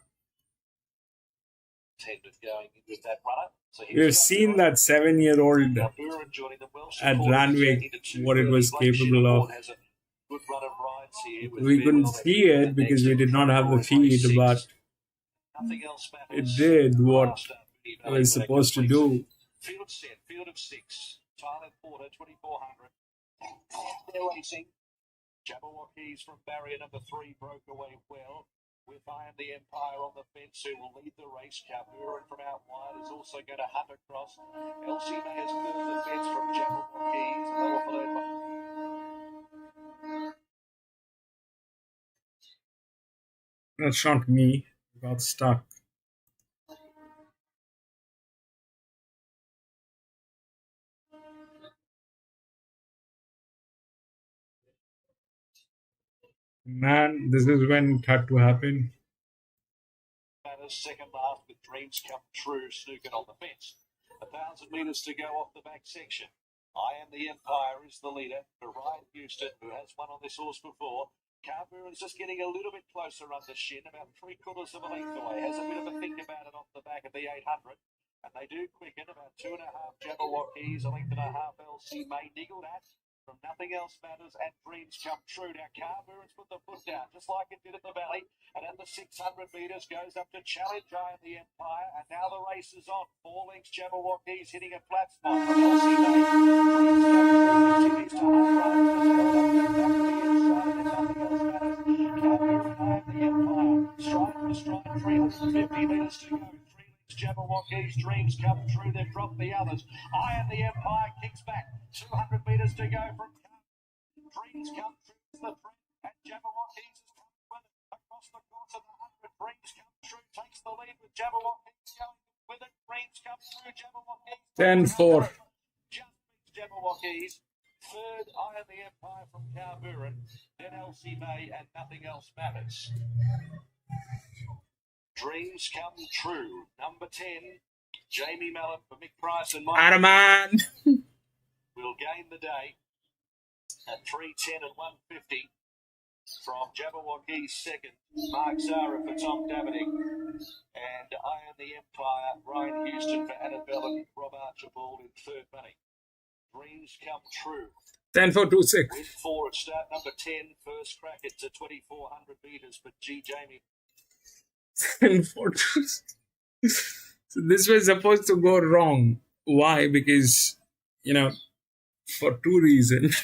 Going with that runner. So We've seen that 7-year-old at Randwick, what it was capable of. We couldn't see it because we did not have the feed, but it did what it was supposed to do. Field of 6. Tyler Porter, 2,400. They're racing. Jabberwockies from barrier number 3 broke away well. With I Am the Empire on the fence, who will lead the race. Carburan from out wide is also going to hunt across. Elsie May has cleared the fence from Jabberwockies, and they were followed by... That's not me. Got stuck. Man, this is when it had to happen. Second last with Dreams Come True, snooking on the fence. 1,000 metres to go off the back section. I Am the Empire is the leader for Ryan Houston, who has won on this horse before. Carburan's just getting a little bit closer under shin, about 3/4 of a length away. Has a bit of a think about it off the back of the 800. And they do quicken, about 2.5 Jabberwockies, a length and a half LC May niggled at. From Nothing Else Matters and Dreams Come True. Now Carburan's put the foot down, just like it did at the Valley. And at the 600 metres goes up to challenge I Am the Empire. And now the race is on. 4 lengths Jabberwockies hitting a flat spot from LC May. Dreams Come True continues to hunt runs. Back to the inside and then Nothing Else Matters. Carburan, I Am the Empire. Stride for stride, 350 metres to go. 3 lengths Jabberwockies, Dreams Come True. They've dropped the others. I Am the Empire kicks back. 200 metres to go from Dreams Come True is the threat, and Jabberwockies is coming with it across the course of the 100. Dreams Come True takes the lead with Jabberwockies going with it. Dreams Come True, Jabberwockies 10-4. just beats Jabberwockies. Third, I Am the Empire from Carburan, then Elsie May and Nothing Else Matters. Dreams Come True, number 10, Jamie Mellon for Mick Price and Mike. Araman! Will gain the day at 3:10 and 150 from Jabberwockies second, Mark Zara for Tom Davidic, and I Am the Empire, Ryan Houston for Annabelle and Rob Archibald in third money. Dreams Come True. 10-4-2-6. Win 4 at start number 10, first crack at 2,400 metres, but Jamie. 10-4-2-6. So this was supposed to go wrong. Why? Because, for 2 reasons.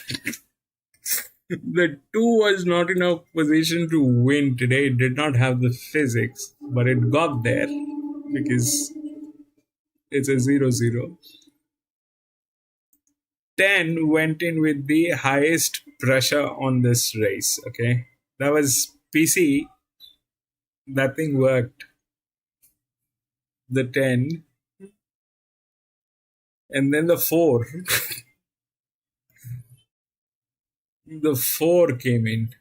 The 2 was not in a position to win today. It did not have the physics, but it got there because it's a 0-0. 10 went in with the highest pressure on this race, okay? That was PC. That thing worked. The 10. And then the 4. The 4 came in.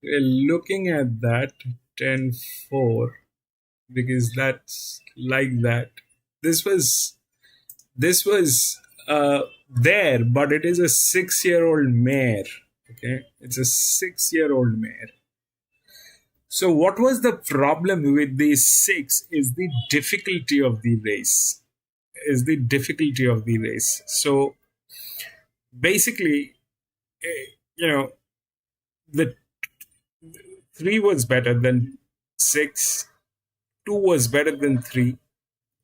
We're looking at that 10-4 because that's like that. This was there, but it is a 6-year-old mare. Okay, it's a 6-year-old mare. So what was the problem with the 6 is the difficulty of the race. So basically, the 3 was better than 6, 2 was better than 3,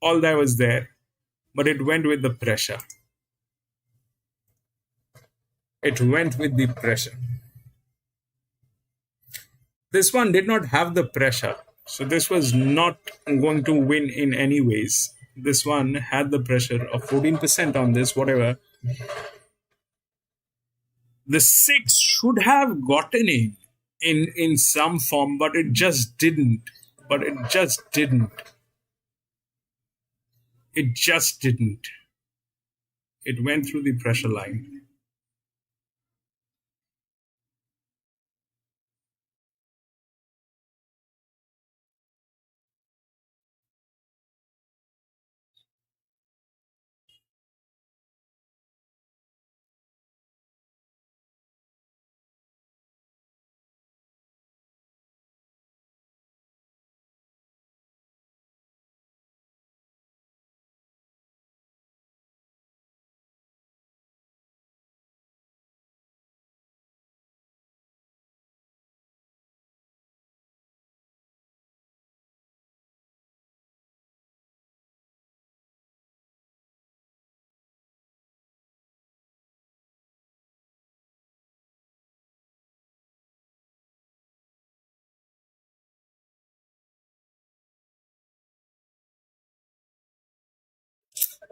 all that was there, but it went with the pressure. It went with the pressure. This one did not have the pressure. So this was not going to win in any ways. This one had the pressure of 14% on this, whatever. The 6 should have gotten in some form, but it just didn't. But it just didn't. It just didn't. It went through the pressure line.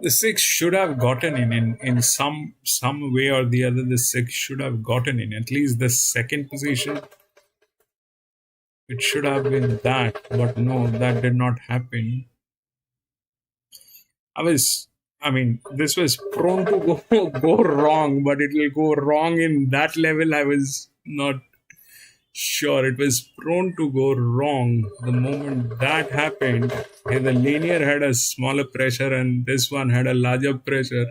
The 6 should have gotten in some way or the other. The 6 should have gotten in at least the second position. It should have been that, but no, that did not happen. This was prone to go wrong, but it will go wrong in that level. I was not sure. It was prone to go wrong. The moment that happened, the linear had a smaller pressure and this one had a larger pressure.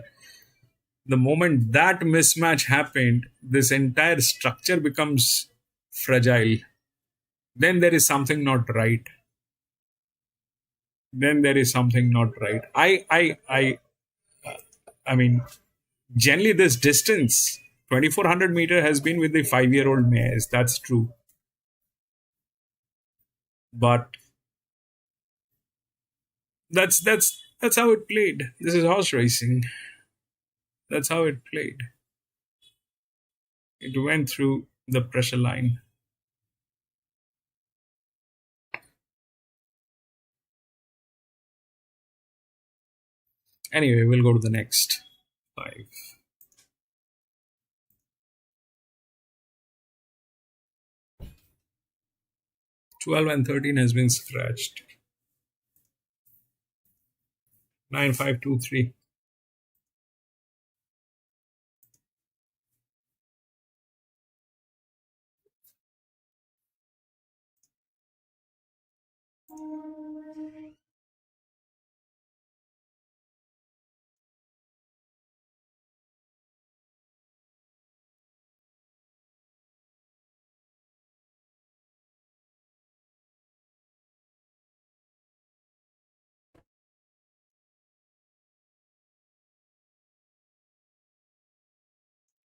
The moment that mismatch happened, this entire structure becomes fragile. Then there is something not right. Generally this distance, 2400 meter, has been with the 5-year-old mares. That's true. But that's how it played. This is horse racing. That's how it played. It went through the pressure line. Anyway, we'll go to the next 5. 12 and 13 has been scratched. 9, 5, 2, 3.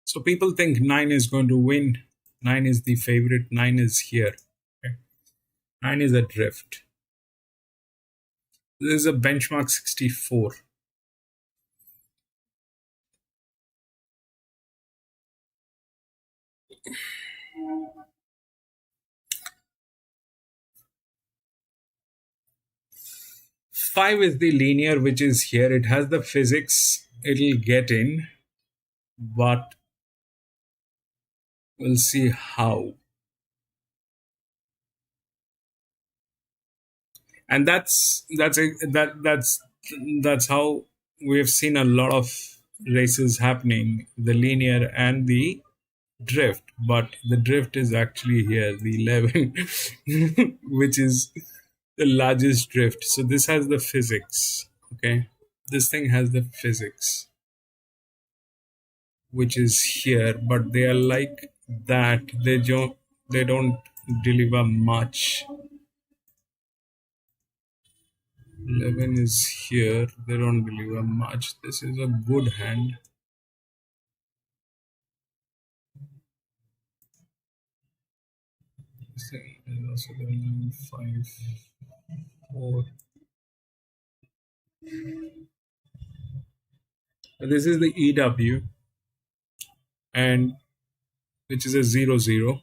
So people think 9 is going to win. 9 is the favorite. 9 is here. Okay. 9 is a drift. This is a benchmark 64. Five is the linear, which is here. It has the physics. It'll get in, but we'll see how. And that's how we've seen a lot of races happening, the linear and the drift. But the drift is actually here, the 11, which is the largest drift. So this has the physics. Okay, this thing has the physics, which is here, but they are like that. They don't deliver much. 11 is here. They don't deliver much. This is a good hand. This thing is also the 9, 5, 4. This is the EW. and which is a 0-0.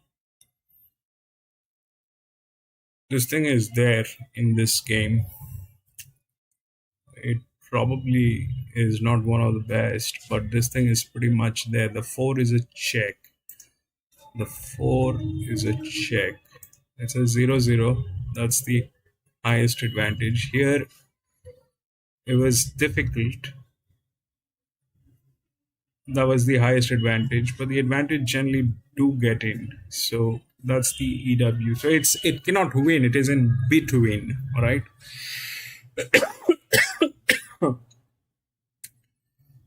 This thing is there in this game. It probably is not one of the best, but this thing is pretty much there. The 4 is a check. The 4 is a check. It's a 0-0. That's the highest advantage. Here, it was difficult. That was the highest advantage, but the advantage generally do get in. So that's the EW. So it cannot win. It is in between. All right.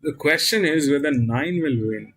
The question is whether 9 will win.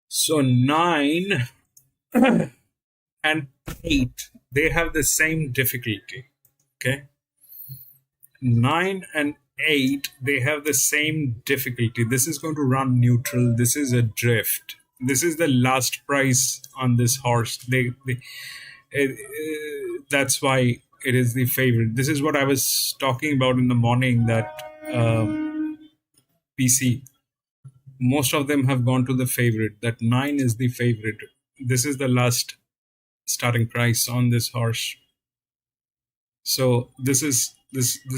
So 9 and 8, they have the same difficulty. Okay. 9 and 8, they have the same difficulty. This is going to run neutral. This is a drift. This is the last price on this horse. That's why it is the favorite. This is what I was talking about in the morning, that PC. Most of them have gone to the favorite. That 9 is the favorite. This is the last starting price on this horse. So this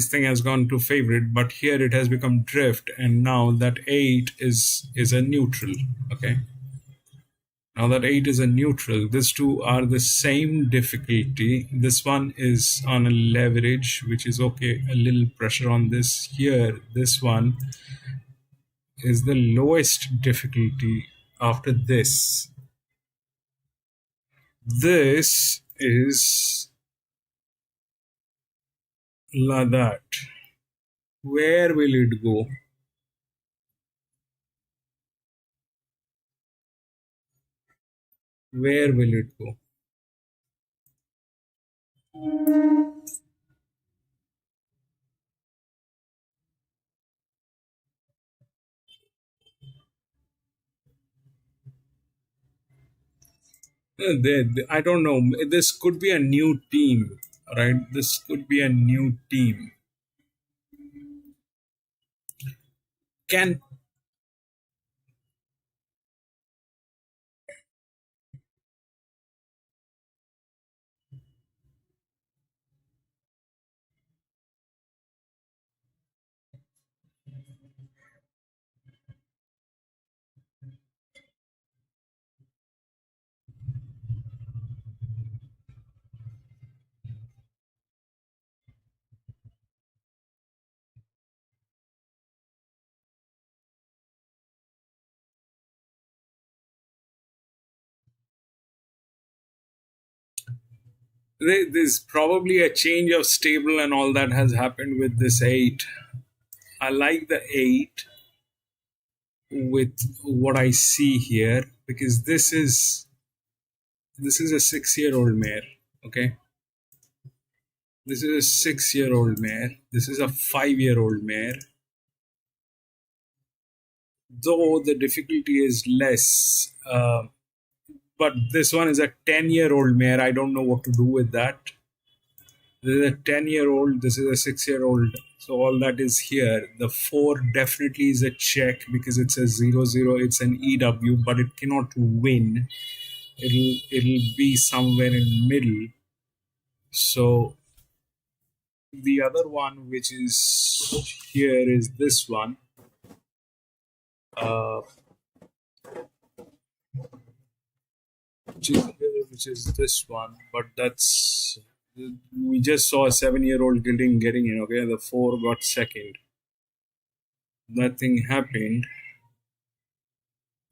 thing has gone to favorite, but here it has become drift, and now that 8 is a neutral. Okay. Now that 8 is a neutral, these two are the same difficulty. This one is on a leverage, which is okay. A little pressure on this. Here, this one is the lowest difficulty after this. This is like that. Where will it go? Where will it go? I don't know. This could be a new team, right? This could be a new team. Can there's probably a change of stable and all that has happened with this 8. I like the 8 with what I see here, because this is a 6-year-old mare. Okay. This is a 6-year-old mare. This is a 5-year-old mare. Though the difficulty is less, but this one is a 10-year-old mare. I don't know what to do with that. This is a 10-year-old. This is a 6-year-old. So all that is here. The 4 definitely is a check because it's a 0-0. It's an EW, but it cannot win. It'll be somewhere in middle. So the other one, which is here, is this one. which is this one, but that's we just saw a 7-year-old getting in. Okay, the 4 got second. Nothing happened.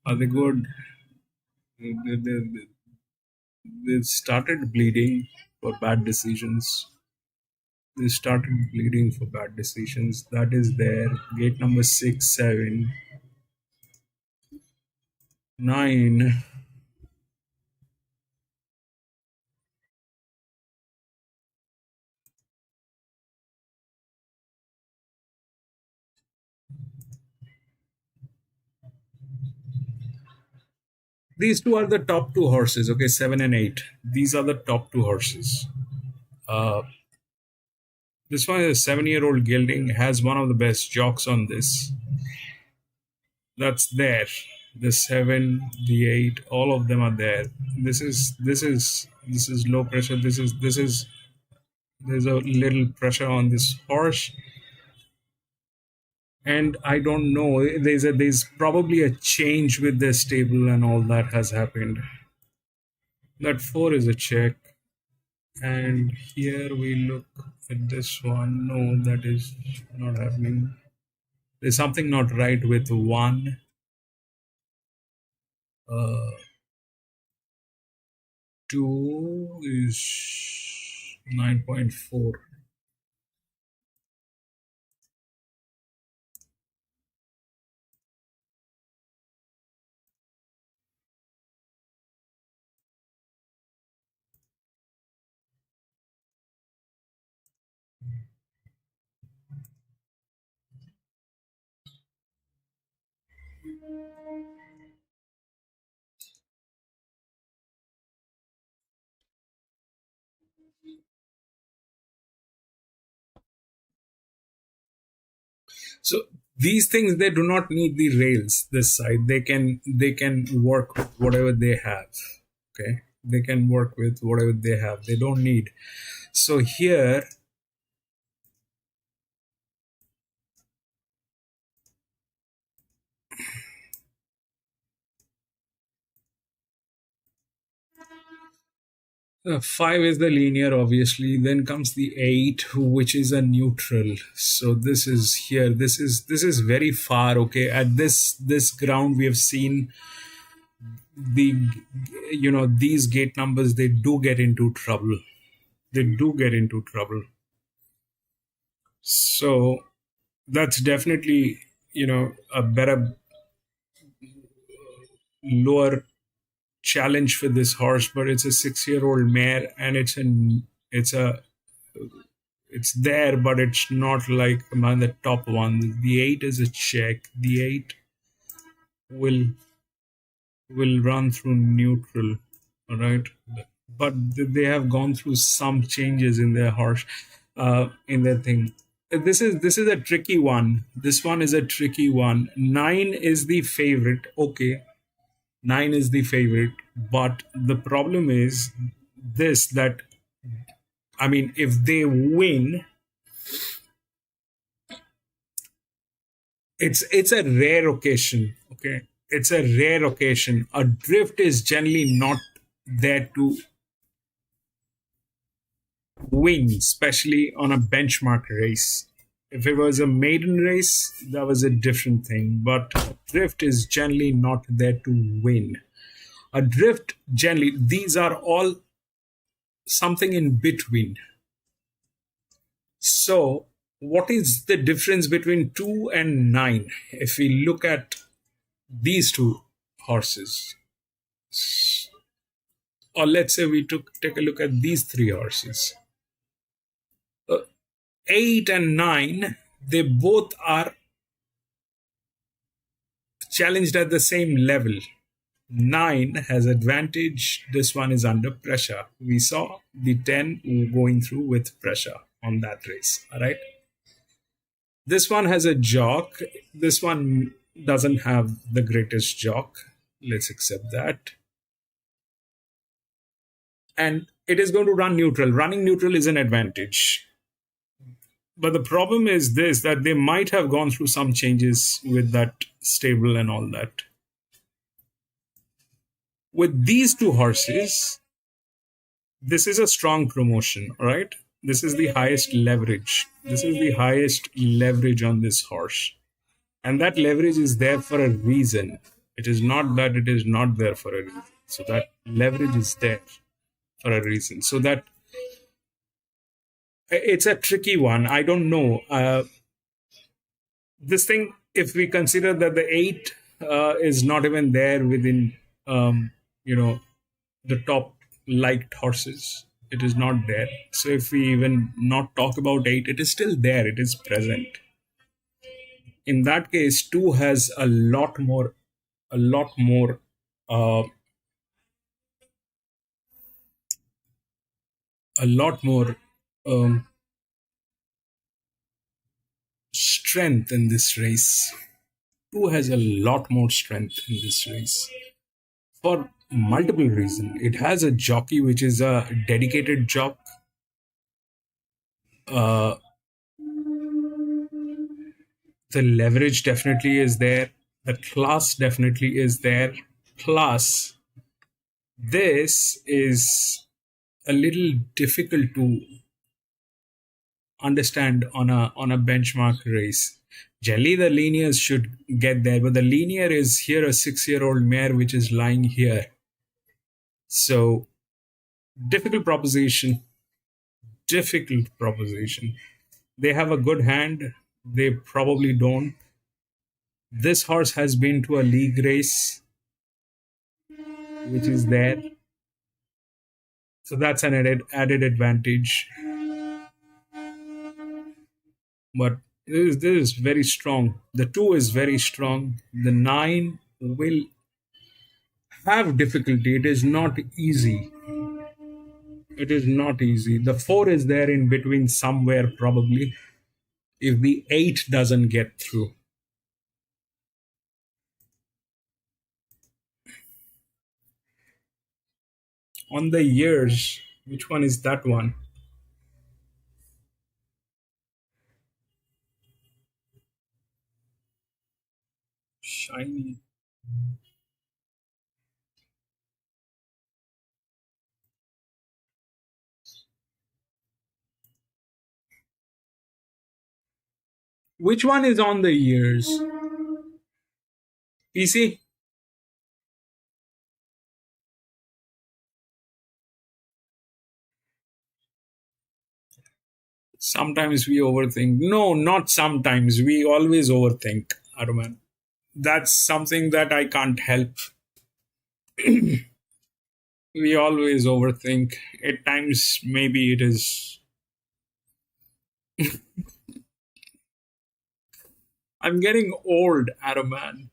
Are they good? They started bleeding for bad decisions. They started bleeding for bad decisions. That is there. Gate number 6, 7, 9. These two are the top 2 horses. Okay, 7 and 8. These are the top 2 horses. This one is a 7-year-old gelding. Has one of the best jocks on this. That's there. The 7, the 8, all of them are there. This is low pressure. There's a little pressure on this horse, and I don't know. There's probably a change with the stable and all that has happened. That 4 is a check, and here we look at this one. No, that is not happening. There's something not right with 1. 2 is 9.4. So these things, they do not need the rails this side. They can work with whatever they have. Okay, they can work with whatever they have. They don't need. So here, 5 is the linear, obviously. Then comes the 8, which is a neutral. So this is here. This is very far. Okay, at this ground, we have seen these gate numbers. They do get into trouble. So that's definitely a better lower challenge for this horse, but it's a 6-year-old mare, and it's there, but it's not like among the top one. The 8 is a check. The 8 will run through neutral, all right, but they have gone through some changes in their horse, in their thing. This is a tricky one. This one is a tricky one. 9 is the favorite. Okay, 9 is the favorite, but the problem is this, that if they win, it's a rare occasion. Okay, it's a rare occasion. A drift is generally not there to win, especially on a benchmark race. If it was a maiden race, that was a different thing. But a drift is generally not there to win. A drift, generally, these are all something in between. So, what is the difference between 2 and 9? If we look at these 2 horses, or let's say we take a look at these 3 horses. 8 and 9, they both are challenged at the same level. 9 has advantage. This one is under pressure. We saw the 10 going through with pressure on that race. All right. This one has a jock. This one doesn't have the greatest jock. Let's accept that. And it is going to run neutral. Running neutral is an advantage. But the problem is this, that they might have gone through some changes with that stable and all that. With these two horses, this is a strong promotion, right? This is the highest leverage. This is the highest leverage on this horse. And that leverage is there for a reason. It is not that it is not there for a reason. So that leverage is there for a reason. So that it's a tricky one. I don't know. This thing, if we consider that the 8 is not even there within, you know, the top liked horses, it is not there. So if we even not talk about 8, it is still there. It is present. In that case, 2 has a lot more, uh, a lot more strength in this race. 2 has a lot more strength in this race for multiple reasons. It has a jockey which is a dedicated jock. Uh, the leverage definitely is there. The class definitely is there. Plus, this is a little difficult to understand on a benchmark race. Generally, the linears should get there, but the linear is here a 6-year-old mare which is lying here. So, difficult proposition. Difficult proposition. They have a good hand. They probably don't. This horse has been to a league race, which is there. So that's an added advantage. But this is very strong. The 2 is very strong. The 9 will have difficulty. It is not easy. It is not easy. The 4 is there in between somewhere probably if the 8 doesn't get through. On the years, which one is that one? Shiny. Which one is on the years? PC? Sometimes we overthink. No, not sometimes. We always overthink, Arman. That's something that I can't help. We always overthink. At times, maybe it is. I'm getting old, Araman.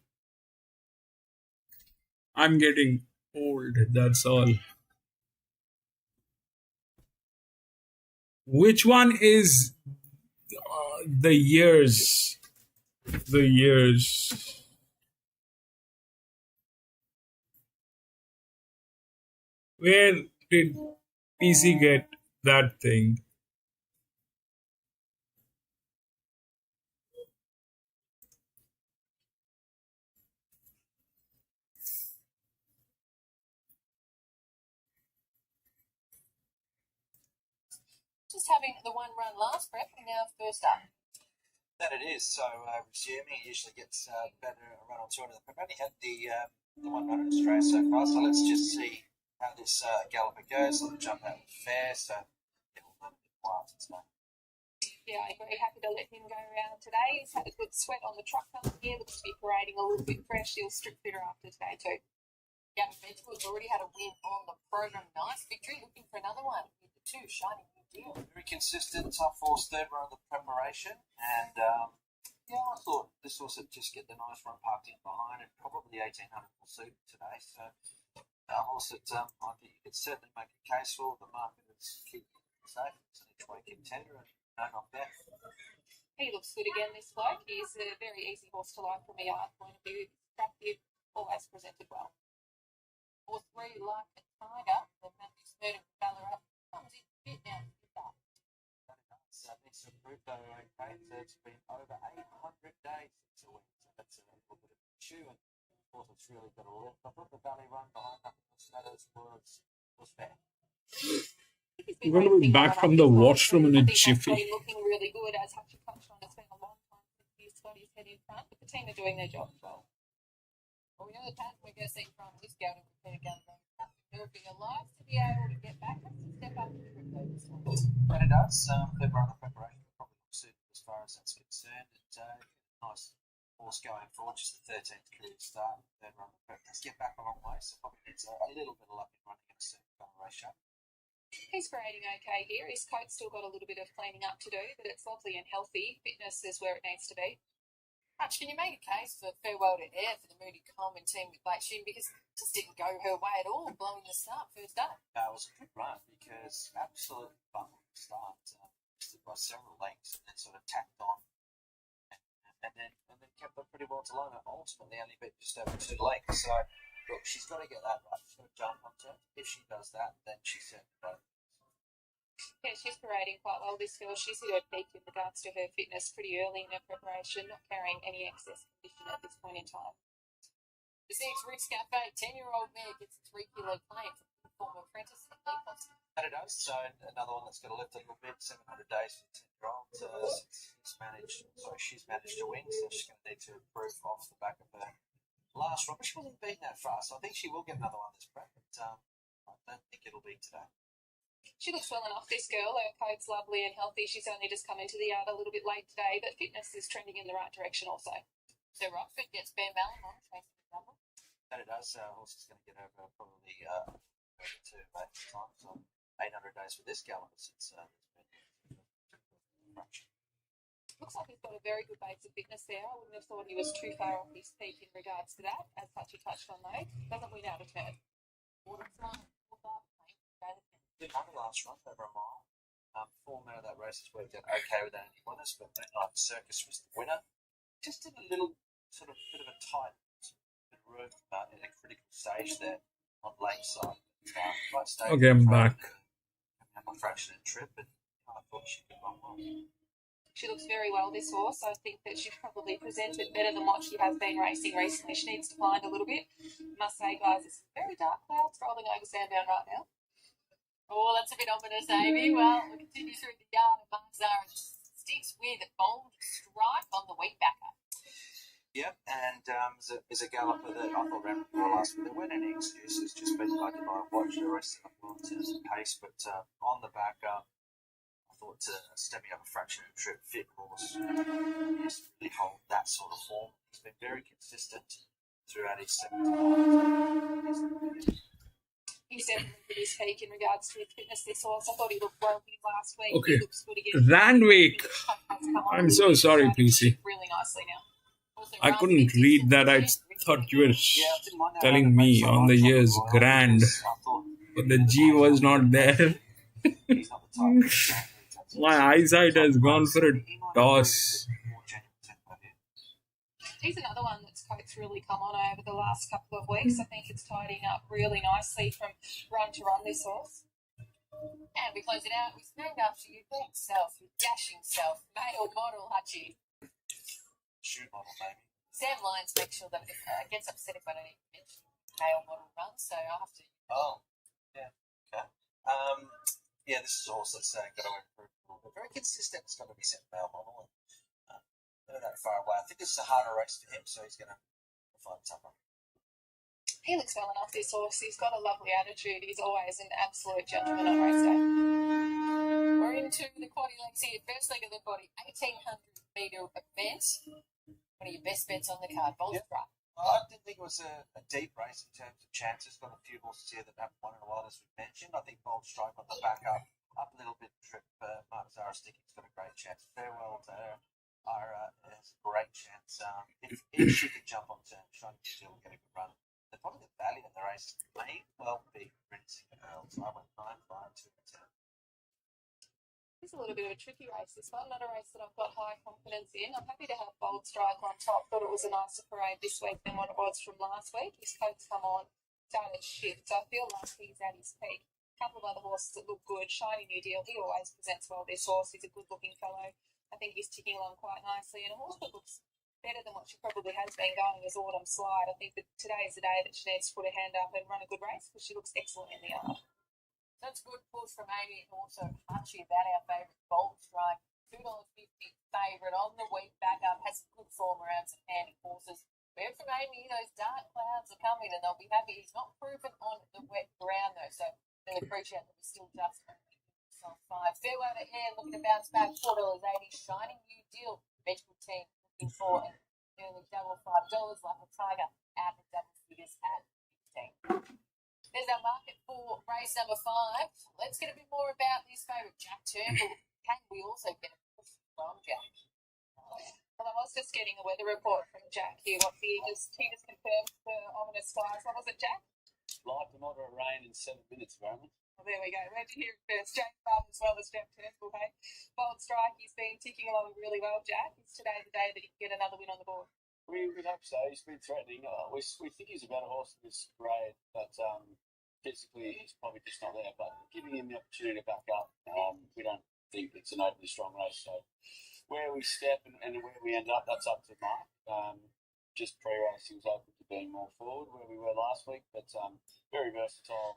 I'm getting old, that's all. Which one is the years? The years. Where did PC get that thing? Just having the 1 run last prep and now first up. That it is. So resuming, it usually gets better a run or two into the prep. Only had the 1 run in Australia so far. So let's just see how this galloper goes. Let the jump out fair. So it will run a bit wild today. Yeah, I'm very happy to let him go around today. He's had a good sweat on the truck coming here. Looks to be parading a little bit fresh. He'll strip fitter after today too. Young Bedford's already had a win on the program. Nice victory. Looking for another one with the 2 Shiny New Deal. Very consistent, tough horse, 3rd run of the preparation. And yeah, I thought this horse would just get the nice run parked in behind it. Probably 1800 will suit today. So a horse that I think you could certainly make a case for. The market is keeping it safe. It's an each-way contender and no knockback. He looks good again, this bloke. He's a very easy horse to like from a yard point of view. Attractive, always presented well. Horse 3, Like a Tiger, the Matthews Murder from Ballarat, comes in fit now. Needs to improve though, okay? So it's been over 800 days since a win. So that's a little bit of a chew. And of course, it's really got a lift. I thought the Valley run behind that was Shadows was fair. I'm going to be back from the washroom in a jiffy. Looking really good, as Hutchie touched on. It's been a long time since he's got his head in front, but the team are doing their job as well. Well, we know the pattern we're going to see from this go to prepare Galloper. He'll be alive to be able to get back. Has to step up and trip though this one. But it does. Third run of preparation probably looks suited as far as that's concerned. It's nice horse going forward, just the 13th career start. Third run of prep. Let's get back a long way, so probably needs a little bit of luck in running in a certain kind of ratio. He's grading okay here. His coat's still got a little bit of cleaning up to do, but it's lovely and healthy. Fitness is where it needs to be. Hutch, can you make a case for farewell to air for the Moody Coleman team with late Shin, because it just didn't go her way at all, blowing the start first up? It was a good run because absolute bump start, missed by several lengths and then sort of tacked on and then kept up pretty well to line. Ultimately only beat just over 2 lengths. So look, she's got to get that right. She's got to jump onto it. If she does that, then she's certainly right. Yeah, she's parading quite well this field. She's hit her peak in regards to her fitness pretty early in her preparation, not carrying any excess condition at this point in time. The 6 Rick's Cafe 10-year-old mare gets a 3-kilo claim from the former apprentice. And it does. So another one that's got to lift a little bit. 700 days for the 10-year-old. She's managed to win, so she's going to need to improve off the back of her last run. But she wasn't beaten that fast. So I think she will get another one this prep, but I don't think it'll be today. She looks well enough, this girl. Her coat's lovely and healthy. She's only just come into the yard a little bit late today, but fitness is trending in the right direction also. So Rockford gets Ben Mallon on trains to the number. And it does. Horse is going to get over probably to 8 times. So 800 days for this Galloper since looks like he's got a very good base of fitness there. I wouldn't have thought he was too far off his peak in regards to that, as Hutchie touched on though. Doesn't win out of turn. Did the last run over a mile. Form out of that race has worked out okay without any winners, but that night Circus was the winner. Just did a little sort of bit of a tight bit of room in a critical stage there on Lakeside. Okay, I'm back. A fraction of trip, but I thought she could run well. She looks very well, this horse. I think that she probably presented better than what she has been racing recently. She needs to blind a little bit. I must say, guys, it's very dark clouds rolling over Sandown right now. Oh, that's a bit ominous, Amy. Well, we'll continue through the yard of Marzara sticks with a bold strike on the week backer. Yep, and is a Galloper that I thought ran well last week. There weren't any excuses, just been lucky by watch the rest of the well in terms of pace, but on the back, I thought stepping up a fraction of a trip, fit horse, he has to really hold that sort of form. He's been very consistent throughout his 7 He's definitely hit his peak in regards to his fitness, this horse. I thought he looked well here last week. Okay. He looks good again. Randwick. I'm so sorry, PC. Really nicely now. I couldn't read that. I thought you were telling me on the year's grand, but the G was not there. My eyesight has gone for a toss. He's another one that's coat's really come on over the last couple of weeks. I think it's tidying up really nicely from run to run, this horse. And we close it out. We named after your big self, your dashing self, male model, Hutchie. shoot model, maybe. Sam Lyons makes sure that it gets upset if I don't even mention male model run, so I'll have to. Oh, yeah, okay. Yeah, this is also got to improve a little bit. Very consistent. It's got to be set male model. And not that far away. I think it's a harder race for him, so he's going to find tougher. He looks well enough, this horse. He's got a lovely attitude. He's always an absolute gentleman on race day. We're into the quaddy legs here. First leg of the body, 1,800-metre event. One of your best bets on the card, Bold Strike. I didn't think it was a deep race in terms of chances. Got a few horses here that haven't won in a while, as we mentioned. I think Bold Strike on the back up a little bit. Trip. Marzara Sticking's got a great chance. Farewell to her. Ira has a great chance. If she can jump on turn, Shiny Still will get a good run. Probably the value in the race may well be rinsing Earl. So I went 9, 5, 2, 10. It's a little bit of a tricky race, this one. Not a race that I've got high confidence in. I'm happy to have Bold Strike on top. Thought it was a nicer parade this week than what it was from last week. His coat's come on, started shift, so I feel like he's at his peak. A couple of other horses that look good. Shiny New Deal, he always presents well, this horse. He's a good-looking fellow. I think he's ticking along quite nicely. And a horse that looks better than what she probably has been going as Autumn Slide. I think that today is the day that she needs to put her hand up and run a good race because she looks excellent in the yard. That's a good push from Amy, and also punchy about our favourite Bold Strike. $2.50 favourite on the week back up, has some good form around some handy horses. We heard from Amy, those dark clouds are coming and they'll be happy. He's not proven on the wet ground though, so they'll appreciate that we're still just on 5. Fairway to air, looking to bounce back, $4.80. Shining New Deal, medical team looking for an early double $5 like a tiger out of double figures at 15. There's our market for race number 5. Let's get a bit more about this favourite, Jack Turnbull. Can we also get a push from Jack? Well, I was just getting a weather report from Jack here. He just confirmed the ominous skies. What was it, Jack? Light to moderate rain in 7 minutes, apparently. Well, there we go. Where'd you hear it first? Jack Farm as well as Jack Turnbull, hey? Bold Strike, he's been ticking along really well, Jack. Is today the day that he can get another win on the board? We would hope so. He's been threatening. We think he's a better horse than this grade, but physically he's probably just not there. But giving him the opportunity to back up, we don't think it's an overly strong race. So where we step and where we end up, that's up to Mark. Just pre-race, he was open to being more forward where we were last week, but very versatile.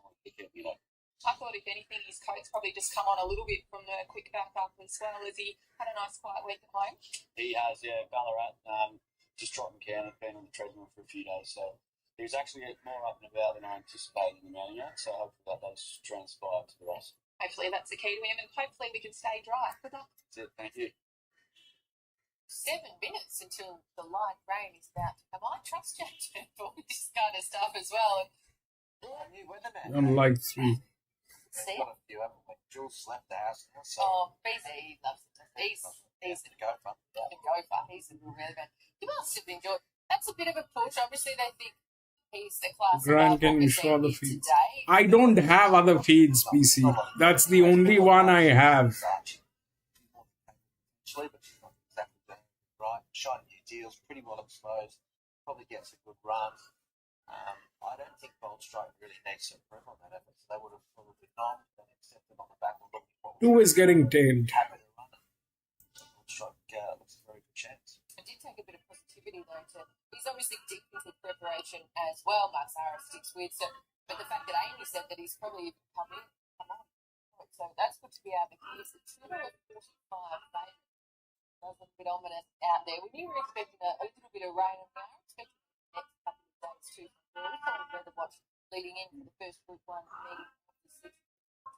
I thought, if anything, his coat's probably just come on a little bit from the quick back up as well, as he had a nice quiet week at home. He has, yeah. Ballarat, just trotting can, and been on the treadmill for a few days, so he was actually more up and about than I anticipated in the mounting yard, so hopefully that does transpire to the race. Hopefully that's the key to him, and hopefully we can stay dry. Good luck. That's it, thank you. 7 minutes until the light rain is about to come. I trust Jack Turnbull with this kind of stuff as well. A new weatherman. Unlike 3. See? Got a few, haven't we? Jules left the house now, so. Oh, he loves it. He's the gopher. the gopher. He's a real man. You must have enjoyed. That's a bit of a push. Obviously, they think he's the class. Grant can ensure the feeds. I don't have other feeds, PC. That's the only one I have. Actually, but she's not exactly right. Shiny New Deal's pretty well exposed. Probably gets a good run. I don't think Bold Strike really needs to improve on that effort. So they would have probably not been accepted on the back and looking forward. 2 is getting tamed. Happy to run it. Bold Strike looks a very good chance. It did take a bit of positivity though. He's obviously deep into preparation as well. Mark Sarah sticks with. So, but the fact that Amy said that he's probably come on. So that's good to be able to hear. It's $2.45. Does look a bit ominous out there. We knew we were expecting a little bit of rain, and we are expecting the next couple of days too. We're kind of weather watch leading in for the first Group 1 meeting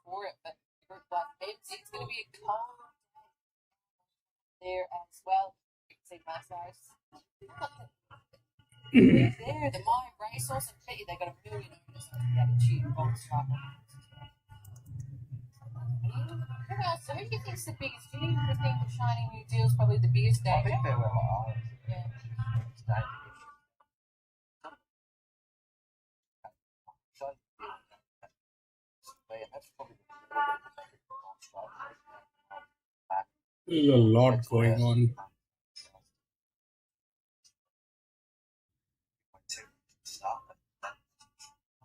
for it, but Group 1 it's going to be a cold day there as well. You can see Marcos there, the My Racehorse, and bet you they got a million owners on the attitude Bold Strike. Who else? So who do you think's the biggest? Do you think the Shining New Deal's probably the biggest I danger? think they're well eyes. Yeah. That's probably the There's a lot going on.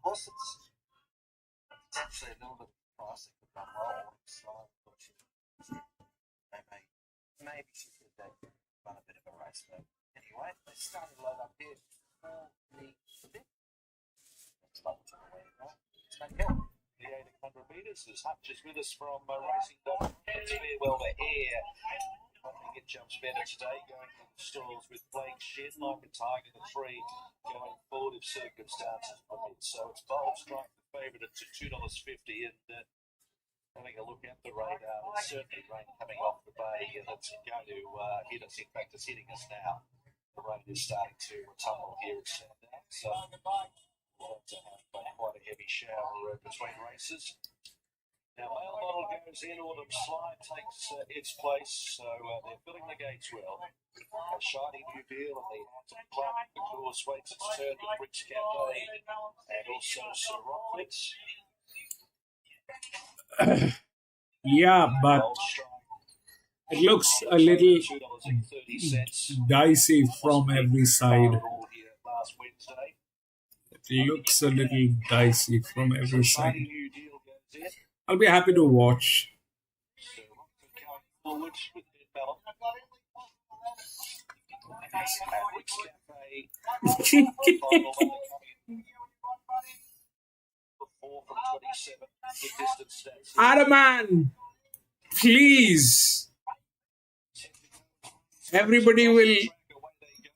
Horses potentially a little bit of price that could run well. Maybe she could run a bit of a race, but anyway, they started load up here for the bit. It's like the way, right? It's going to go. The 800 metres as Hutch is with us from Racing Dog. It's farewell to air. I think it jumps better today, going to the stalls with Blake Shed, like a tiger, the 3, going forward if circumstances permit. So it's Bold Strike, the favourite at $2.50, and having a look at the radar, there's certainly rain coming off the bay that's going to hit us. In fact, it's hitting us now. The rain is starting to tumble here at Sandown, so we'll have to have quite a heavy shower between races. Now, our model goes in, Autumn Slide takes its place, so they're filling the gates well. A Shiny New Deal and the Hands of Club, the course waits its turn, the Bricks Cafe, and also Sir Rockford's. Yeah, but it looks a little dicey from every side. It looks a little dicey from every side. I'll be happy to watch. Rick's Cafe, final one to come in. The 4 from 27, the distance stats. Adaman, please. Everybody will.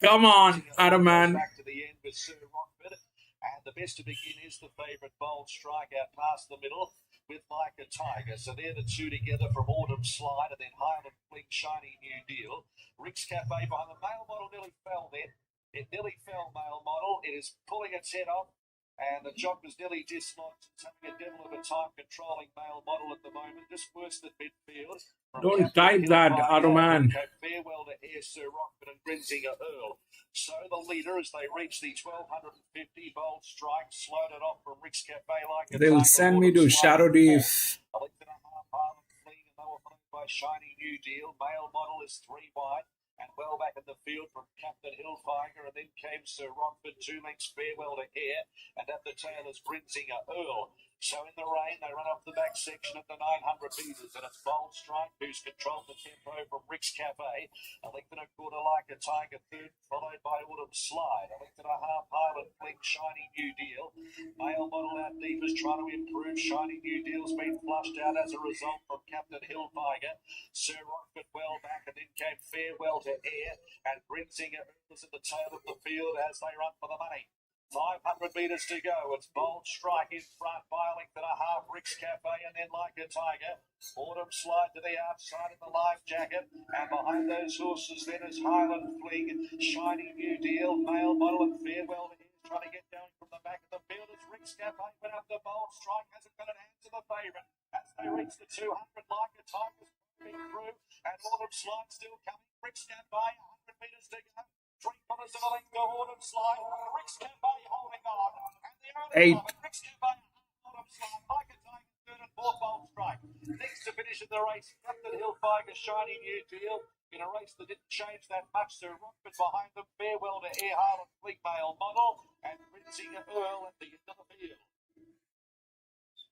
Come on, Adaman. Back to the end with Sir Rockford. And the best to begin is the favourite Bold Strike out past the middle with Like a Tiger. So they're the two together from Autumn Slide, and then Highland Fling, Shiny New Deal. Rick's Cafe behind the male model nearly fell there. It nearly fell, male model. It is pulling its head off, and the job was nearly dislodged. It's having a devil of a time controlling male model at the moment, just worse than midfield. Don't type that, Adaman. Farewell to Air Sir Rockford and Grinzinger Earl. So the leader, as they reach the 1250, Bold Strike, slowed it off from Rick's Cafe like a They'll send me to Shadow Reef. A length and a half, Highland Fling, and they were followed by Shiny New Deal. Male model is 3 wide. And well back in the field from Captain Hillfiger, and then came Sir Rockford, 2 lengths Farewell to Air, and at the tail is Grinzinger Earl. So in the rain, they run off the back section at the 900 metres, and it's Bold Strike who's controlled the tempo from Rick's Cafe. A length and a quarter Like a Tiger, third, followed by Autumn Slide. A length and a half Highland Fling, Shiny New Deal. Male model out deep is trying to improve. Shiny New Deal's been flushed out as a result from Captain Hillfiger. Sir Rockford well back, and then came Farewell to Air, and Grinzinger was at the tail of the field as they run for the money. 500 metres to go. It's Bold Strike in front by a length and a half. Rick's Cafe, and then Like a Tiger. Autumn Slide to the outside in the live jacket, and behind those horses then is Highland Fling, Shiny New Deal, Male Model, and Farewell to Air trying to get down from the back of the field. As Rick's Cafe went up the Bold Strike, hasn't got an hand to the favourite as they reach the 200. Like a Tiger's moving through, and Autumn Slide still coming. Rick's Cafe, 100 metres to go. 3/4 of a length to Autumn Slide. Rick's Cafe holding on, and the only one, Rick's Cafe, Autumn Slide, Like a Tiger, third and fourth. Bold Strike. Next to finish in the race, Captain Hillfiger, Shiny New Deal. In a race that didn't change that much, Sir Rockford behind them. Farewell to Air, Highland Fleet Male Model, and Grinzinger Earl at the end of the field.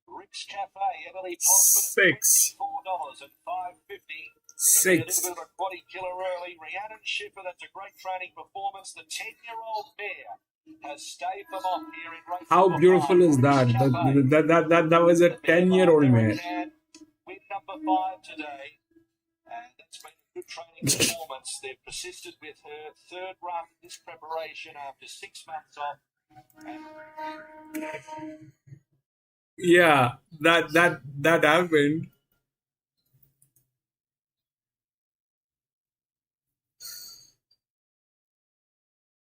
Rick's Cafe, Emily Posman, $24 and $5.50. 6. A little bit of a quaddy killer early. Rhiannon Schiffer, that's a great training performance. The 10-year-old mare has staved them off here in race. How beautiful is that? That was a 10-year-old mare. Win number 5 today, and that's been a good training performance. They've persisted with her third run this preparation after 6 months off. Yeah, that happened.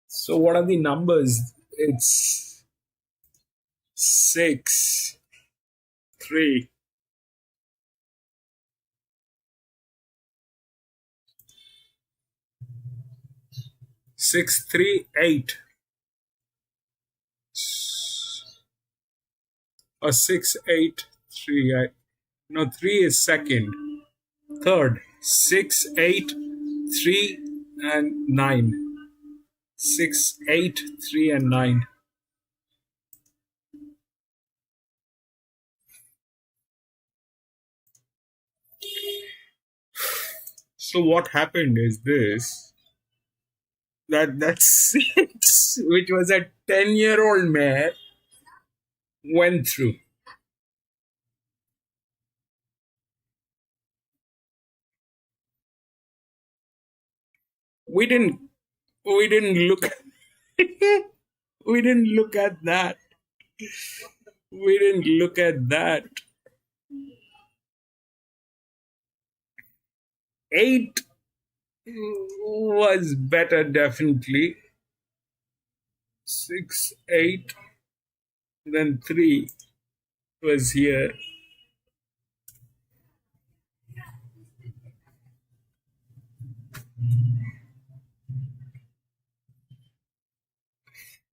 So what are the numbers? It's 6, 3. 6, 3, 8. Or 6, 8, 3. No, 3 is second. Third. 6, 8, 3, and 9. 6, 8, 3, and 9. So what happened is this. That 6, which was a 10-year-old mare, went through. We didn't look we didn't look at that. We didn't look at that. 8 was better, definitely. 6, 8, then 3 was here.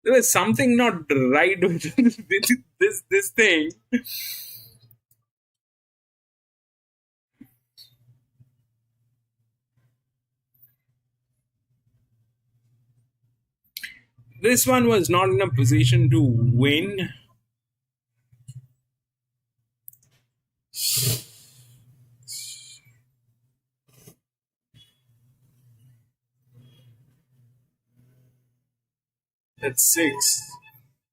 There was something not right with this thing. This one was not in a position to win. That's 6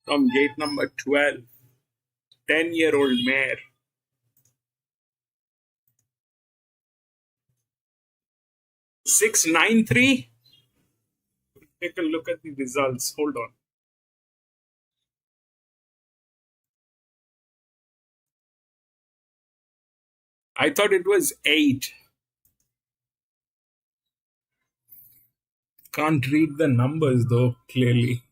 from gate number 12. 10-year-old mare. 693. Take a look at the results. Hold on. I thought it was 8. Can't read the numbers though, clearly.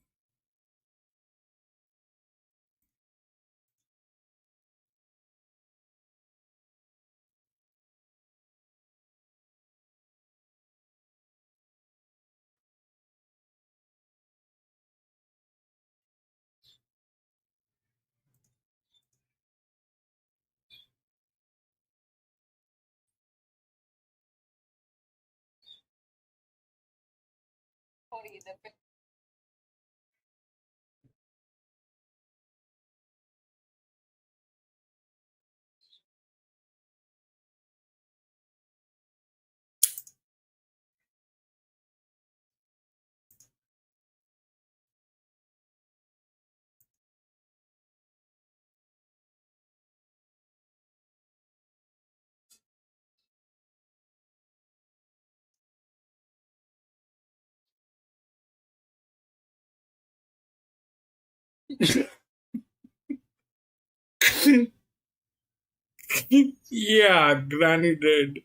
The Yeah, Granny did.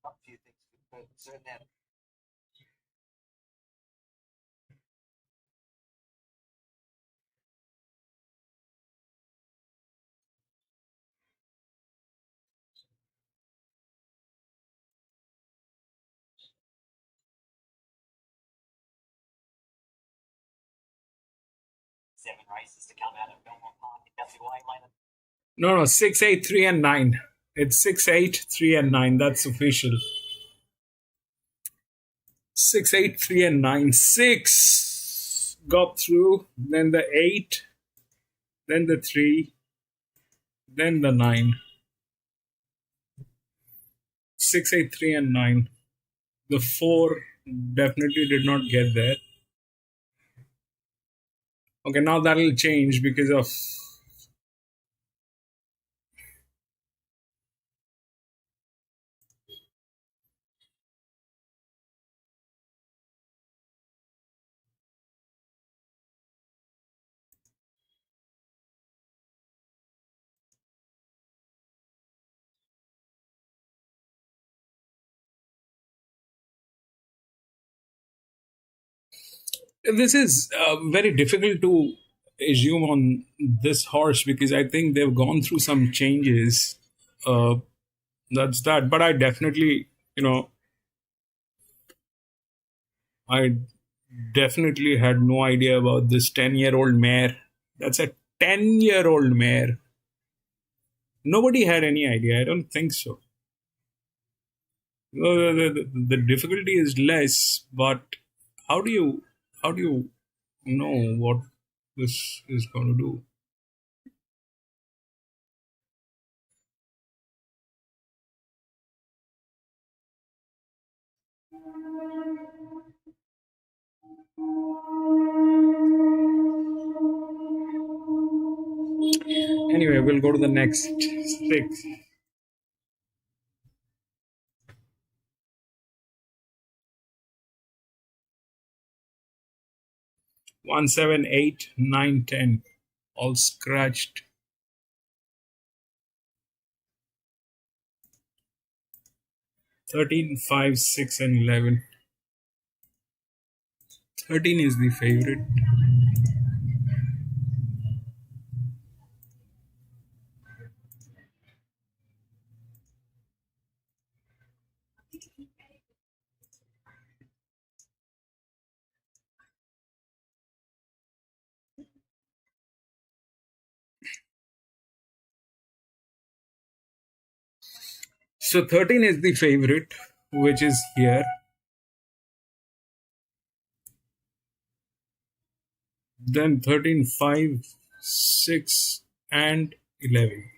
A few things could turn out. Seven races to come out of Belmont Park in WA later. No, 6, 8, 3, and 9. It's 6, 8, 3, and 9. That's official. 6, 8, 3, and 9. 6 got through, then the 8, then the 3, then the 9. 6, 8, 3, and 9. The 4 definitely did not get there. Okay, now that'll change because of this is very difficult to assume on this horse because I think they've gone through some changes. Uh, that's that. But I definitely, I definitely had no idea about this 10-year-old mare. That's a 10-year-old mare. Nobody had any idea. I don't think so. The difficulty is less, but how do you know what this is going to do? Anyway, we'll go to the next 6. 1, 7, 8, 9, 10. All scratched. 13, 5, 6, and 11. 13 is the favorite. So 13 is the favorite, which is here. Then 13, 5, 6, and 11.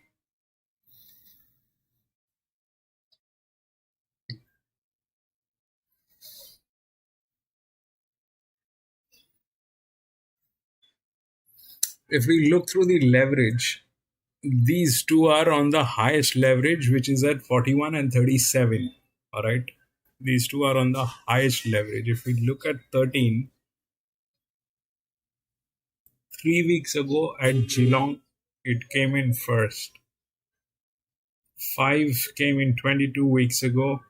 If we look through the leverage, these two are on the highest leverage, which is at 41 and 37. All right. These two are on the highest leverage. If we look at 13, 3 weeks ago at Geelong, it came in first. 5 came in 22 weeks ago.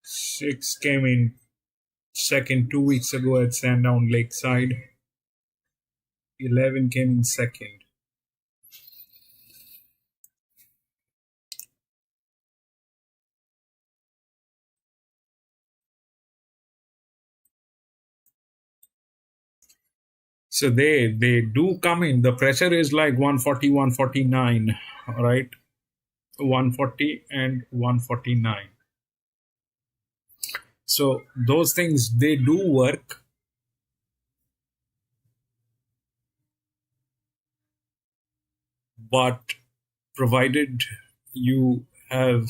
6 came in second 2 weeks ago at Sandown Lakeside. 11 came in second. So they do come in. The pressure is like 140, 149, all right? 140 and 149. So those things, they do work. But provided you have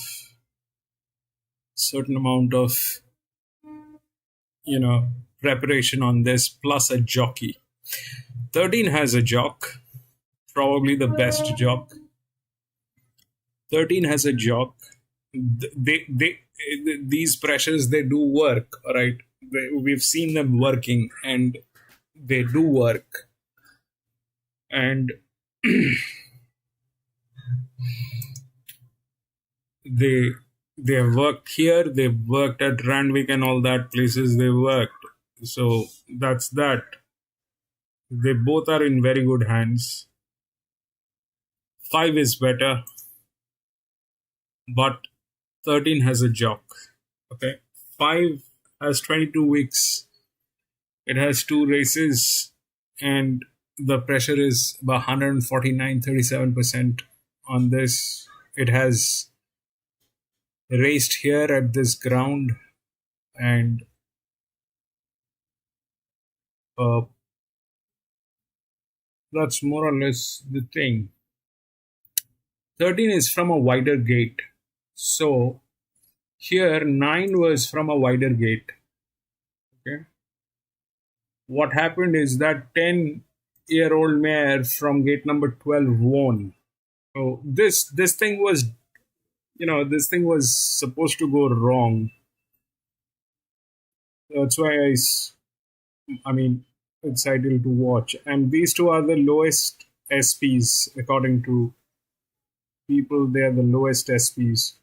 certain amount of, preparation on this plus a jockey. 13 has a jock, probably the best jock. 13 has a jock. These pressures, they do work, all right? We've seen them working, and they do work. And they have worked here, they've worked at Randwick and all that places they worked. So that's that. They both are in very good hands. 5 is better, but 13 has a jock. Okay, 5 has 22 weeks. It has 2 races, and the pressure is about 149, 37% on this. It has raced here at this ground, and that's more or less the thing. 13 is from a wider gate. So here 9 was from a wider gate. Okay. What happened is that 10-year-old mare from gate number 12 won. So this thing was, this thing was supposed to go wrong. That's why I mean, it's ideal to watch. And these two are the lowest SPs according to people. They are the lowest SPs.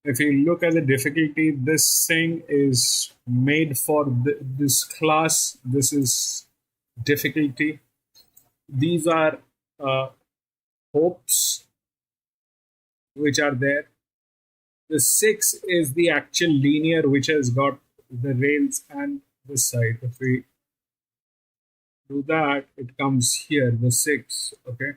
If you look at the difficulty, this thing is made for this class. This is difficulty. These are hopes which are there. The 6 is the actual linear, which has got the rails and this side. If we do that, it comes here, the 6, okay?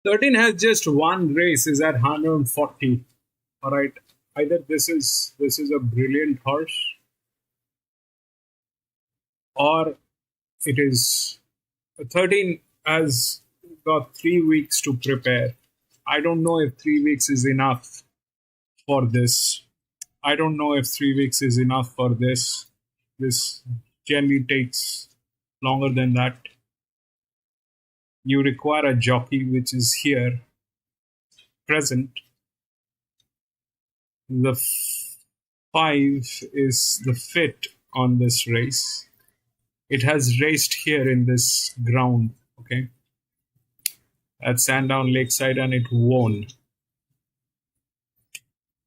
Thirteen has just one race, is at 140. All right. Either this is a brilliant horse, or it is 13 has got 3 weeks to prepare. I don't know if 3 weeks is enough for this. I don't know if 3 weeks is enough for this. This generally takes longer than that. You require a jockey, which is here present. The 5 is the fit on this race. It has raced here in this ground, okay? at Sandown Lakeside, and it won.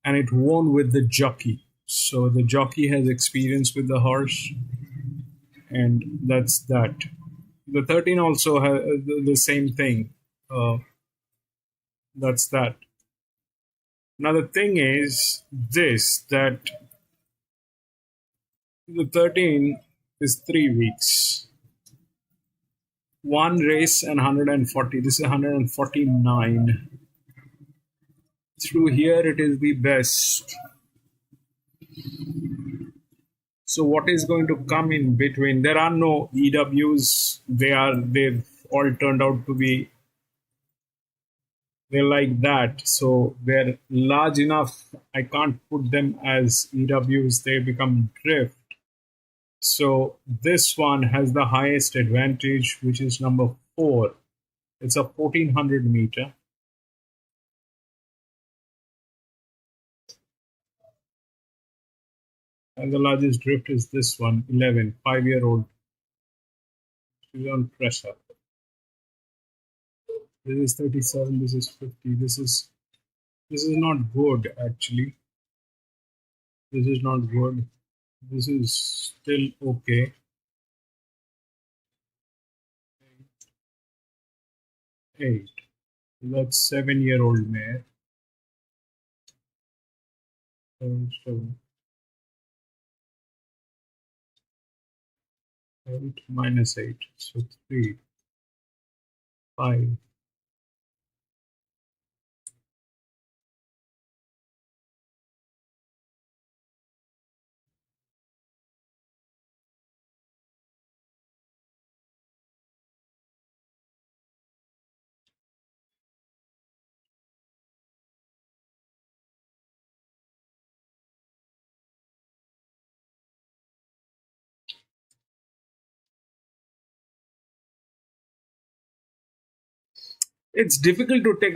And it won with the jockey. So the jockey has experience with the horse, and that's that. The 13 also has the same thing. That's that. Now the thing is this, that the 13 is 3 weeks. One race and 140. This is 149. Through here it is the best. So what is going to come in between? There are no EWs. They've all turned out to be, they're like that. So they're large enough. I can't put them as EWs. They become drift. So this one has the highest advantage, which is number 4. It's a 1400 meter. And the largest drift is this one, 11, 5-year-old. She's on pressure. This is 37, this is 50. This is not good, actually. This is not good. This is still okay. 8. That's 7-year-old mare. 7. 8 minus 8, so 3, 5. It's difficult to take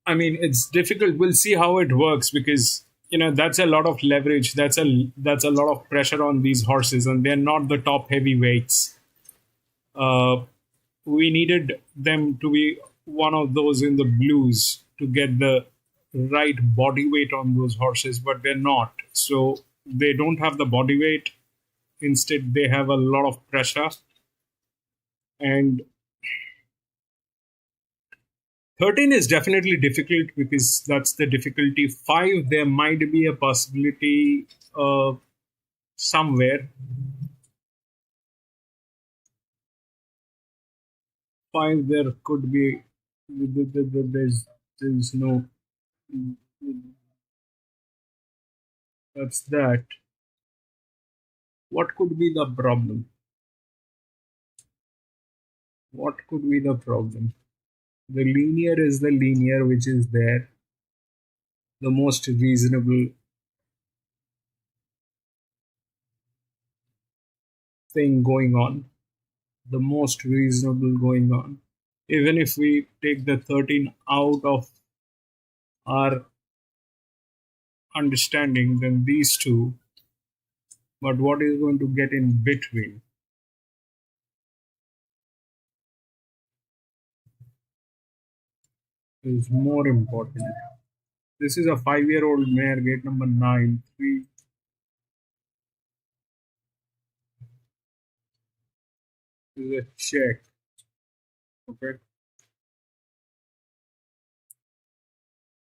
it's difficult. We'll see how it works, because that's a lot of leverage. That's a lot of pressure on these horses, and they're not the top heavyweights. We needed them to be one of those in the blues to get the right body weight on those horses, but they're not. So they don't have the body weight. Instead, they have a lot of pressure. And 13 is definitely difficult, because that's the difficulty. 5, there might be a possibility somewhere. 5, there could be, there's no, that's that. What could be the problem? What could be the problem? The linear is the linear which is there. The most reasonable thing going on. The most reasonable going on. Even if we take the 13 out of our understanding, then these two. But what is going to get in between is more important. This is a 5-year-old mare, gate number 9, 3. This is a check. Okay.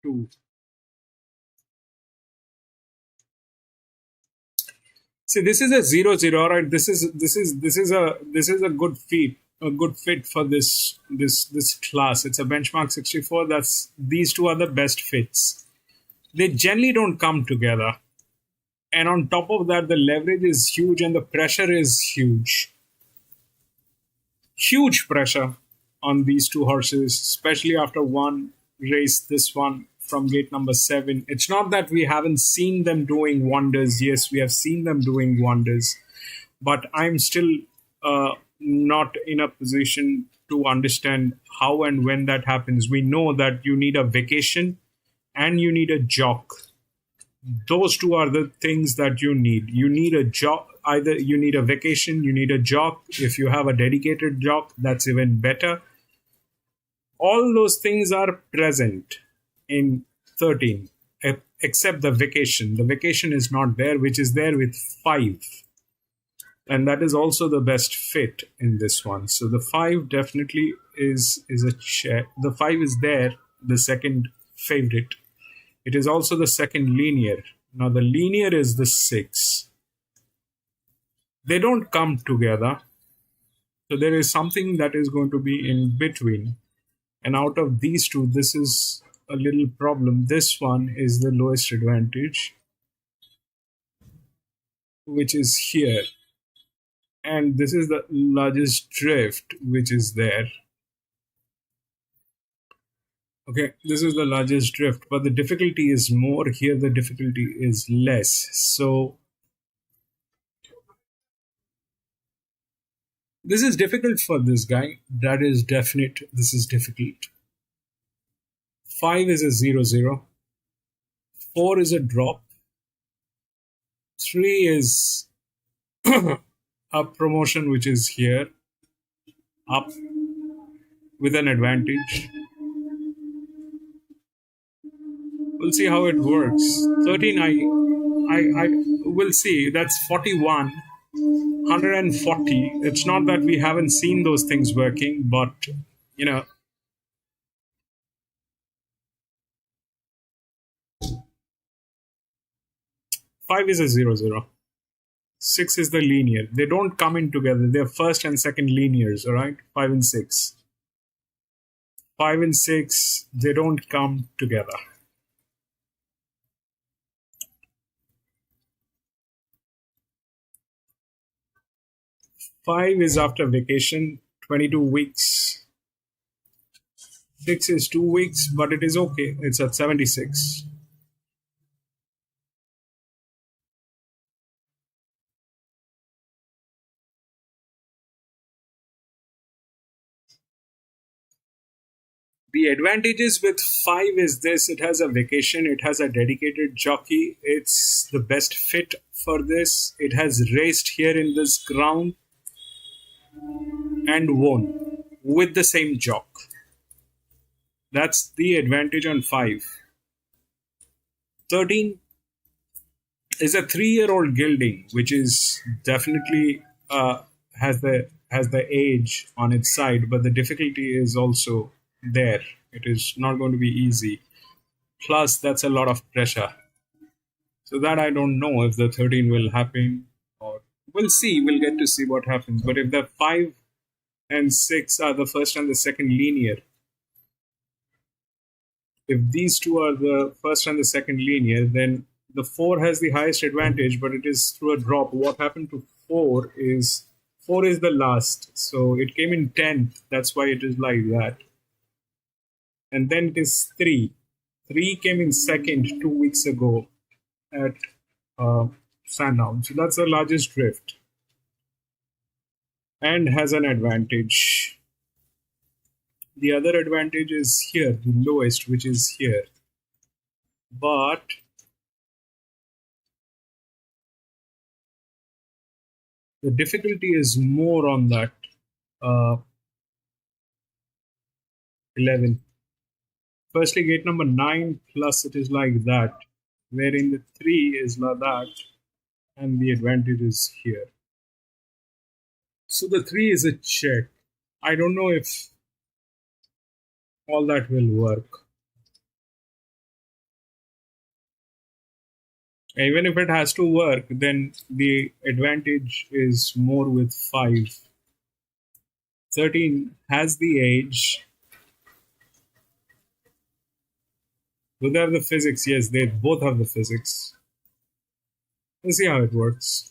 2. See, this is a 0-0, right? This is a good fit for this class. It's a benchmark 64. These two are the best fits. They generally don't come together. And on top of that, the leverage is huge and the pressure is huge. Huge pressure on these two horses, especially after one race, this one from gate number 7. It's not that we haven't seen them doing wonders. Yes, we have seen them doing wonders. But I'm still not in a position to understand how and when that happens. We know that you need a vacation and you need a jock. Those two are the things that you need. You need a jock. Either you need a vacation, you need a jock. If you have a dedicated jock, that's even better. all those things are present in 13, except the vacation. The vacation is not there, which is there with 5. And that is also the best fit in this one. So the 5 definitely is a check. The 5 is there, the second favorite. It is also the second linear. Now the linear is the 6. They don't come together. So there is something that is going to be in between. And out of these two, this is a little problem. This one is the lowest advantage, which is here. And this is the largest drift, which is there. Okay, this is the largest drift, but the difficulty is more. Here, the difficulty is less. So this is difficult for this guy. That is definite. This is difficult. 5 is a 0-0. 4 is a drop. 3 is a promotion, which is here. Up with an advantage. We'll see how it works. 13, I will see. That's 41. 140. It's not that we haven't seen those things working, but, you know, five is a 0-0. 6 is the linear. They don't come in together. They're first and second linears, all right? 5 and 6. 5 and 6, they don't come together. Five is after vacation, 22 weeks. 6 is 2 weeks, but it is okay. It's at 76. The advantages with 5 is this: it has a vacation, it has a dedicated jockey, it's the best fit for this. It has raced here in this ground and won with the same jock. That's the advantage on 5. 13 is a 3-year-old gelding, which is definitely has the age on its side, but the difficulty is also there. It is not going to be easy. Plus, that's a lot of pressure. So that I don't know if the 13 will happen, or we'll see. We'll get to see what happens. But if the 5 and 6 are the first and the second linear, if these two are the first and the second linear, then the 4 has the highest advantage, but it is through a drop. What happened to 4 is the last. So it came in 10th. That's why it is like that. And then it is 3. 3 came in second 2 weeks ago at Sandown. So that's the largest drift. And has an advantage. The other advantage is here, the lowest, which is here. But the difficulty is more on that 11. Firstly, gate number 9 plus it is like that, wherein the 3 is like that, and the advantage is here. So the 3 is a check. I don't know if all that will work. Even if it has to work, then the advantage is more with 5. 13 has the age. Do they have the physics? Yes, they both have the physics. Let's see how it works.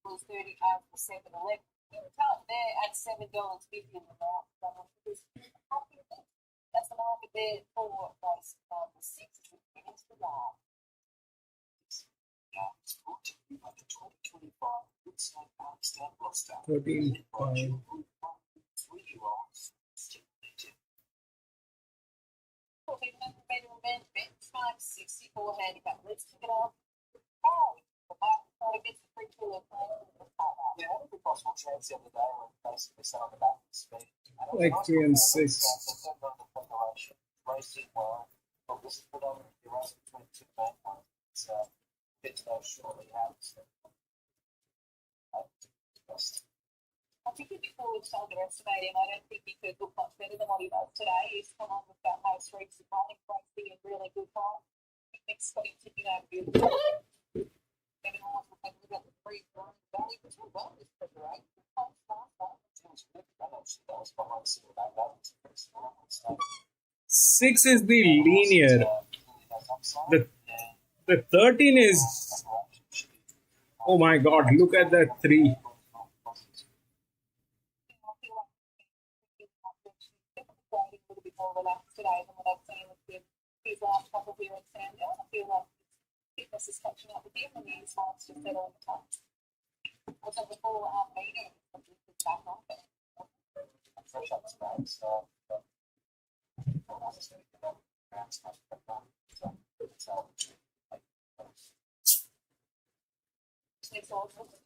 Was 30 over 7-11. You can tell it there at $7.50 in the market. That's the market there for race number 6, which begins to ride. It's brought to you by the 2025 Grandstand Grandstand roster. 13, 5. 3-year-olds. Better event, benchmark 64 handicap. Let's kick it off. Oh, the microphone against the free tool of yeah, that would be a possible chance the other day when basically sat on the back of the speed. Like 3 and 6. Racing well. But this is predominantly racing between two main ones. It's get to know shortly how it's I think he'd be foolish to underestimate him. I don't think he could look much better than what he does today. He's come on with that most recent running racing in really good form. I think Scotty tipping over beautiful. Maybe more will take a look at the free run value, which will well this preparation. Six is the linear. The 13 is, oh my god, look at that 3. Today than what I've seen with his last couple here in Sandown. I feel like fitness is catching up with him and he wants to settle in the top. Also, before meeting, back on it. Fresh up today, so It's also done a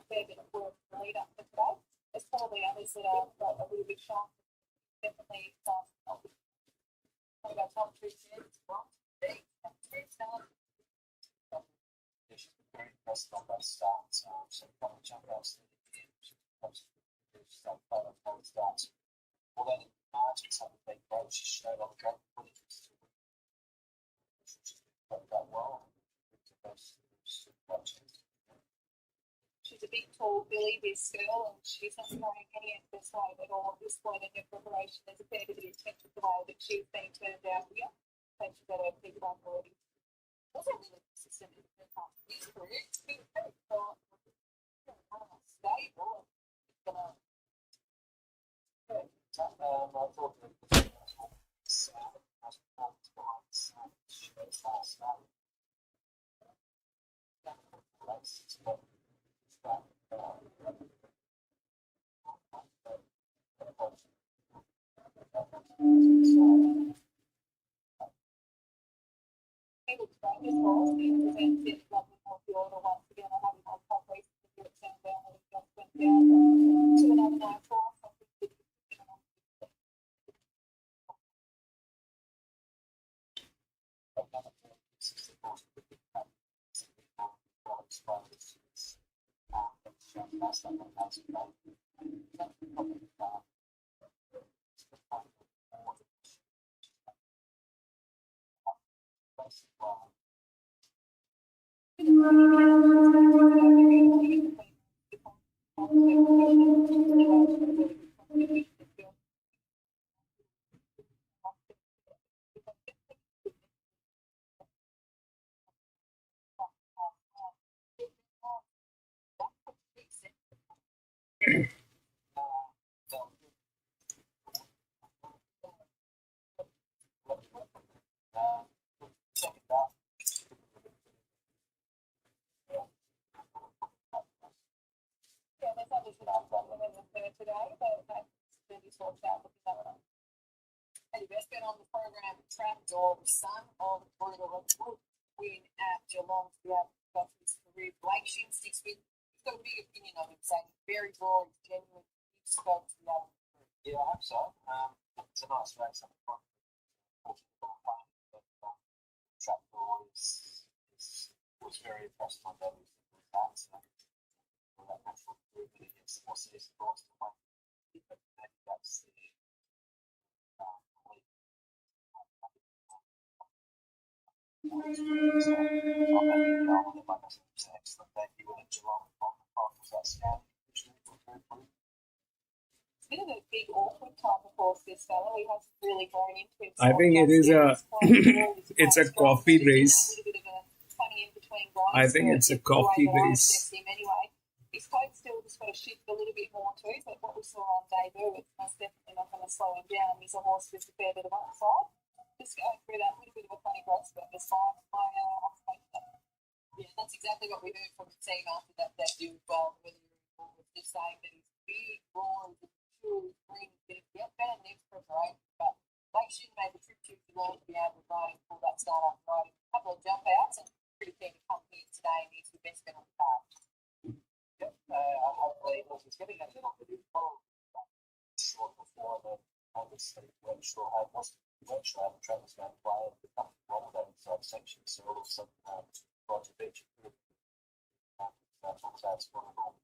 fair bit of work to lead up to today. There's probably others that are a little bit sharp. Definitely what about top 3 sets? Well, big, top 3 stars. she's very impressed on those starts. So a couple of jump outs at the end. She's done quite a lot of starts. Although the margins haven't been great, she showed on the track when it was to win. She's done well. She's a big, tall filly, this girl, and she's not throwing any emphasis weight at all at this point in her preparation. There's a fair bit of attention to the way that she's being turned out here. So she's got her pick up already. Also, really consistent in her past. She's very stable. I thought that the most performance behind she was last night. Able to break this ball, he presents it lovely more Fiona once again. I have him on top race to do it down when he just went down to another 9-4. Trapdoor, the son of Brutal win at Geelong to be able to go through his career. Blake Shin sticks with. He's got a big opinion of him, saying he's very raw, he's genuine, he's scope to be able to improve. Yeah, I hope so. It's a nice race on the front. Trapdoor was very impressed by that. So that natural improvement against the more serious course. That's the It's a bit of a big awkward type of horse, this fella. He hasn't really grown into himself. I think it is it's a coffee race. I think it's a coffee race. Anyway, his coat still just got to shift a little bit more too, but what we saw on debut, it's most definitely not going to slow him down. He's a horse with a fair bit of upside. Just going through that little bit of a funny growth spurt this time. Yeah, that's exactly what we heard from the team after that debut. Well, when you were just saying that he's big, raw, and mature, green, better next preparation. But Blake Shin made the trip to Geelong to be able to ride and pull that start up riding a couple of jump outs and pretty keen to come here today and use the best bet on the card. Yep, hopefully he's getting a little bit involved. Short before the obviously weren't sure how it was. Weren't sure how the track was going to play. It became wrong with that inside section, so all of a sudden Roger Beach could have that's one of all the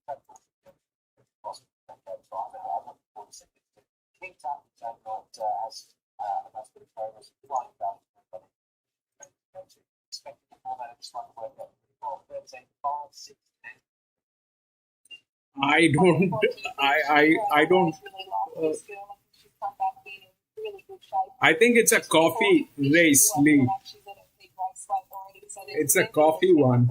possible time. I'm looking forward to seeing it. King Tut is not as a nice bit of progress flying down, but expecting the format of this one to work out pretty well. 13, 5, 6, 10. I don't. I think it's a coffee race, Lee. It's a coffee one.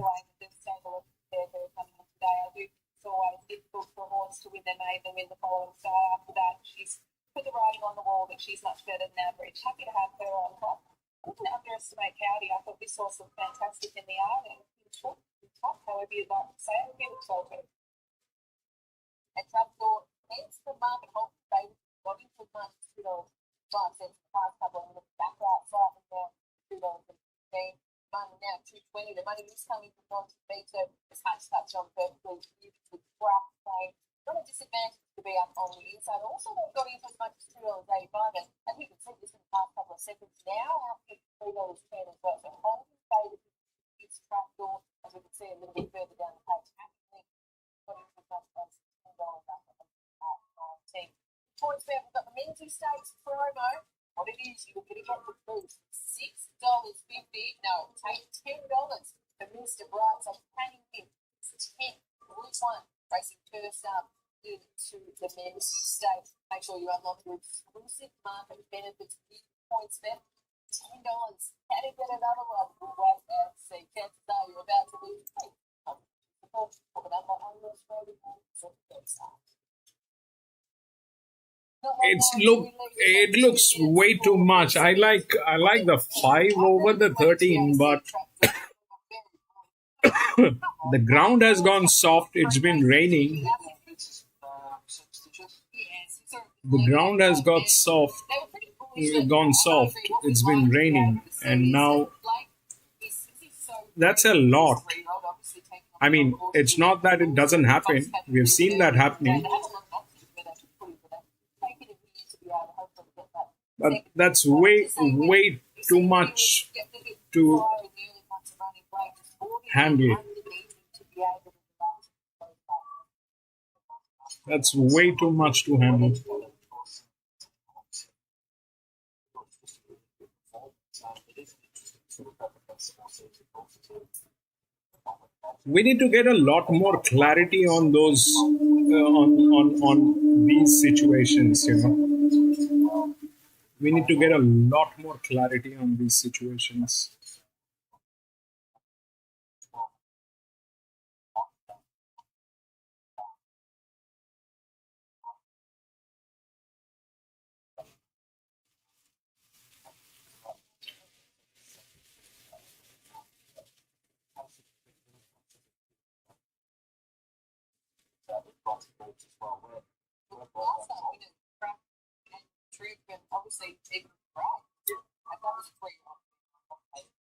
To win their maiden and win the following. So after that, she's put the writing on the wall that she's much better than average. Happy to have her on top. I wouldn't underestimate Cowdy. I thought this horse looked fantastic in the art and top, however you'd like to say it. He looks so good. And Trapdoor hence the market hold they got into much $2.05 the past couple of minutes back outside and now $2.15. Money now $2.20. The money is coming from one to B, so it's touch on perfectly beautifully craft playing. Not a disadvantage to be up on the inside. Also, they've got into as much as $2.85, and as we can see this in the past couple of seconds now, out at $3.10 as well. So holding favourite is Trapdoor, as we can see a little bit further down the page. Actually, got into as much as $2 up at 19. Points there, we've got the Menzies Stakes promo. What it is, you're going to get the boost. $6.50. No, take $10 for Mr. Bright. So paying him is 10. Group 1, racing first up into the Menzies Stakes. Make sure you unlock your exclusive market benefits with points bet. $10. How to get another one? We'll wait and see. Chances are you're about to lose. Hey, put it up on your Australian It looks way too much. I like the 5 over the 13, but the ground has gone soft. It's been raining. The ground has gone soft. It's been raining, and now that's a lot. I mean, it's not that it doesn't happen. We've seen that happening. But that's way too much to handle. That's way too much to handle. We need to get a lot more clarity on those on these situations, you know. We need to get a lot more clarity on these situations.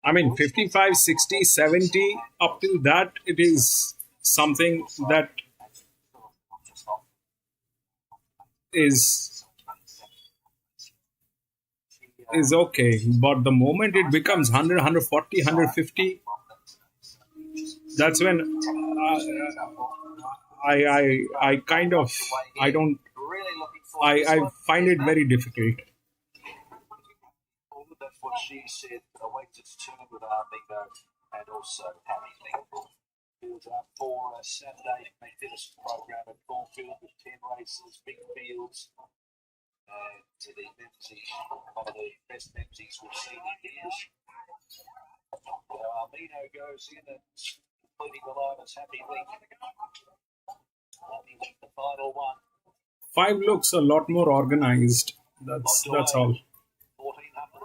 I mean, 55, 60, 70, up till that, it is something that is okay. But the moment it becomes 100, 140, 150, that's when I kind of, I find it very difficult. That's what she said. Awaits its turn with Armigo and also Harry Nimble. Builds up for a Saturday Methodist program at Caulfield with 10 races, big fields. And to the Menzies, one of the best Menzies we've seen in years. Armigo goes in and completing the line as Happy Link. Happy Link, the final one. 5 looks a lot more organized. That's all. 1400.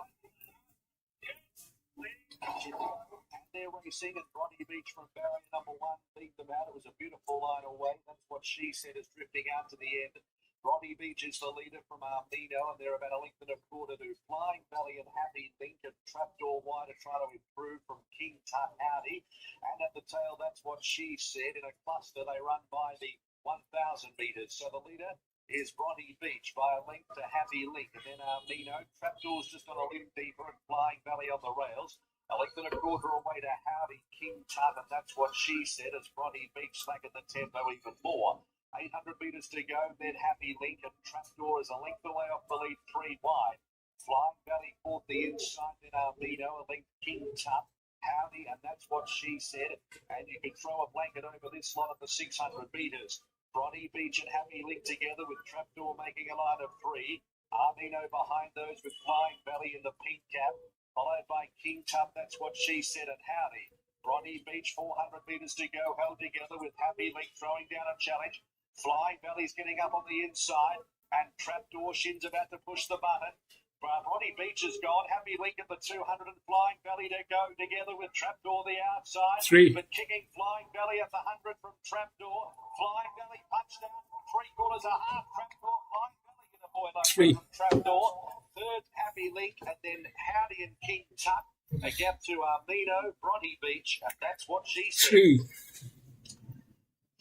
They're racing at Bronte Beach from barrier number 1. Beat them out. It was a beautiful line away. That's what she said is drifting out to the end. Roddy Beach is the leader from Armino, and they're about a length and a quarter to Flying Valley and Happy Link, and Trapdoor Wide are trying to improve from King Tut Howdy. And at the tail, that's what she said. In a cluster, they run by the 1,000 metres. So the leader is Roddy Beach by a length to Happy Link, and then Armino. Trapdoor's just on a limb deeper, and Flying Valley on the rails. A length and a quarter away to Howdy King Tut, and that's what she said as Roddy Beach slackened the tempo even more. 800 metres to go, then Happy Link, and Trapdoor is a length away off the lead, 3 wide. Flying Valley caught the inside, then Armino, a length King Tut, Howdy, and that's what she said. And you can throw a blanket over this lot at the 600 metres. Roddy Beach and Happy Link together with Trapdoor making a line of 3. Armino behind those with Flying Valley in the pink cap, followed by King Tut, that's what she said, and Howdy. Roddy Beach, 400 metres to go, held together with Happy Link throwing down a challenge. Flying Valley's getting up on the inside, and Trapdoor Shin's about to push the button. Roddy Beach is gone. Happy Link at the 200, and Flying Valley to go together with Trapdoor the outside. 3. But kicking Flying Valley at the 100 from Trapdoor. Flying Valley punched down 3/4 a half. Trapdoor, Flying Valley in a boy like 3. from Trapdoor. Third, Happy Link, and then Howdy and King Tut. A gap to Armino, Roddy Beach, and that's what she said. 3.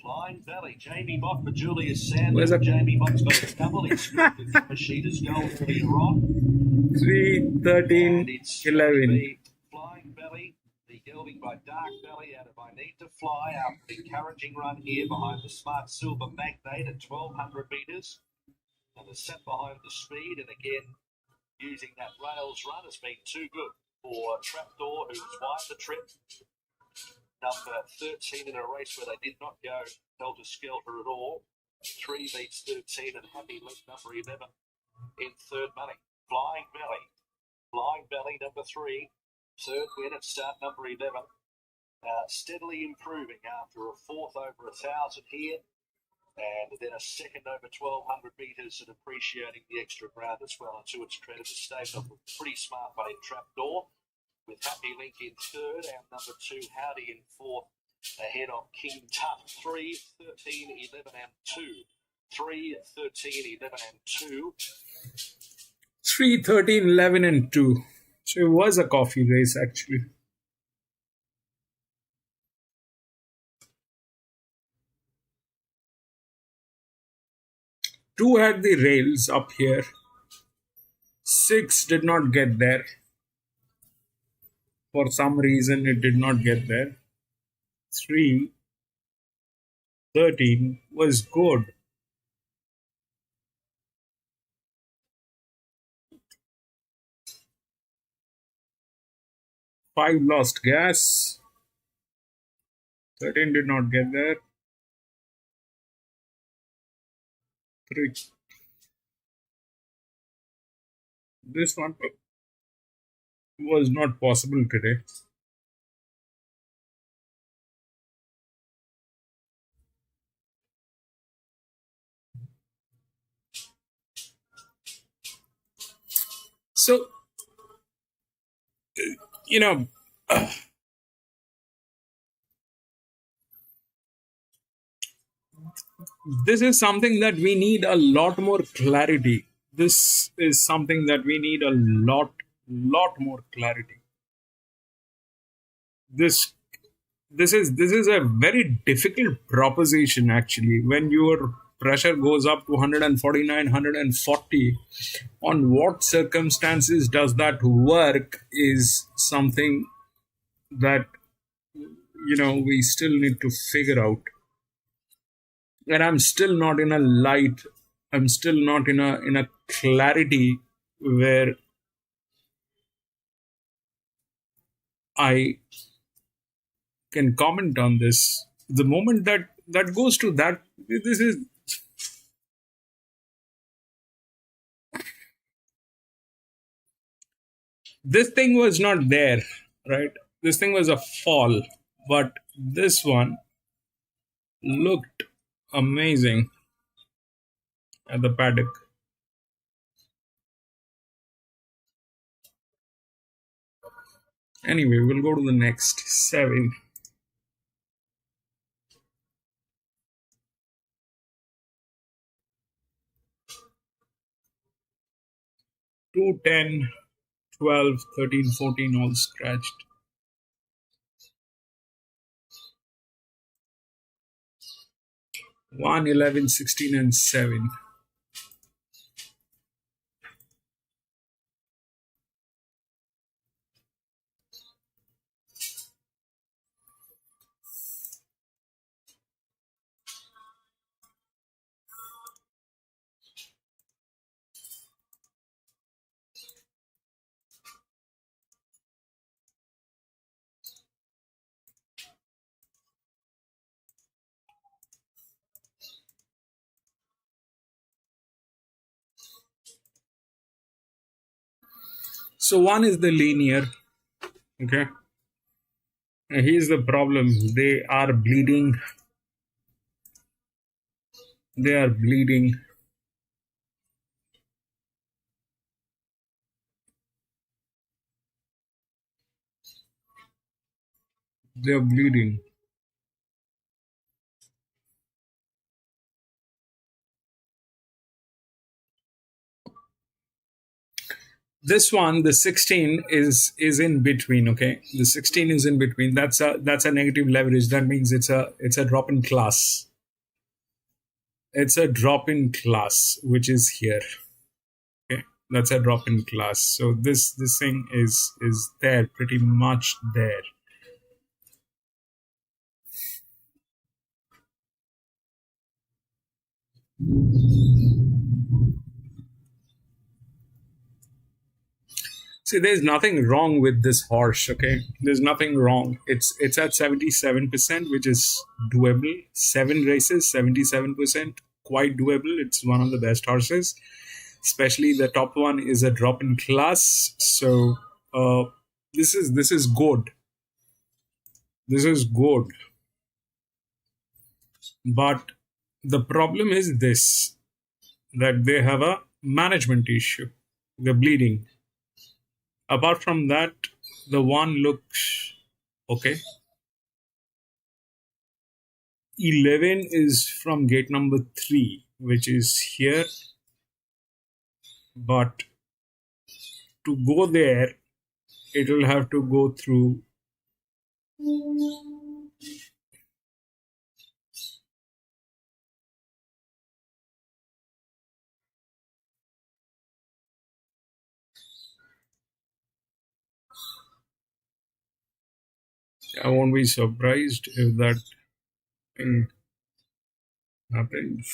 Flying Valley, Jamie Mott for Julius Sanders. Where's that? Jamie Mott's got a double. He's scored with Mashida's goal earlier on. 3, 13, And it's 11. Flying Valley, the gelding by Dark Valley out of I Need to Fly after the encouraging run here behind the Smart Silver Magnate at 1,200 metres. And is sat behind the speed, and again, using that rails run has been too good for Trapdoor, who's wide the trip. Number 13 in a race where they did not go helter-skelter at all. 3 beats 13, and Happy Link number 11 in third money. Flying Valley number 3. Third win at start number 11. Steadily improving after a fourth over 1,000 here. And then a second over 1,200 metres, and appreciating the extra ground as well. And to its credit, the stayed off a pretty smart one in Trapdoor, with Happy Link in third and number 2 Howdy in fourth, ahead of King Tut. 3, 13, 11 and 2. 3, 13, 11 and 2. 3, 13, 11 and 2. So it was a coffee race actually. Two had the rails up here. 6 did not get there. For some reason, it did not get there. 3, 13 was good. Five lost gas. 13 did not get there. 3. This one was not possible today. So, this is something that we need a lot more clarity. This is something that we need a lot more clarity. This is a very difficult proposition actually. When your pressure goes up to 149, 140, on what circumstances does that work is something that we still need to figure out. And I'm still not in a light. I'm still not in a clarity where I can comment on this. The moment that goes to that, this thing was not there, right? This thing was a fall, but this one looked amazing at the paddock. Anyway, we'll go to the next 7. 2, 10, 12, 13, 14 all scratched. 1, 11, 16 and 7. So 1 is the linear. Okay. And here's the problem. They are bleeding. They are bleeding. They are bleeding. This one, the 16 is in between. Okay, the 16 is in between. That's a negative leverage. That means it's a drop in class. It's a drop in class, which is here. Okay, that's a drop in class. So this thing is there, pretty much there. See, there's nothing wrong with this horse, okay? There's nothing wrong. It's at 77%, which is doable. 7 races, 77%, quite doable. It's one of the best horses. Especially the top one is a drop in class. So this is good. This is good. But the problem is this, that they have a management issue. They're bleeding. Apart from that, the one looks okay. 11 is from gate number 3, which is here. But to go there, it will have to go through I won't be surprised if that thing happens.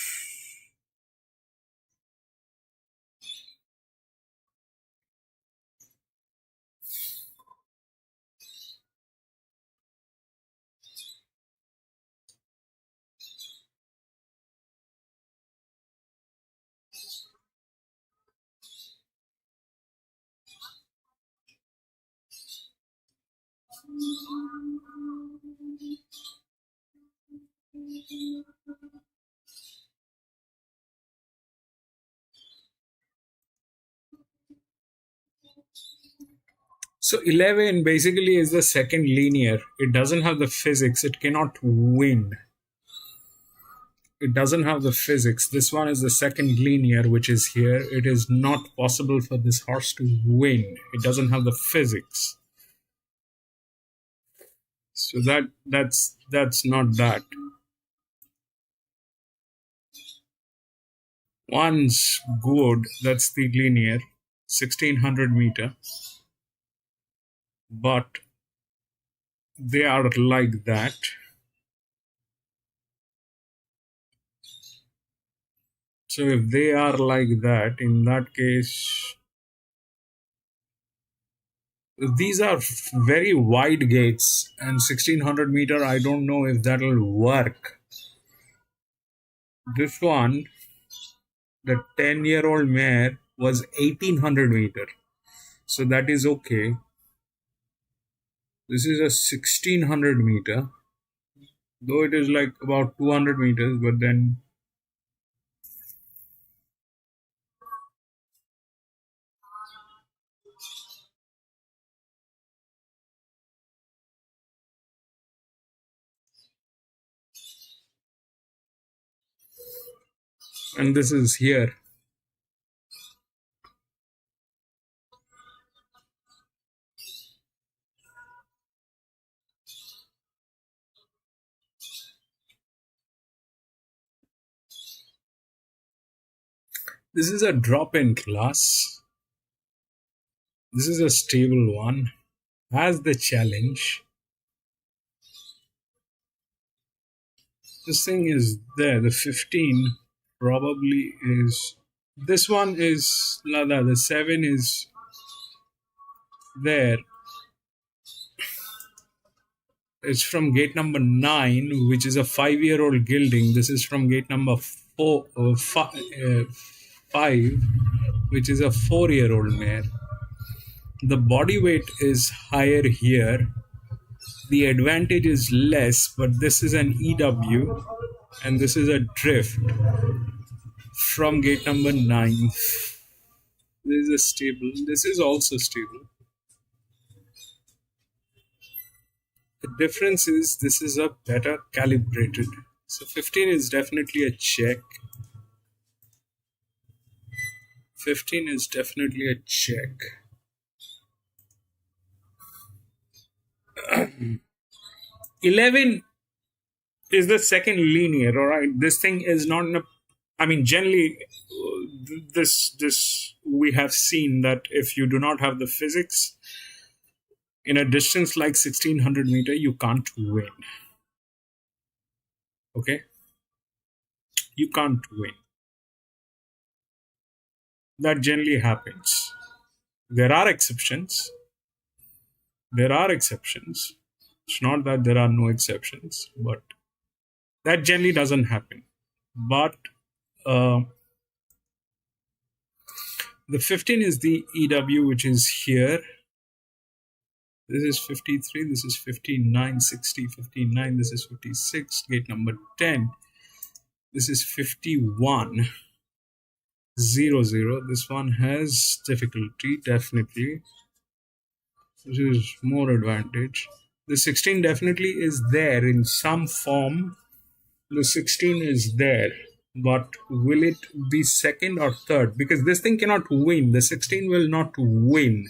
So 11 basically is the second linear. It doesn't have the physics. It cannot win. It doesn't have the physics. This one is the second linear, which is here. It is not possible for this horse to win. It doesn't have the physics. So that's not that. One's good. That's the linear, 1600 meter. But they are like that. So if they are like that, in that case, these are very wide gates, and 1600 meter, I don't know if that will work. This one, the 10-year-old mare, was 1800 meter. So that is okay. This is a 1600 meter, though it is like about 200 meters, but then and this is here. This is a drop-in class. This is a stable one. Has the challenge. This thing is there. The 15 probably is. This one is Lada. The 7 is there. It's from gate number 9, which is a 5-year-old gelding. This is from gate number 5, which is a 4-year-old mare. The body weight is higher here. The advantage is less, but this is an EW and this is a drift from gate number 9. This is a stable. This is also stable. The difference is this is a better calibrated. So 15 is definitely a check. 15 is definitely a check. 11 is the second linear, all right? This thing is not in a, I mean, generally, this we have seen that if you do not have the physics in a distance like 1600 meter, you can't win. Okay? You can't win. That generally happens. There are exceptions. There are exceptions. It's not that there are no exceptions, but that generally doesn't happen. But the 15 is the EW, which is here. This is 53, this is 59, 60, 59, this is 56, gate number 10. This is 51, 0, 0. This one has difficulty, definitely. This is more advantage. The 16 definitely is there in some form. The 16 is there. But will it be second or third? Because this thing cannot win. The 16 will not win.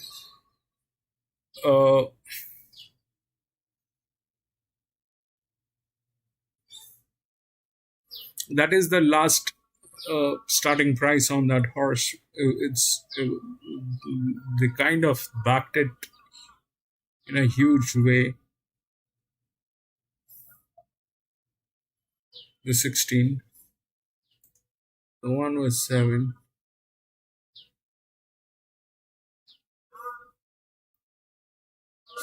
That is the last starting price on that horse. It's they kind of backed it in a huge way. The 16. The one was 7.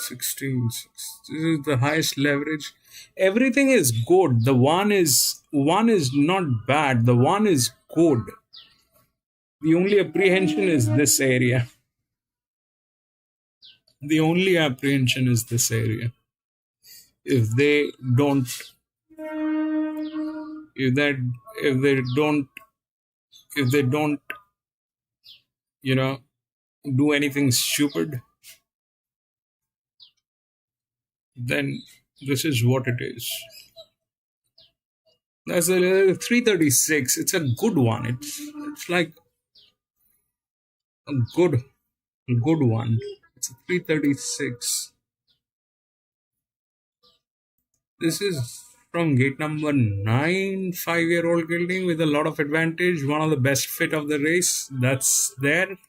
16. This is the highest leverage. Everything is good. The one is not bad. The one is good. The only apprehension is this area. The only apprehension is this area. If they don't do anything stupid, then this is what it is. That's a 336. It's a good one. It's like a good one. It's a 336. This is from gate number 9, 5-year-old gelding with a lot of advantage. One of the best fit of the race. That's there.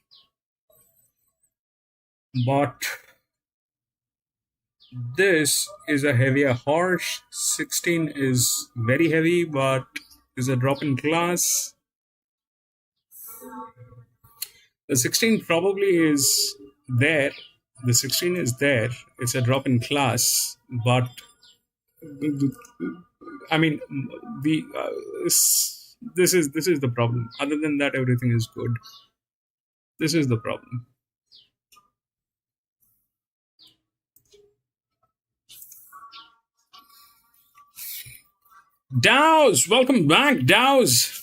But this is a heavier horse. 16 is very heavy, but is a drop in class. The 16 probably is there. The 16 is there. It's a drop in class, but I mean, this is the problem. Other than that, everything is good. This is the problem. Dows, welcome back, Dows.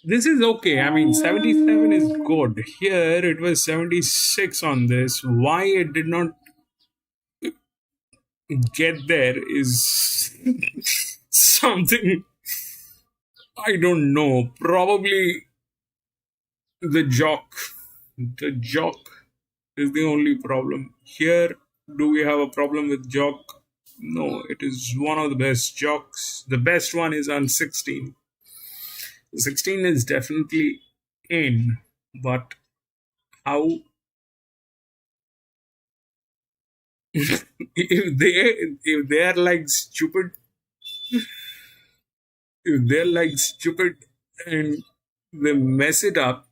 This is okay. I mean, 77 is good. Here it was 76 on this. Why it did not get there is something I don't know. Probably the jock. The jock is the only problem. Here, do we have a problem with jock? No, it is one of the best jocks. The best one is on 16. 16 is definitely in, but how if they're like stupid, if they're like stupid and they mess it up,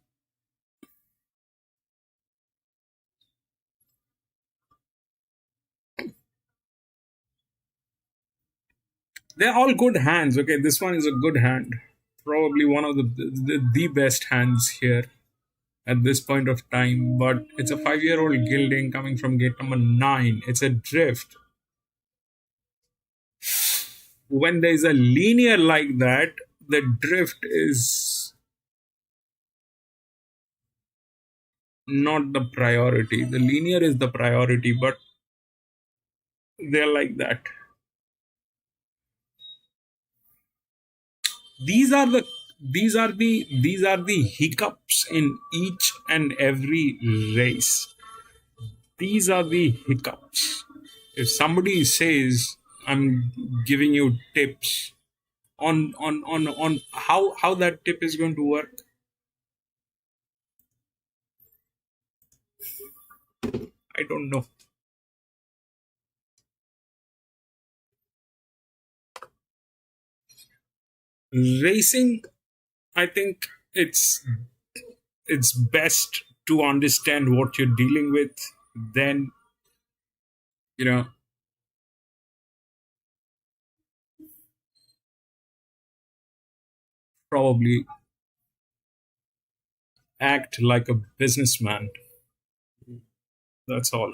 they're all good hands. Okay, this one is a good hand, probably one of the best hands here at this point of time. But it's a 5-year-old gilding coming from gate number 9. It's a drift. When there's a linear like that, the drift is not the priority. The linear is the priority, but they're like that. These are the hiccups in each and every race. These are the hiccups. If somebody says, I'm giving you tips on how that tip is going to work, I don't know. Racing, I think it's best to understand what you're dealing with, then you know probably act like a businessman. That's all.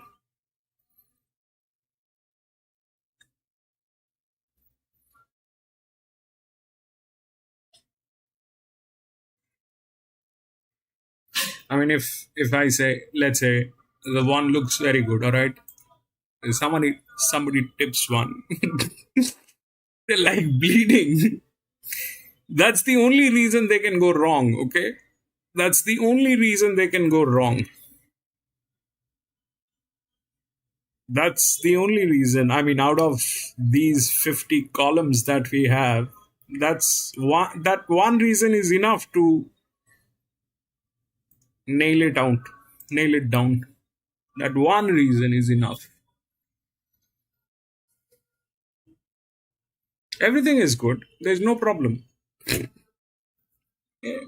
I mean, if I say, let's say the one looks very good, all right. Somebody tips one, they're like bleeding. That's the only reason they can go wrong. Okay, that's the only reason they can go wrong. That's the only reason. I mean, out of these 50 columns that we have, that's one. That one reason is enough to nail it out, nail it down. That one reason is enough. Everything is good. There's no problem. Yeah.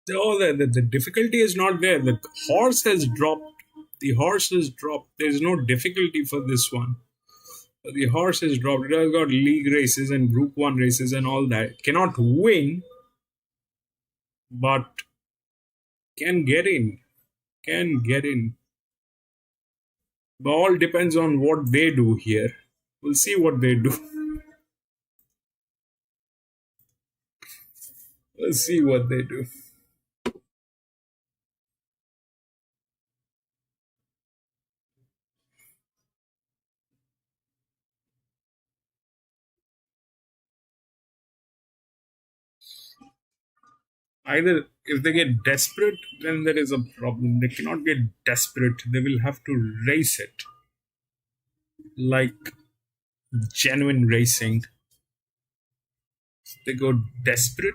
Oh, the difficulty is not there. The horse has dropped. The horse has dropped. There's no difficulty for this one. The horse has dropped. It has got league races and Group 1 races and all that. Cannot win, but can get in. Can get in. But all depends on what they do here. We'll see what they do. We'll see what they do. Either if they get desperate, then there is a problem. They cannot get desperate. They will have to race it like genuine racing. They go desperate.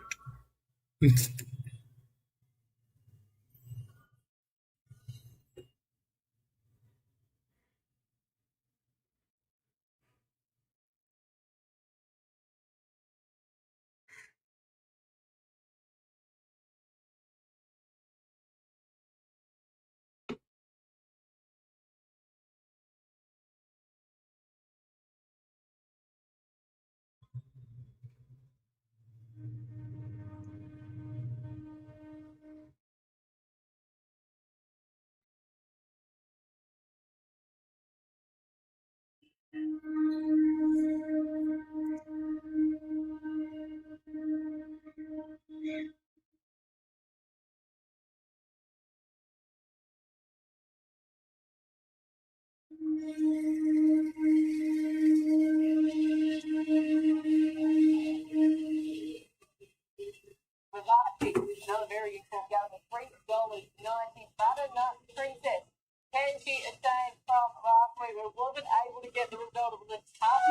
Grandstand from last week. We wasn't able to get the result of the touch.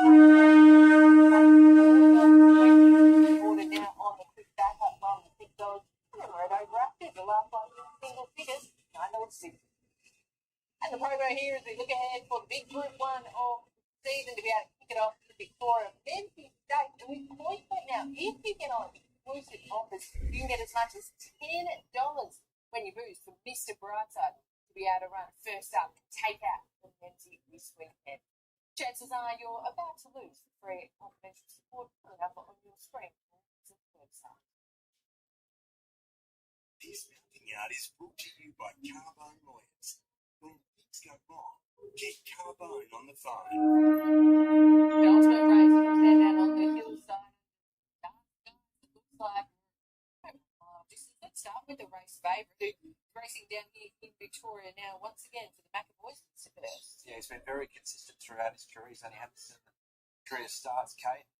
Order now on the quick backup from the $6. Right overactive. The last one was single figures, $9.06. And the promo here as we look ahead for the big Group 1 of the season to be able to kick it off to Victoria. Memphis State, and we point that now, if you get on exclusive offers, you can get as much as $10 when you boost from Mr. Brightside to be able to run first up and take out the Memphis this weekend. Chances are you're about to lose the free confidential support number on your screen. Website. This mounting yard is brought to you by Carbone Lawyers. When things go wrong, get Carbone on the phone. The ultimate race from Sandown on the hillside. It looks like let's start with the race favourite, who's racing down here in Victoria now once again for the McAvoys first. Yeah, he's been very consistent throughout his career. He's only had 7 career starts, Kate.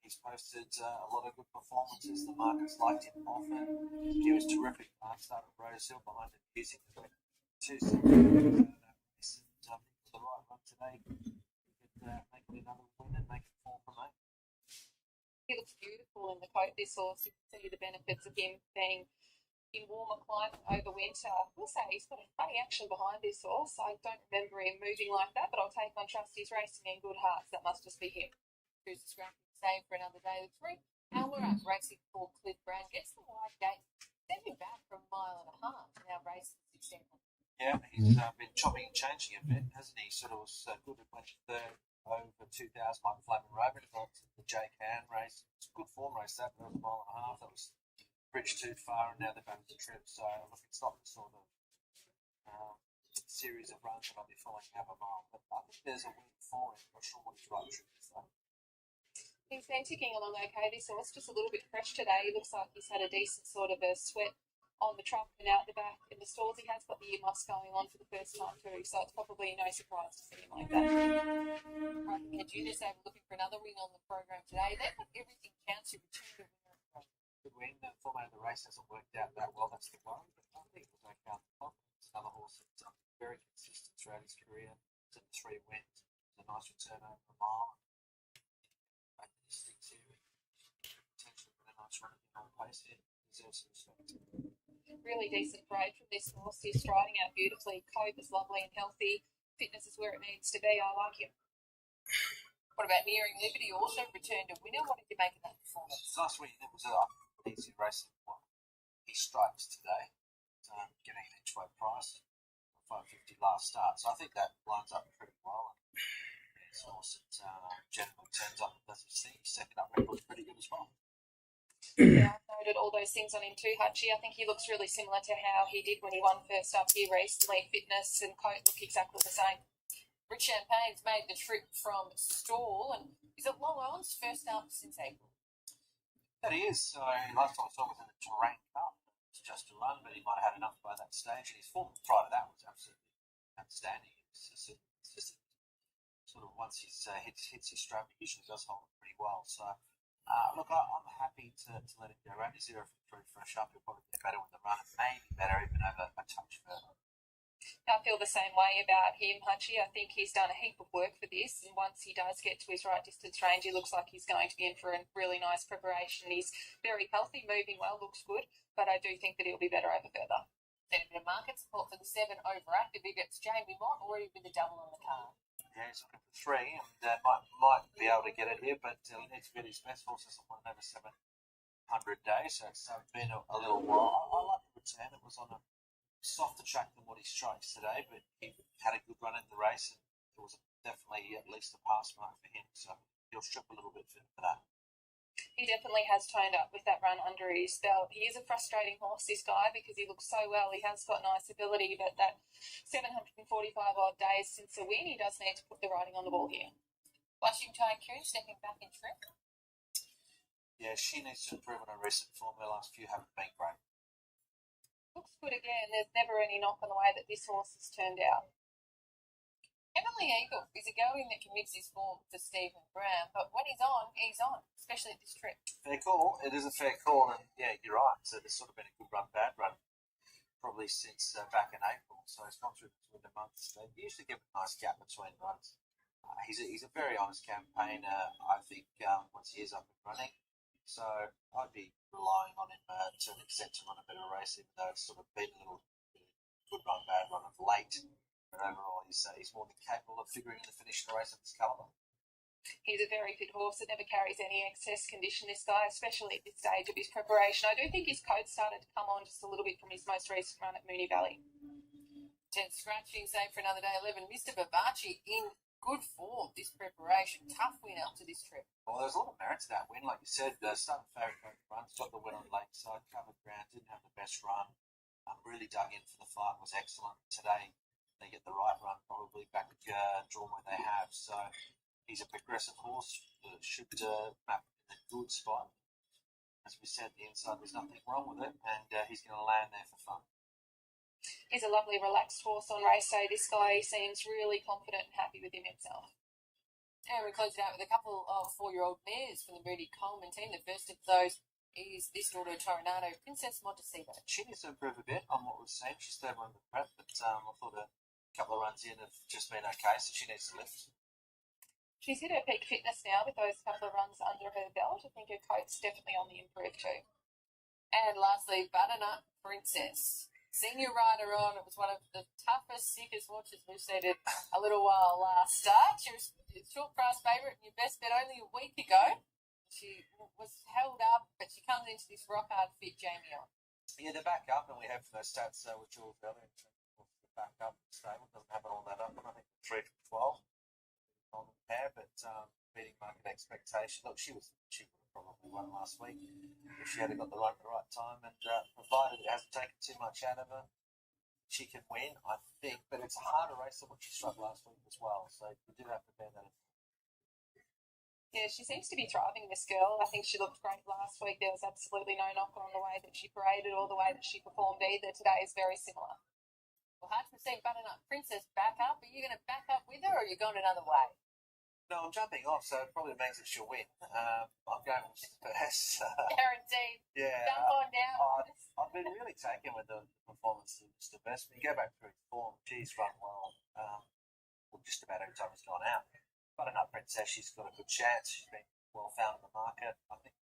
He's posted a lot of good performances. The market's liked him often. He was terrific last start at Rosehill behind the music. 2 seconds that race, and I think for the right run today, he could make it another win and make it 4 from 8. He looks beautiful in the coat, this horse. You can see the benefits of him being in warmer climate over winter. I will say he's got a funny action behind this horse. I don't remember him moving like that, but I'll take on trust he's racing in good hearts. That must just be him. Who's the scrappy save for another day of 3. Hour up racing for Cliff Brown. Gets the wide gate, stepping back for 1.5 miles. Now racing 1600. Yeah, he's been chopping and changing a bit, hasn't he? Sort of was good at went third over 2,000 by Flamin' Rabbit. The Jake Han race. It's a good form race that, but it was 1.5 miles. That was bridge too far, and now they're back to the trip. So look, it's not the sort of series of runs that I'll be following half a mile. But I think there's a win for him. I'm not sure what his right trip is though. He's been ticking along okay. This horse just a little bit fresh today. He looks like he's had a decent sort of a sweat on the truck and out the back in the stalls. He has got the earmuffs going on for the first time too, so it's probably no surprise to see him like that. Right, Juniors, they were looking for another win on the program today. They've got everything counts to return to winner. Good win. The format of the race hasn't worked out that well. That's the worry, but I think it was okay on the top. It's another horse that's very consistent throughout his career. It's at 3 wins. It's a nice return over a mile. Back to the sticks here. Potentially with a nice run on pace here. Deserves some respect. Really decent grade from this horse. He's striding out beautifully. Cope is lovely and healthy. Fitness is where it needs to be. I like him. What about Nearing Liberty? Also returned a winner. What did you make of that performance? Last week it was an easy racing one. He strikes today, getting an each way price, $5.50 last start. So I think that lines up pretty well. And his horse that generally turns up and does his thing. His second up record's pretty good as well. Yeah, I've noted all those things on him too, Hutchie. I think he looks really similar to how he did when he won first up here recently. Fitness and coat look exactly the same. Rich Champagne's made the trip from stall, and is it Long Island's first up since April? That he is. So last time I saw him was in the Terrain Cup. It's just a run, but he might have had enough by that stage. And his form prior to that was absolutely outstanding. It's just sort of once he hits his strap, he usually does hold it pretty well. So look, I'm happy to let him go around. He's 0 for 3 fresh up. He'll probably get better with the run, and maybe better even over a touch further. I feel the same way about him, Hutchie. I think he's done a heap of work for this, and once he does get to his right distance range, he looks like he's going to be in for a really nice preparation. He's very healthy, moving well, looks good, but I do think that he'll be better over further. Then a bit of market support for the 7 overactive. If it's Jamie Mott already with the double on the card. Yeah, he's looking for 3, and might be able to get it here, but he needs to get his best. Horse hasn't won over 700 days, so it's been a little while. I like the return. It was on a softer track than what he strikes today, but he had a good run in the race, and it was definitely at least a pass mark for him, so he'll strip a little bit for that. He definitely has toned up with that run under his belt. He is a frustrating horse, this guy, because he looks so well. He has got nice ability, but that 745 odd days since the win, he does need to put the riding on the ball here. Blushing Tycoon stepping back in trip. Yeah, she needs to improve on her recent form. Her last few haven't been great. Looks good again. There's never any knock on the way that this horse has turned out. Heavenly Eagle is a going that commits his form for Stephen Brown, but when he's on, especially at this trip. Fair call. It is a fair call, and yeah, you're right. So there's sort of been a good run, bad run probably since back in April. So he's gone through the winter months. They usually give a nice gap between runs. He's a very honest campaigner, I think, once he is up and running. So I'd be relying on him to an extent to run a bit of a race, even though it's sort of been a little good run, bad run of late. But overall, he's more than capable of figuring in the finish of the race of this calibre. He's a very fit horse that never carries any excess condition, this guy, especially at this stage of his preparation. I do think his coat started to come on just a little bit from his most recent run at Moonee Valley. 10 scratching, save for another day. 11, Mr. Babachi in good form this preparation. Tough win up to this trip. Well, there's a lot of merit to that win. Like you said, starting favourite runs, got the win on Lakeside, covered ground, didn't have the best run. Really dug in for the fight, was excellent. Today, they get the right run, probably back drawn where they have. So he's a progressive horse that should map in a good spot. As we said, the inside, there's nothing wrong with it, and he's going to land there for fun. He's a lovely, relaxed horse on race day. This guy seems really confident and happy with himself. And we close it out with a couple of 4-year-old mares from the Moody Coleman team. The first of those is this daughter of Toronado, Princess Montecito. She needs to improve a bit on what we've seen. She's third one in the prep, but I thought a couple of runs in have just been okay, so she needs to lift. She's hit her peak fitness now with those couple of runs under her belt. I think her coat's definitely on the improve too. And lastly, Butternut Princess. Senior rider on. It was one of the toughest, sickest watches we've seen in a little while last start. She was a short price favourite and your best bet only a week ago. She was held up, but she comes into this rock hard fit Jamie on. Yeah, the back up, and we have those stats with Jules earlier in terms of the back up stable. Doesn't have all that up, and I think 3 from 12 on the pair, but beating market expectation. Look, she would have probably won last week if she had got the run at the right time, and provided it hasn't taken too much out of her, she can win, I think. But it's a harder race than what she struck last week as well, so you do have to bear that in. Yeah, she seems to be thriving, this girl. I think she looked great last week. There was absolutely no knock on the way that she paraded or the way that she performed either. Today is very similar. Well, hard to see Butternut Princess back up. Are you going to back up with her, or are you going another way? No, I'm jumping off, so it probably means that she'll win. I'm going with Mr. Guaranteed. Yeah. Jump on down. I've been really taken with the performance of Mr. Best. When you go back through his form, she's run well. Just about every time he's gone out. Butternut Princess, she's got a good chance. She's been well found in the market. I think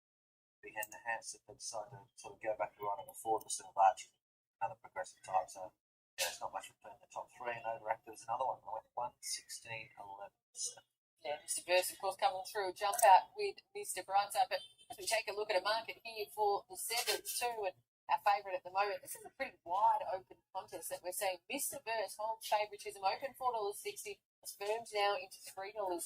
big hand in the hands if they decide to sort of go back to running before the sort of large, another progressive type. So yeah, there's not much between the top three, and Overactive is another one. I went 1, 16, 11. Yeah, Mr. Burst, of course, coming through, jump out with Mr. Brightside. But as we take a look at a market here for the 7th too, and our favourite at the moment, this is a pretty wide open contest that we're seeing. Mr. Burst holds favouritism, open $4.60. It's firmed now into $3.20,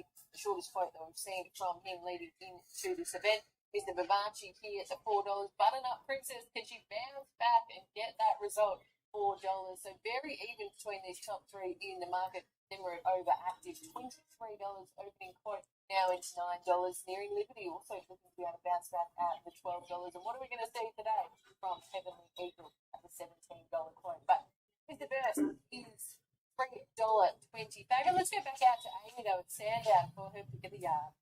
the shortest quote that we've seen from him leading into this event. Mr. Babachi here at the $4. Butternut Princess, can she bounce back and get that result? $4. So very even between these top three in the market. Then we're at Overactive, $23 opening quote, now into $9. Nearing Liberty also looking to be able to bounce back at the $12. And what are we going to see today from Heavenly Eagle at the $17 quote? But Mr. Burst is $3.20 favourite. Let's go back out to Amy though at Sandown for her pick of the yard.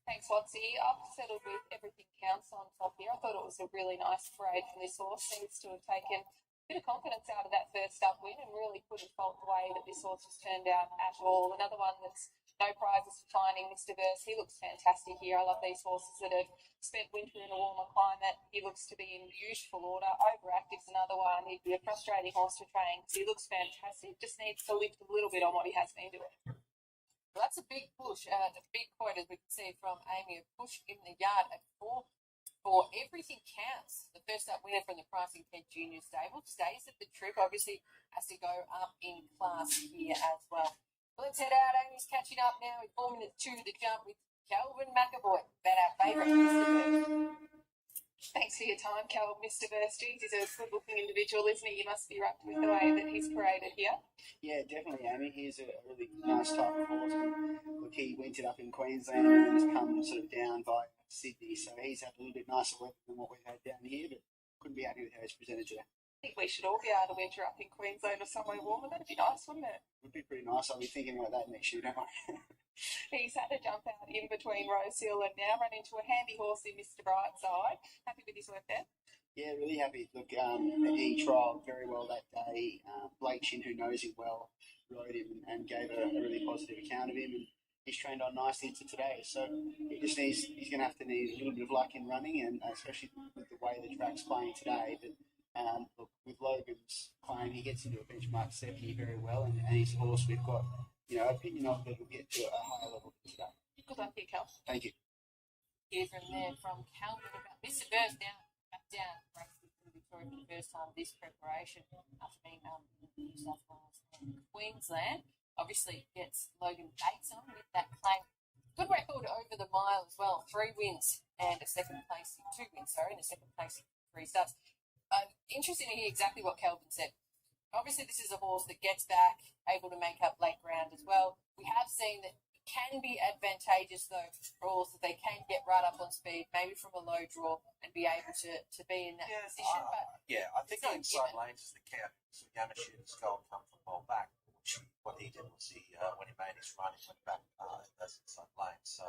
Thanks, Watsy. I've settled with Everything Counts on top here. I thought it was a really nice parade from this horse. Seems to have taken a bit of confidence out of that first up win and really put his fault away that this horse has turned out at all. Another one that's no prizes for finding, Mr. Verse. He looks fantastic here. I love these horses that have spent winter in a warmer climate. He looks to be in beautiful order. Overactive's another one. He'd be a frustrating horse to train because he looks fantastic. Just needs to lift a little bit on what he has been doing. Well, that's a big push, a big quote as we can see from Amy, a push in the yard at 4 for Everything Counts. The first up winner from the Pricing Ted Junior stable stays at the trip, obviously has to go up in class here as well. Let's head out. Amy's catching up now with 4 minutes to the jump with Calvin McAvoy, about our favourite Mr. Burst. Thanks for your time, Cal. Mr. Burst. He's a good-looking individual, isn't he? You must be wrapped with the way that he's paraded here. Yeah, definitely, Amy. He's a really nice type of horse. And look, he went it up in Queensland and then has come sort of down by Sydney, so he's had a little bit nicer weather than what we've had down here, but couldn't be happy with how he's presented today. I think we should all be able to winter up in Queensland or somewhere warmer. That'd be nice, wouldn't it? Would be pretty nice. I'll be thinking about that next year, don't I? He's had to jump out in between Rosehill and now run into a handy horse in Mr. Brightside. Happy with his work there? Yeah, really happy. Look, he trialled very well that day. Blake Shin, who knows him well, rode him and gave a really positive account of him, and he's trained on nicely into today. So he's going to have to need a little bit of luck in running, and especially with the way the track's playing today. But look, with Logan's claim, he gets into a benchmark 70 very well, and his horse, we've got opinion of that will get to a higher level today. Good luck here, Cal. Thank you. Hear from there from Calvin about Mr. Burst now back down racing through Victoria for the first time this preparation after being in New South Wales and Queensland. Obviously gets Logan Bates on with that claim. Good record over the mile as well. 3 wins and a second place, 2 wins, and a second place 3 starts. Interesting to hear exactly what Calvin said. Obviously, this is a horse that gets back, able to make up late ground as well. We have seen that it can be advantageous, though, for horses that they can get right up on speed, maybe from a low draw, and be able to be in that position. I think the inside lanes is the count. So Yamashita's goal come from well back. What he did was when he made his run, he went back in those inside lanes. So,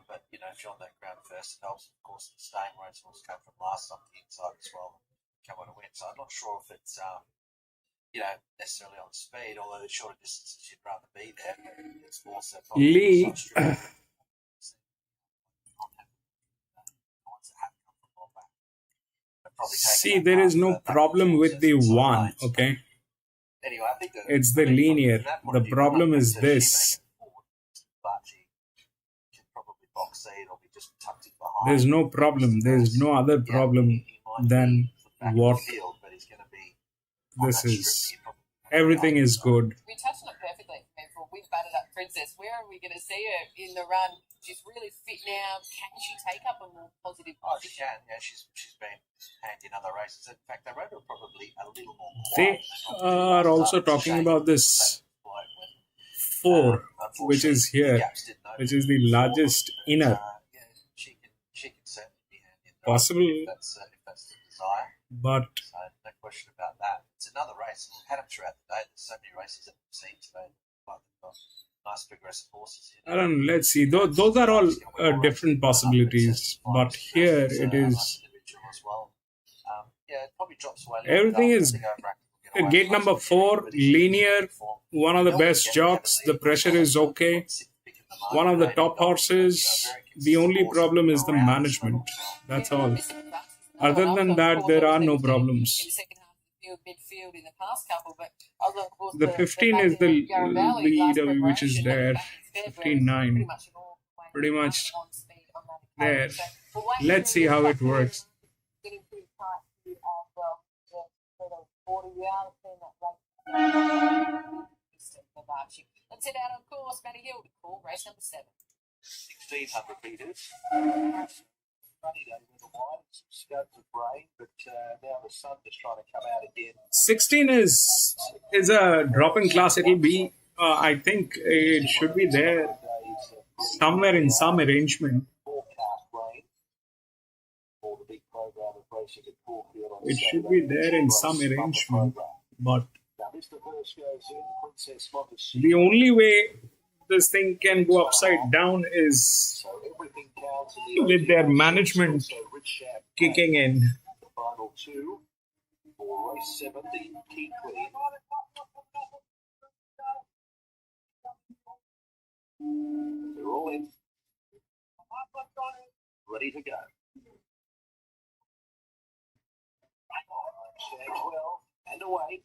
but if you're on that ground first, it helps, of course, the staying race horse come from last on the inside as well. Come on to win. So I'm not sure if it's necessarily on speed, although the shorter distances you'd rather be there. It's also Lee. See, there is no problem with the one, okay? Anyway, I think it's the linear. The problem is this. There's no problem. There's no other problem than what this is. Everything is good. We touched on it perfectly. We've batted up Princess. Where are we going to see her in the run? She's really fit now. Can she take up a more positive position? Oh, she can. Yeah, she's been handy in other races. In fact, they rode her probably a little more quiet. They are also talking about this 4, which is here, which is the largest inner. She can certainly be handy. Possible. If that's the desire. But so no question about that. It's another race. We've had them throughout the day. There's so many races that we've seen today. Like nice progressive horses. I don't know. Let's see. Those are all different possibilities. But here it is. It probably drops away. Everything is gate number 4, linear. One of the best jocks. The pressure is okay. One of the top horses. The only problem is the management. That's all. Other than that, there are no problems. The 15 is the leader, which is there. 15-9. Pretty much there. Let's see how it works. Let's head out on course. Matty Hill to call race number 7. 1,600 metres. Sunny day weather wide, some scopes of rain, but now the sun is trying to come out again. 16 is a drop-in class. It'll be, I think it should be there somewhere in some arrangement. It should be there in some arrangement, but the only way this thing can go upside down is with their management kicking in. The final 2 for race 7, the Key Queen. They're all in. Ready to go. Stands well and away.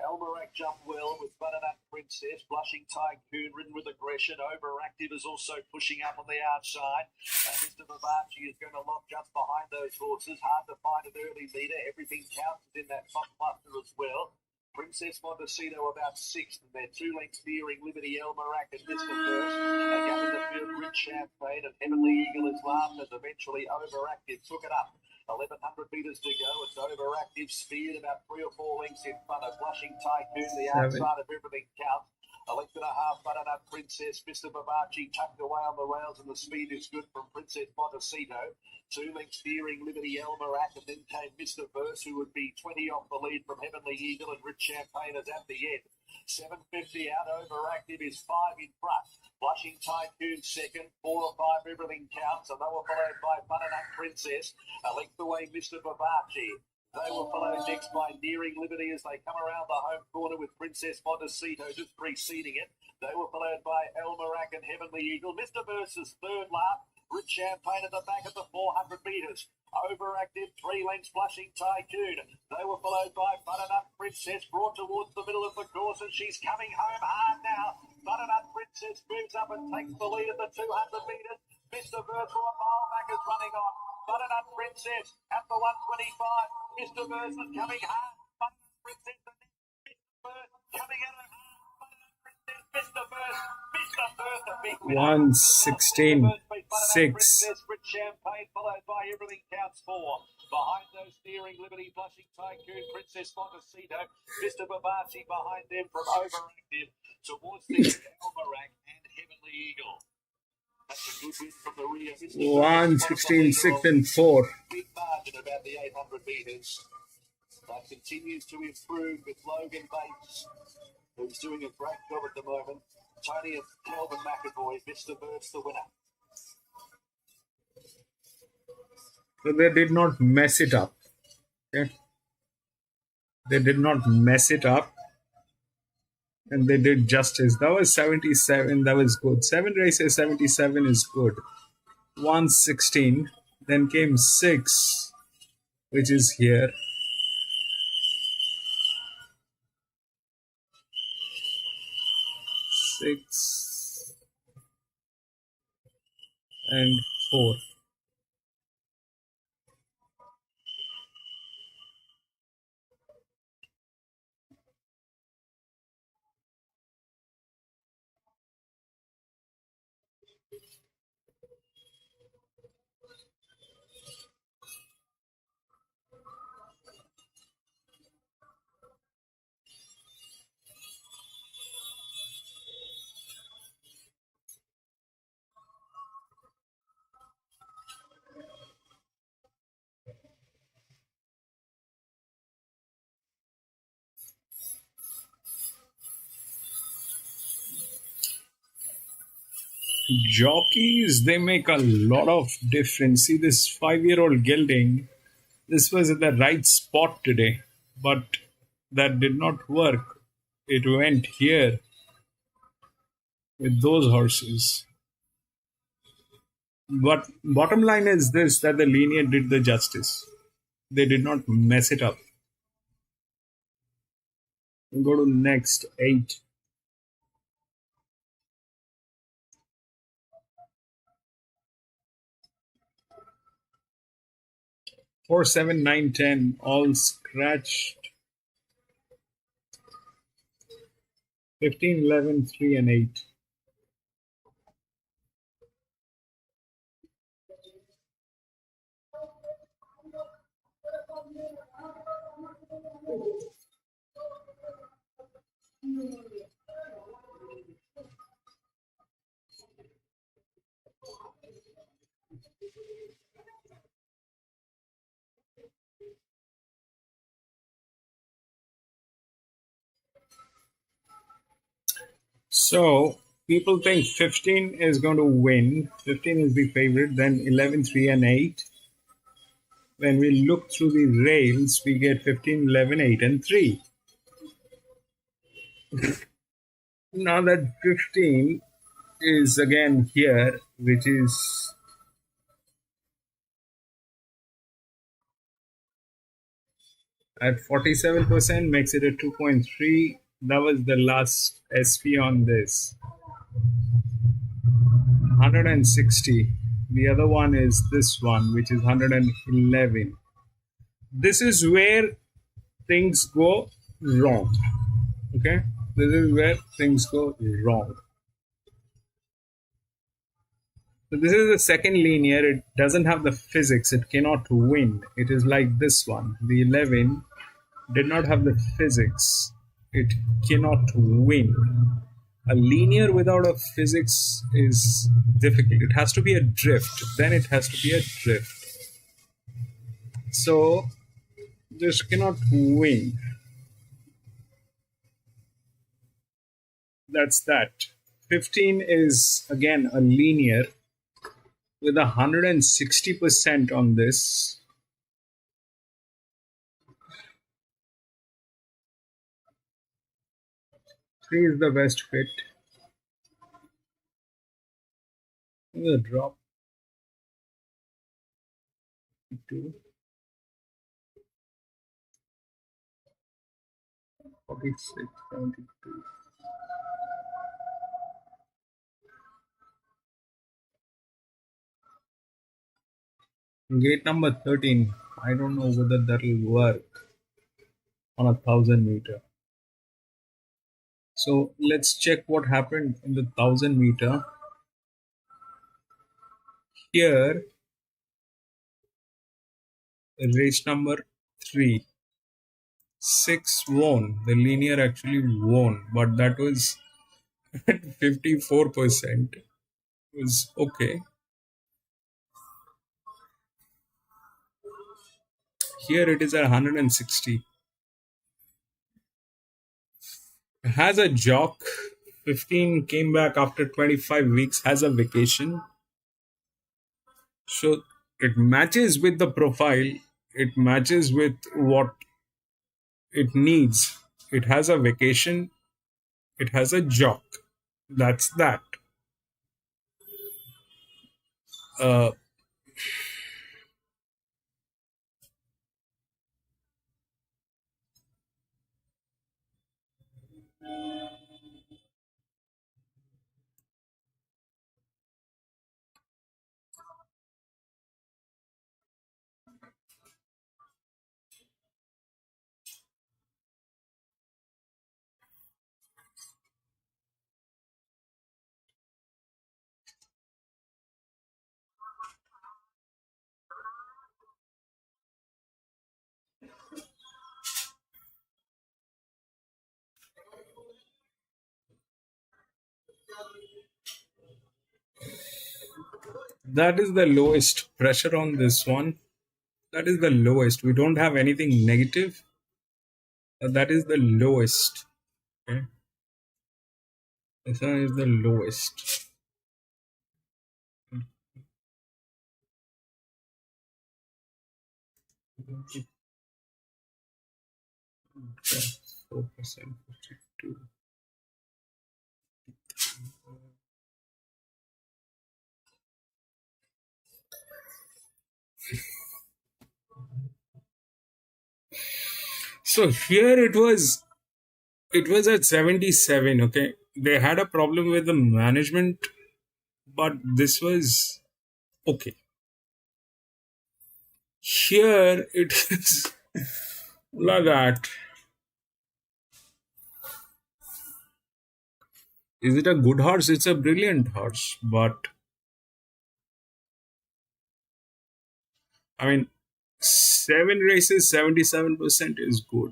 Almerac jumped well with Butternut Princess. Blushing Tycoon ridden with aggression. Overactive is also pushing up on the outside. And Mr. Vivace is going to lock just behind those horses. Hard to find an early leader. Everything counts in that top cluster as well. Princess Montecito about 6th, and they're 2 lengths nearing Liberty Almerac and Mr. First. A gap in the field, Rich Champagne and Heavenly Eagle is last, as eventually Overactive took it up. 1,100 metres to go. It's Overactive speed about 3 or 4 lengths in front of Blushing Tycoon. The outside of Everything Counts. A length and a half, Butternut Princess. Mr. Vivace tucked away on the rails, and the speed is good from Princess Montecito. 2 lengths steering Liberty Almerac, and then came Mr. Verse, who would be 20 off the lead from Heavenly Eagle, and Rich Champagne is at the end. 750 out. Overactive is 5 in front. Blushing Tycoon second. 4 or 5, everything counts. And they were followed by Butternut Princess. A length away, Mr. Babachi. They were followed next by Nearing Liberty as they come around the home corner with Princess Montecito just preceding it. They were followed by Elmerac and Heavenly Eagle. Mr. Versus third lap. Rich Champagne at the back of the 400 metres. Overactive, 3 lengths, Blushing Tycoon. They were followed by Butternut Princess, brought towards the middle of the course, and she's coming home hard now. Butternut Princess moves up and takes the lead at the 200 metres. Mr. Virtual a mile back is running on. Butternut Princess at the 125. Mr. Versus coming hard. Butternut Princess and Mr. Bird coming at her hard. Butternut Princess, Mr. Bird, Mr. Bird, the big winner. 1:16.6. Rich Champagne followed by Everything Counts 4. Behind those Nearing Liberty, Blushing Tycoon, Princess Montecito, Mr. Babachi behind them from Overactive towards the Elmerac and Heavenly Eagle. That's a good win from the rear. 1:16.6 Big margin about the 800 metres. That continues to improve with Logan Bates, who's doing a great job at the moment. Tony and Kelvin McAvoy, Mr. Bird's the winner. So they did not mess it up. Okay? They did not mess it up. And they did justice. That was 77. That was good. 7 races, 77 is good. 1:16. Then came 6, which is here. 6 and 4. Jockeys, they make a lot of difference. See, this 5-year-old gelding, this was at the right spot today, but that did not work. It went here with those horses. But bottom line is this, that the linear did the justice. They did not mess it up. We'll go to next 8. 4, 7, 9, 10, all scratched. 15, 11, 3, and 8. So people think 15 is going to win. 15 is the favorite, then 11, 3, and 8. When we look through the rails, we get 15, 11, 8, and 3. Now that 15 is again here, which is at 47%, makes it a 2.3. That was the last SP on this. 160. The other one is this one, which is 111. This is where things go wrong. Okay? This is where things go wrong. So this is the second linear. It doesn't have the physics. It cannot win. It is like this one. The 11 did not have the physics. It cannot win. A linear without a physics is difficult. It has to be a drift. Then it has to be a drift. So this cannot win. that's that. 15 is again a linear with 160% on this. Three is the best fit. The drop. 2, 46, 72. Gate number 13. I don't know whether that will work on 1,000 meter. So let's check what happened in the 1,000 meter. Here, race number 3. 6 won. The linear actually won, but that was at 54%. It was okay. Here it is at 160. Has a jock. 15 came back after 25 weeks, has a vacation. So it matches with the profile. It matches with what it needs. It has a vacation. It has a jock. That's that. Uh, that is the lowest pressure on this one. That is the lowest. We don't have anything negative. That is the lowest. Okay. This one is the lowest. Okay, 4%, 52. So here it was at 77. Okay, they had a problem with the management, but this was okay. Here it is like that. Is it a good horse? It's a brilliant horse, but I mean, 7 races, 77% is good.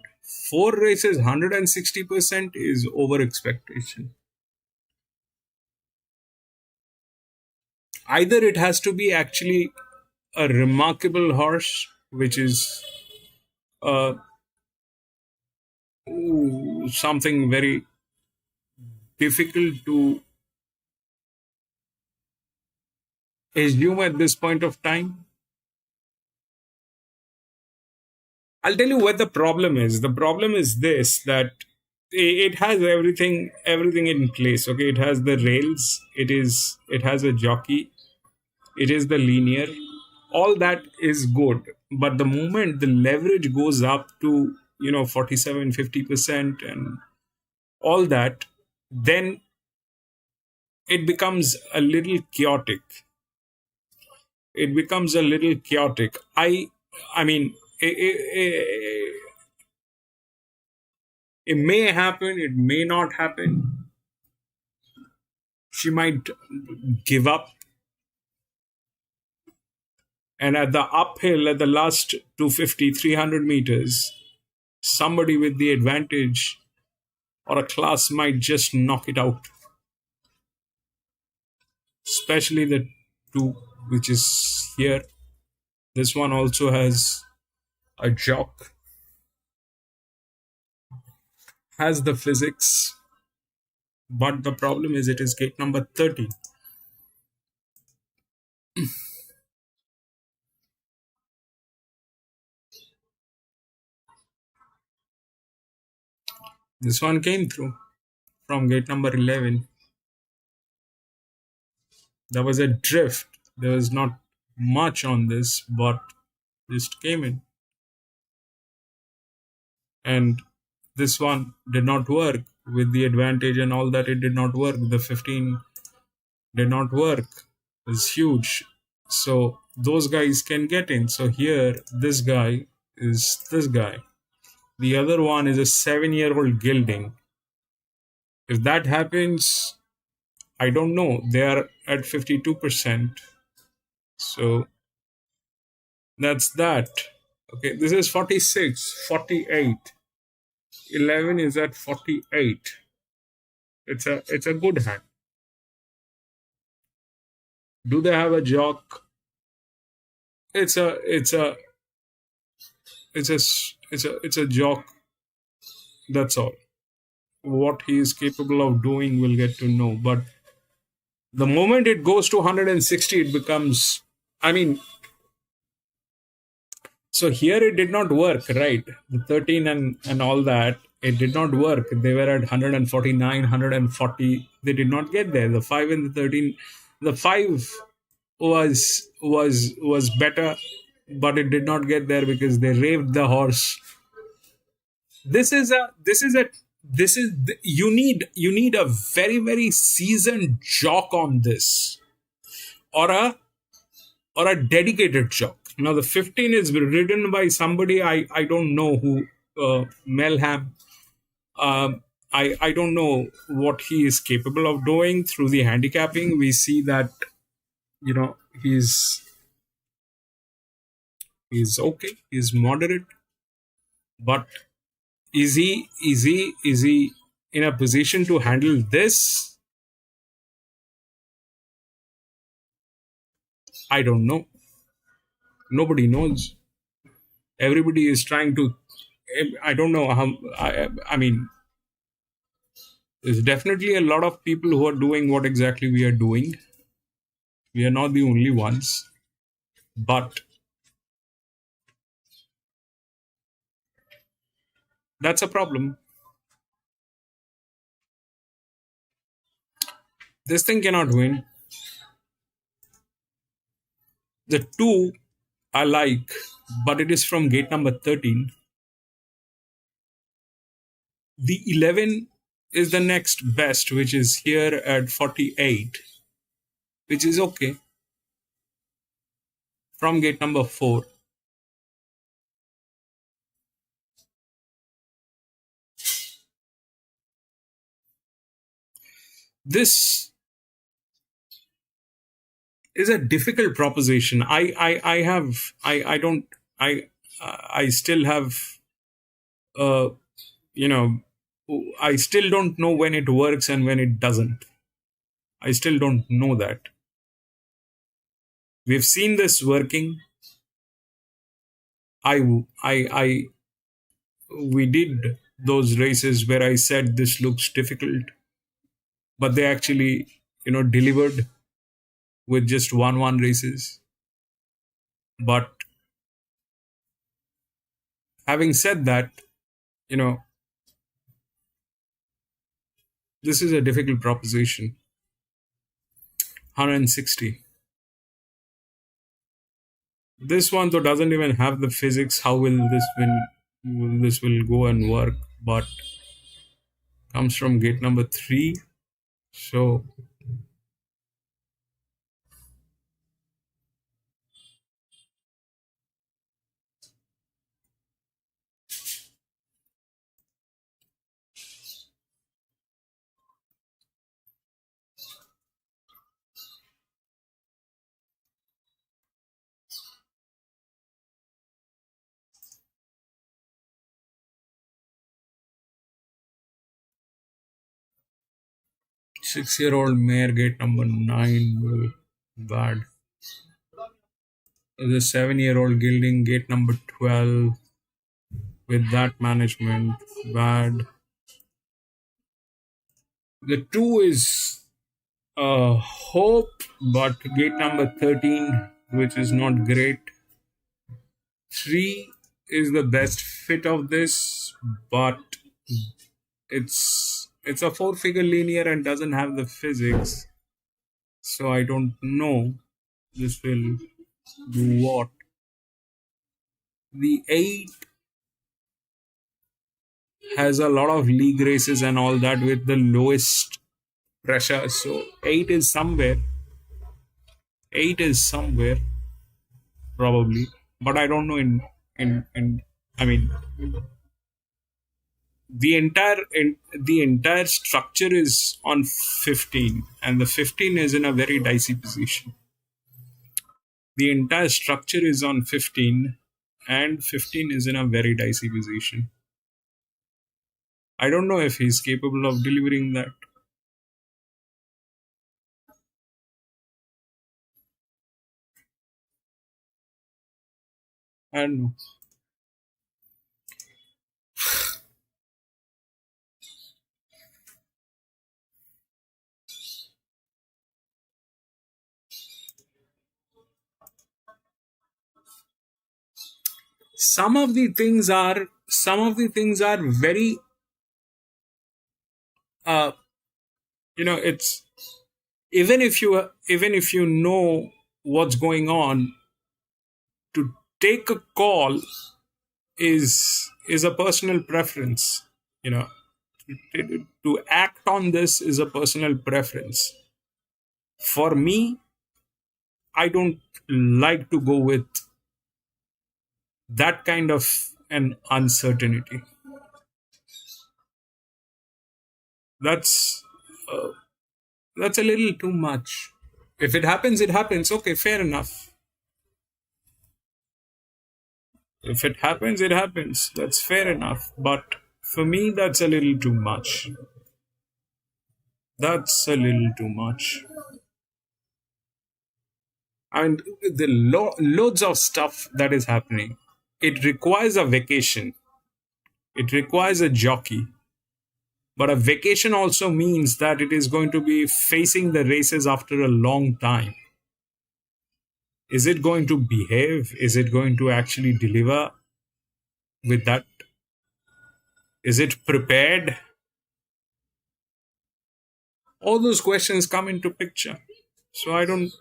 4 races, 160% is over expectation. Either it has to be actually a remarkable horse, which is something very difficult to assume at this point of time. I'll tell you what the problem is. The problem is this, that it has everything in place. Okay, it has the rails, it has a jockey, it is the linear, all that is good. But the moment the leverage goes up to 47-50% and all that, then it becomes a little chaotic. I mean, it may happen, it may not happen. She might give up. And at the uphill, at the last 250, 300 meters, somebody with the advantage or a class might just knock it out. Especially the 2, which is here. This one also has a jock. Has the physics. but the problem is it is gate number 30. This one came through from gate number 11. There was a drift. There was not much on this, but just came in. And this one did not work with the advantage and all that. It did not work. The 15 did not work. It was huge. So those guys can get in. So here, this guy is this guy. The other one is a 7-year-old gilding. If that happens, I don't know. They are at 52%. So that's that. Okay, this is 46, 48. 11 is at 48. It's a good hand. Do they have a jock? It's a jock. That's all. What he is capable of doing, we'll get to know. But the moment it goes to 160, it becomes. I mean, so here it did not work, right? The 13 and all that, it did not work. They were at 149, 140. They did not get there. The 5 and the 13, the 5 was better, but it did not get there because they raved the horse. You need a very, very seasoned jock on this, or a dedicated jock. Now the 15 is ridden by somebody I don't know who, Melham. I don't know what he is capable of doing through the handicapping. We see that he's okay, he's moderate, but is he in a position to handle this? I don't know. Nobody knows. Everybody is trying to. I don't know how. I mean, there's definitely a lot of people who are doing what exactly we are doing. We are not the only ones, but that's a problem. This thing cannot win. The 2 I like, but it is from gate number 13. The 11 is the next best, which is here at 48, which is okay, from gate number 4. This is a difficult proposition. I still have, I still don't know when it works and when it doesn't. I still don't know that. We've seen this working. We did those races where I said this looks difficult, but they actually, delivered with just 1-1 races. But having said that, this is a difficult proposition. 160. This one though doesn't even have the physics. How will this will go and work? But comes from gate number 3. So 6-year-old mare, gate number 9, bad. The 7-year-old gilding, gate number 12, with that management, bad. The 2 is hope, but gate number 13, which is not great. 3 is the best fit of this, but it's a 4-figure linear and doesn't have the physics, so I don't know this will do what. The 8 has a lot of league races and all that with the lowest pressure, so 8 is somewhere. 8 is somewhere probably, but I don't know in I mean the entire structure is on 15, and the 15 is in a very dicey position. The entire structure is on 15, and 15 is in a very dicey position. I don't know if he's capable of delivering that. I don't know. Some of the things are very uh it's even if you know what's going on, to take a call is a personal preference. You know, to act on this is a personal preference. For me, I don't like to go with that kind of an uncertainty. That's that's a little too much. If it happens, it happens. Okay, fair enough. If it happens, it happens. That's fair enough. But for me, that's a little too much. That's a little too much. And the loads of stuff that is happening. It requires a vacation. It requires a jockey. But a vacation also means that it is going to be facing the races after a long time. Is it going to behave? Is it going to actually deliver with that? Is it prepared? All those questions come into picture. So I don't.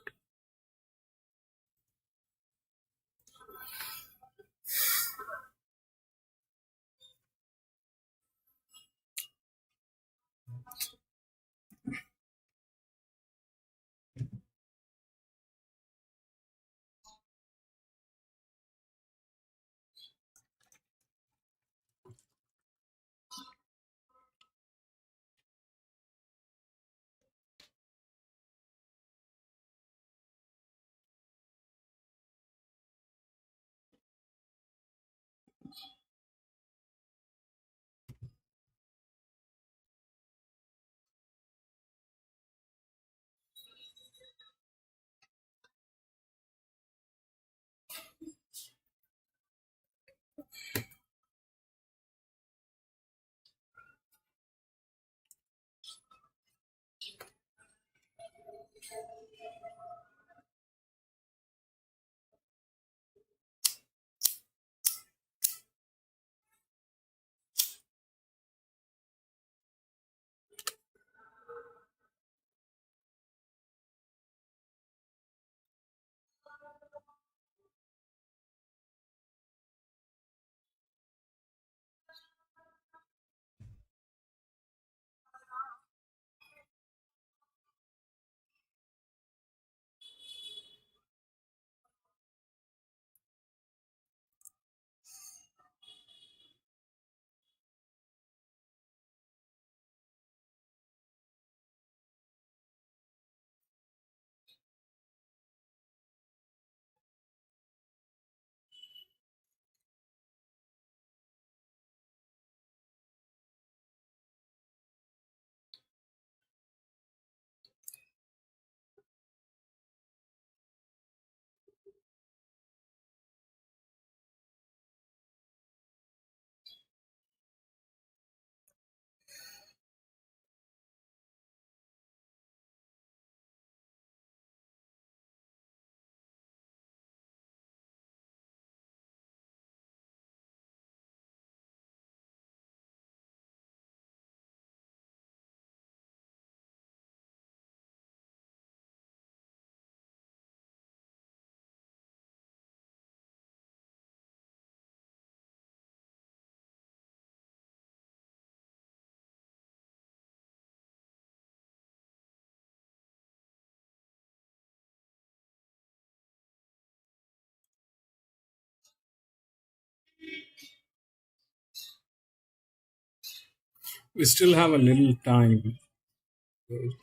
We still have a little time.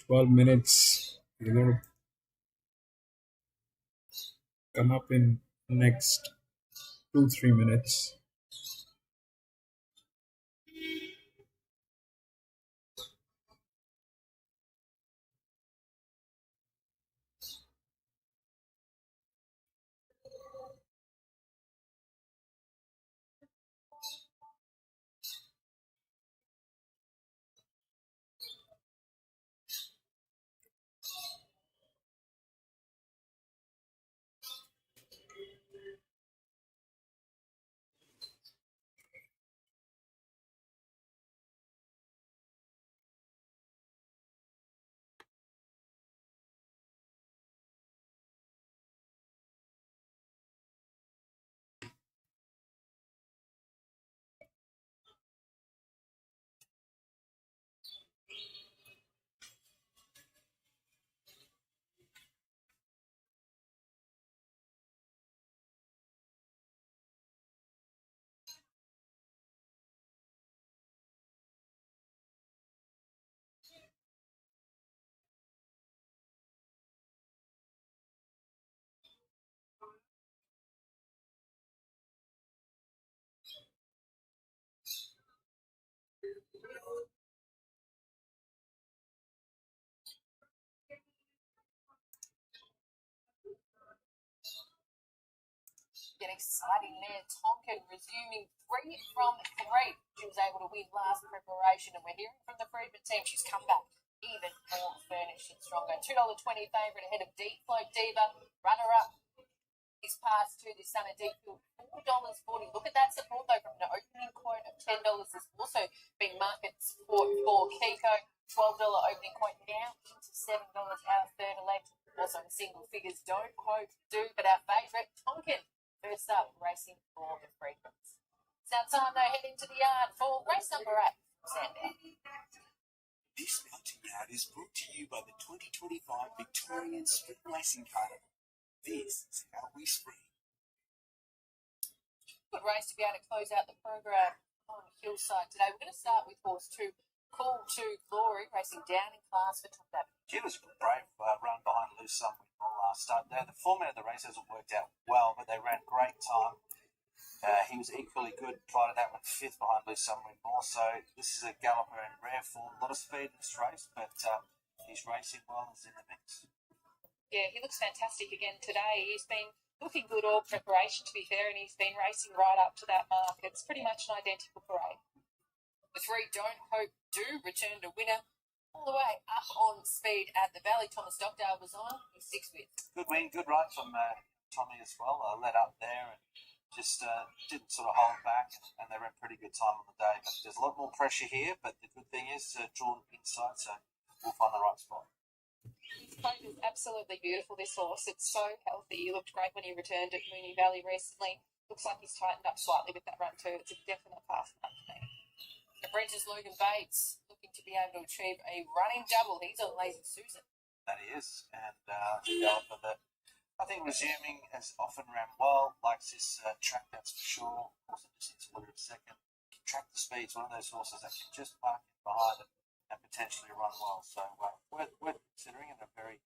12 minutes. We're going to come up in next 2-3 minutes. Get exciting there. Tonkin resuming 3 from 3. She was able to win last preparation, and we're hearing from the Friedman team she's come back even more furnished and stronger. $2.20 favourite ahead of Deep Float Diva. Runner up is passed to the Summer Deep Field, $4.40. Look at that support though from an opening quote of $10. There's also been market support for Kiko. $12 opening quote now into $7 our third elect. Also in single figures, don't quote do, but our favourite Tonkin. First up, racing for the Freedmans. It's now time though, head into the yard for race number 8, Sandown. This mountain yard is brought to you by the 2025 Victorian Spring Racing Carnival. This is how we spring. Good race to be able to close out the program on Hillside today. We're going to start with horse 2, Call to Glory, racing down in class for Top Avenue. She was a brave run behind Loose Sun last start there. The format of the race hasn't worked out well, but they ran great time. He was equally good prior to that one, 5th behind Loose Sun more. So this is a galloper in rare form. A lot of speed in this race, but he's racing well and is in the mix. Yeah, he looks fantastic again today. He's been looking good all preparation, to be fair, and he's been racing right up to that mark. It's pretty much an identical parade. The 3, Don't Hope Do, returned a winner all the way up on speed at the Valley. Thomas Stockdale was on. He's 6th with. Good win, good ride from Tommy as well. Led up there and just didn't sort of hold back, and they ran pretty good time on the day. But there's a lot more pressure here, but the good thing is drawn inside, so we'll find the right spot. His coat is absolutely beautiful, this horse. It's so healthy. He looked great when he returned at Moonee Valley recently. Looks like he's tightened up slightly with that run too. It's a definite pass run for me. Apprentice Logan Bates looking to be able to achieve a running double. He's on Lazy Susan. That he is, and the galloper that I think resuming has often ran well, likes this track, that's for sure. Also just needs a little bit of second. Can track the speeds, one of those horses that can just park in behind it and potentially run well. So worth considering, and a very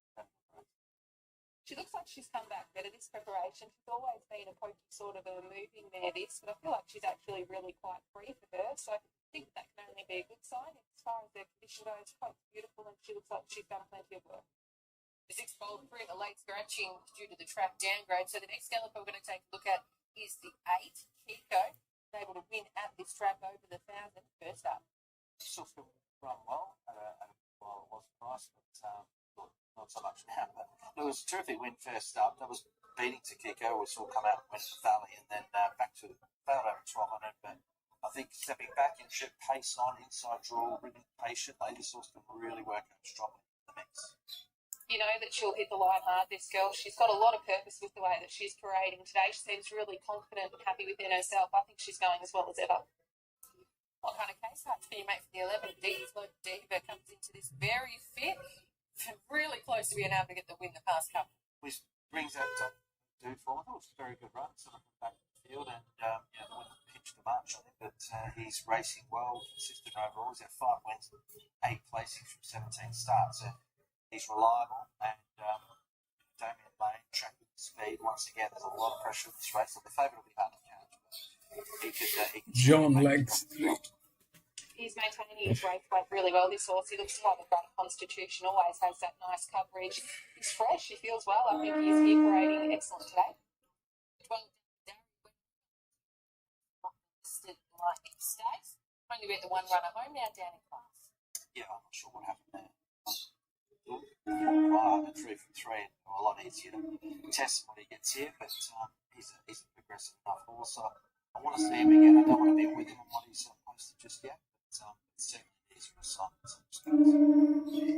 She looks like she's come back better this preparation. She's always been a pokey sort of a moving mare this, but I feel like she's actually really quite free for her. So I think that can only be a good sign. As far as their condition goes, quite beautiful, and she looks like she's done plenty of work. The 6 Bold Print, a late scratching due to the track downgrade. So the next galloper we're going to take a look at is the 8, Kiko. He's able to win at this track over the 1,000 first up. still run well at a while it was price, but not so much now. But it was a terrific win first up. That was beating to Kiko. We saw come out and win the Valley, and then back to failed over 1,200. But I think stepping back in pace on inside draw, really patient. Lady Source can really work out strongly in the mix. You know that she'll hit the line hard, this girl. She's got a lot of purpose with the way that she's parading today. She seems really confident and happy within herself. I think she's going as well as ever. What kind of case starts for you, mate, for the 11? Deep-Float Diva comes into this very fit. Really close to being able to get the win the past couple. Which brings that to forward. It was a very good run, sort of back in the field, and the win pitch too much. I think that he's racing well, consistent overall. He's had 5 wins, 8 placings from 17 starts. So he's reliable, and Damien Lane tracking speed. Once again, there's a lot of pressure in this race. So the favourite will be hard to catch. He can John likes He's maintaining his race weight really well, this horse. He looks to have a great constitution, always has that nice coverage. He's fresh, he feels well. I think he's hip rating excellent today. 12 like stays. Only bet the one runner home now down in class. Yeah, I'm not sure what happened there. Right, 3 from 3, a lot easier to test when he gets here, but he's a progressive enough horse. So I want to see him again. I don't want to be with him on what he's posted just yet, but it's certainly easier to sign.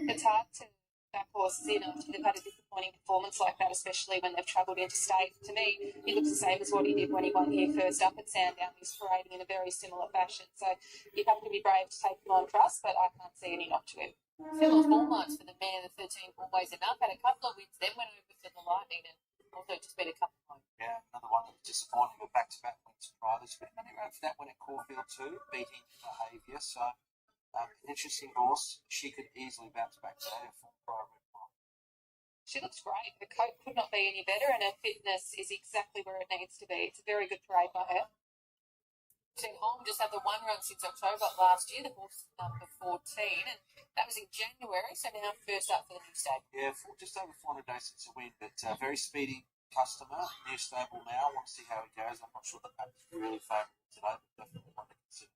It's hard to back horses in after they've had a disappointing performance like that, especially when they've travelled interstate. To me, he looks the same as what he did when he won here first up at Sandown. He's parading in a very similar fashion. So you have to be brave to take him on trust, but I can't see any knock to him. Similar ball marks for the man, the 13 always enough. Had a couple of wins, then went over to the Lightning and also just bet a couple of times. Yeah, another one that was disappointing, but back-to-back wins prior this week. And he ran for that one at Caulfield too, beating Behaviour. So an interesting horse. She could easily bounce back today. A full prior red one. She looks great. Her coat could not be any better, and her fitness is exactly where it needs to be. It's a very good parade by her. Chen Hong just had the 1 run since October last year, the horse number 14, and that was in January, so now first up for the new stable. Yeah, just over 400 days since a win, but very speedy customer, new stable now. I want to see how he goes. I'm not sure that that's really favourable today, but definitely one to consider.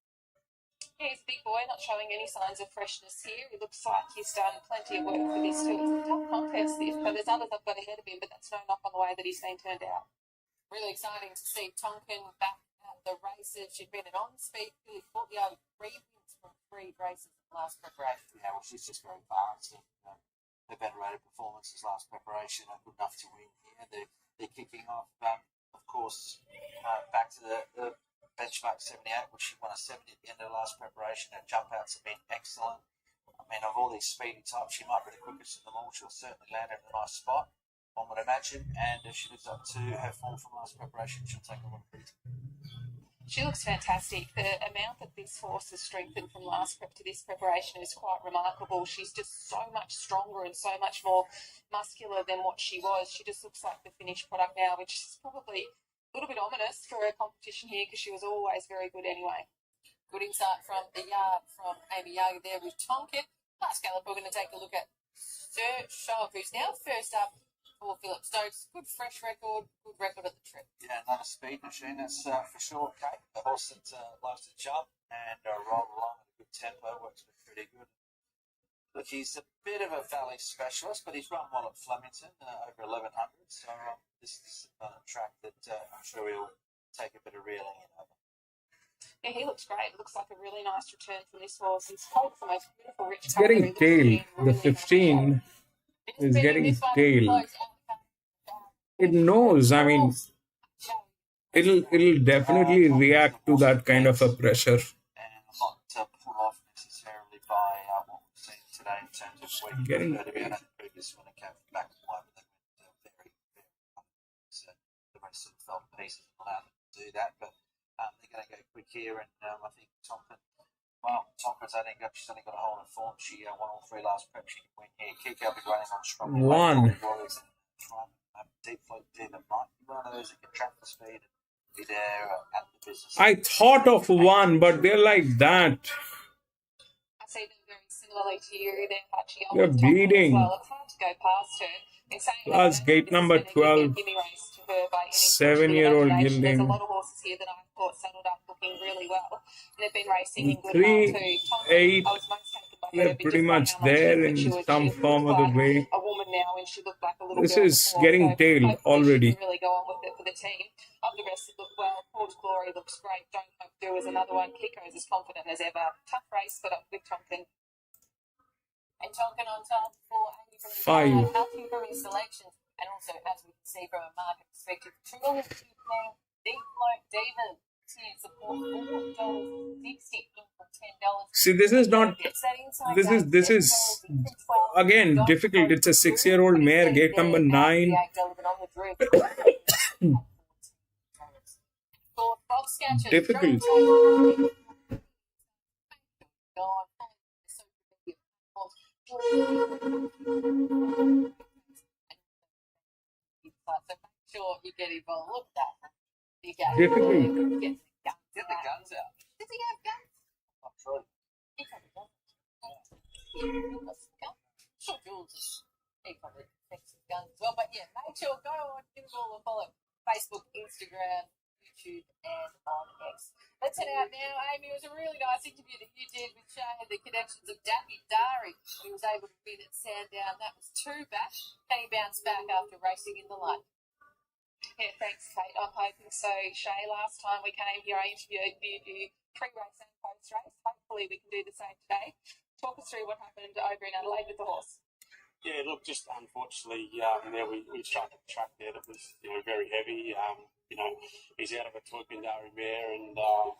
Yeah, he's a big boy, not showing any signs of freshness here. He looks like he's done plenty of work for this too. It's a tough contest, this, but there's others I've got ahead of him, but that's no knock on the way that he's been turned out. Really exciting to see Tonkin back at the races. She'd been an on-speed, really fought the over 3 wins from 3 races in the last preparation. Yeah, well, she's just very fast, and her better rated performances last preparation are good enough to win here. They're kicking off, of course, back to the benchmark 78, which she won a 70 at the end of the last preparation. Her jump outs have been excellent. I mean, of all these speedy types, she might be the quickest of them all. She'll certainly land in a nice spot, one would imagine, and if she lives up to her form from last preparation, she'll take a lot of beating. She looks fantastic. The amount that this horse has strengthened from last prep to this preparation is quite remarkable. She's just so much stronger and so much more muscular than what she was. She just looks like the finished product now, which is probably a little bit ominous for her competition here because she was always very good anyway. Good insight from the yard from Amy Young there with Tonkin. Last Galloper, we're going to take a look at Sir Show, who's now first up for Philip Stokes. Good fresh record, good record at the trip. Yeah, another speed machine, that's for sure, Kate. The horse that loves to jump and roll along at a good tempo, works pretty good. Look, he's a bit of a valley specialist, but he's run well at Flemington, over 1100, so this is a track that I'm sure he'll take a bit of reeling in over. Yeah, he looks great. It looks like a really nice return from this horse. His coat's the most beautiful, rich It's colour. getting tailed. The 15 is getting tailed. It knows. I mean, it'll definitely react to that kind of a pressure. And not put off necessarily by what we've seen today in terms of weight. Getting to be honest, previous when it came back to one, they went very, so the rest sort of fell to pieces and allowed them to do that. But they're going to go quick here, and I think Tonkin's she's only got a hold of form. She won all 3 last preps. She can win here. Kiko will be running on strong. One. Deep float Demon might be one of those that can track the speed and be there at the business. I thought of one, but they're like that. I see them very similarly to you. They're touching on They're the top bleeding. as well. It's hard to go past her. In saying that, Plus, I don't gate think number this is gonna 12, be a gimme race to her by any stretch of the 7-year-old imagination. There's a gilding. lot of horses here that I thought saddled up looking really well, and they've been racing in good 3, form too. Tonkin, 8, I was most taken by her they're because pretty by much how much there effort in she was. some She form looks of the like way. a woman now, and she looked like a little This girl is before, getting so tailed hopefully already. she can really go on with it for the team. Of the rest, it looked well. Port Glory looks great. Don't Hope Do is another one. Kiko's as confident as ever. Tough race, but up with Tonkin. And Tonkin on top for Amy from the 5. yard, healthy from his selections. And also, as we can see from a market perspective, $2 playing Deep Float Demon to support $4.60 from $10. See, this is not. This is again difficult. It's a 6-year-old mare, gate number 9. Fourth Foxcatcher. Difficult. So make sure you get involved. Look at that. You go. Difficult. Get Get the guns out. Does he have guns? Not true. He probably doesn't. Sure, Jules. He probably thinks his guns as well. But yeah, make sure go on Nimble and follow Facebook, Instagram, YouTube, and on X. Let's head out now. Amy, it was a really nice interview that you did with Shane, the connections of Dappy Dari, who was able to win at Sandown. That was 2 back. Can he bounce back after racing in the light? Yeah, thanks, Kate. I'm hoping so. Shay, last time we came here, I interviewed you pre-race and post-race. Hopefully we can do the same today. Talk us through what happened over in Adelaide with the horse. Yeah, look, just unfortunately, we struck a track there that was, very heavy. He's out of a Torquindari mare and by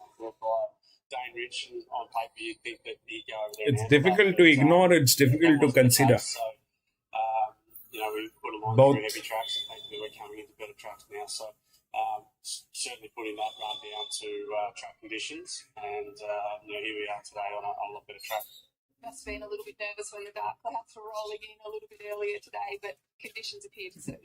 Dane Rich, and on paper you'd think that he'd go over there. It's difficult to ignore. It's difficult to consider. So, we put him on Both. through heavy tracks, and thankfully we're coming into better tracks now. So, certainly putting that run down to track conditions, and here we are today on a lot better track. Must have been a little bit nervous when the dark clouds were rolling in a little bit earlier today, but conditions appear to suit.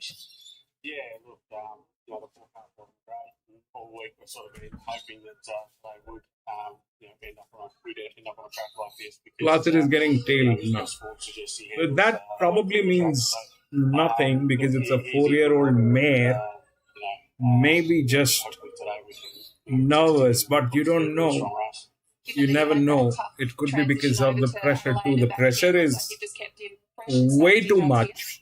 Yeah, look, the forecast wasn't great. All week we've sort of been hoping that they would, end up on a track like this. Plus, it is getting tailed now. That probably means nothing because it's a 4-year-old mare. Maybe just nervous, but you don't know. You never know. It could be because of the pressure too. The pressure is way too much.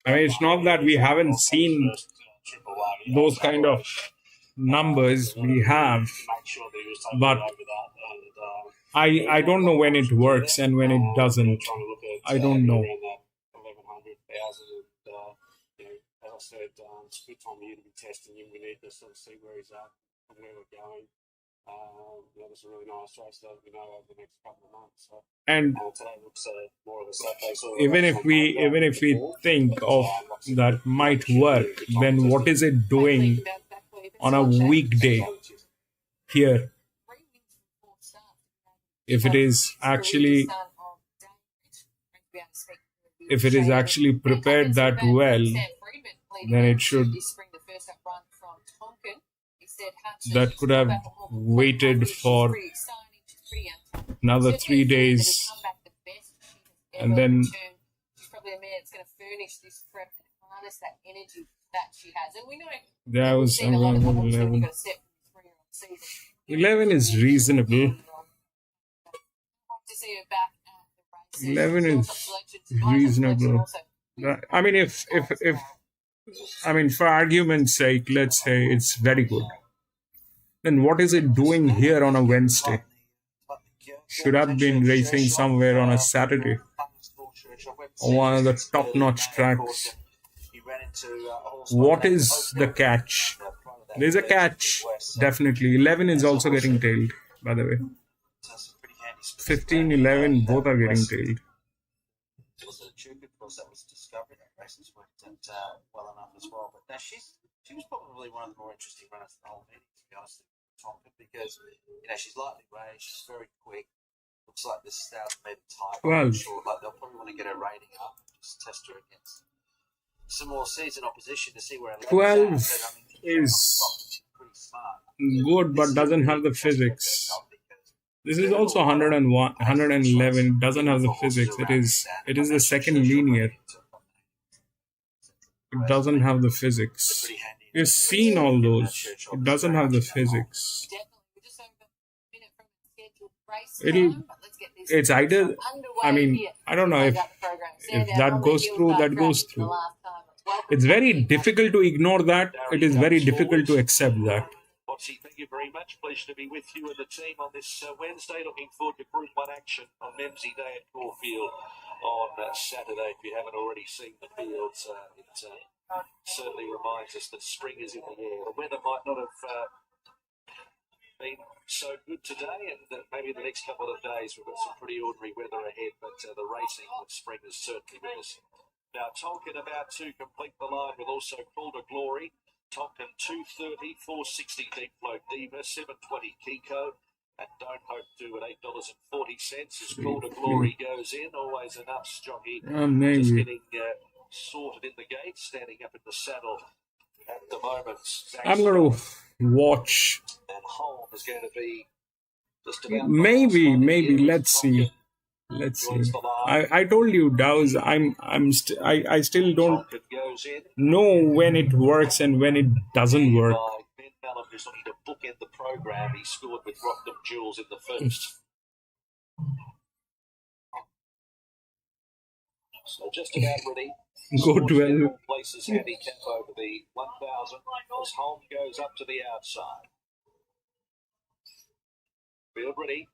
I mean, it's not that we haven't seen those kind of numbers. We have, but I don't know when it works and when it doesn't. I don't know. As I said, it's a good time of year to be testing him. We need to sort of see where he's at and where we're going. There's a really nice race that we know over the next couple of months. So, and today looks more of a Saturday sort of even if we think of that might work, then what is it doing on a weekday here? If it is actually prepared that well, then it should. That could have waited for another 3 days, and then there was 11. 11 is reasonable. 11 is reasonable. I mean, for argument's sake, let's say it's very good. Then what is it doing here on a Wednesday? Should have been racing somewhere on a Saturday or one of the top-notch tracks. What is the catch? There's a catch, definitely. 11 is also getting tailed, by the way. 15, 11, both are getting tailed. Well enough as well, but now she was probably one of the more interesting runners of the whole meeting, to be honest, Tonkin, because she's lightly raised, she's very quick. Looks like this 1,000-meter type. 12. Sure, like they'll probably want to get her rating up, just test her against some more seasoned opposition to see where her 12 is pretty smart. Good, but doesn't have the physics. This is also 101, 111. Doesn't have the physics. It is the second linear. It doesn't have the physics. You've seen all those. It doesn't have the physics. It's either, I don't know if that goes through, that goes through. It's very difficult to ignore that. It is very difficult to accept that. Thank you very much. Pleasure to be with you and the team on this Wednesday. Looking forward to Group 1 action on Memsey Day at Caulfield on Saturday. If you haven't already seen the fields, it certainly reminds us that spring is in the air. The weather might not have been so good today, and that maybe the next couple of days we've got some pretty ordinary weather ahead, but the racing of spring is certainly with us. Now, Tonkin about to complete the line with also Call to Glory. Tonkin 230, 460 Deep Flow Diva, 720 Kiko. And Don't Hope to at $8.40 as Call to Glory goes in. Always enough, jockey. Just Maybe. getting sorted in the gate, standing up in the saddle at the moment. I'm going to watch. And Holm is going to be just about Maybe. Let's see. I told you, Dow's. I still don't know when it works and when it doesn't work. Ben Mellon, who's looking to bookend the program. He scored with Rockdom Jewels in the first. So just about ready. Go 12. Places handicap over the 1,000 as Holm goes up to the outside. Field ready.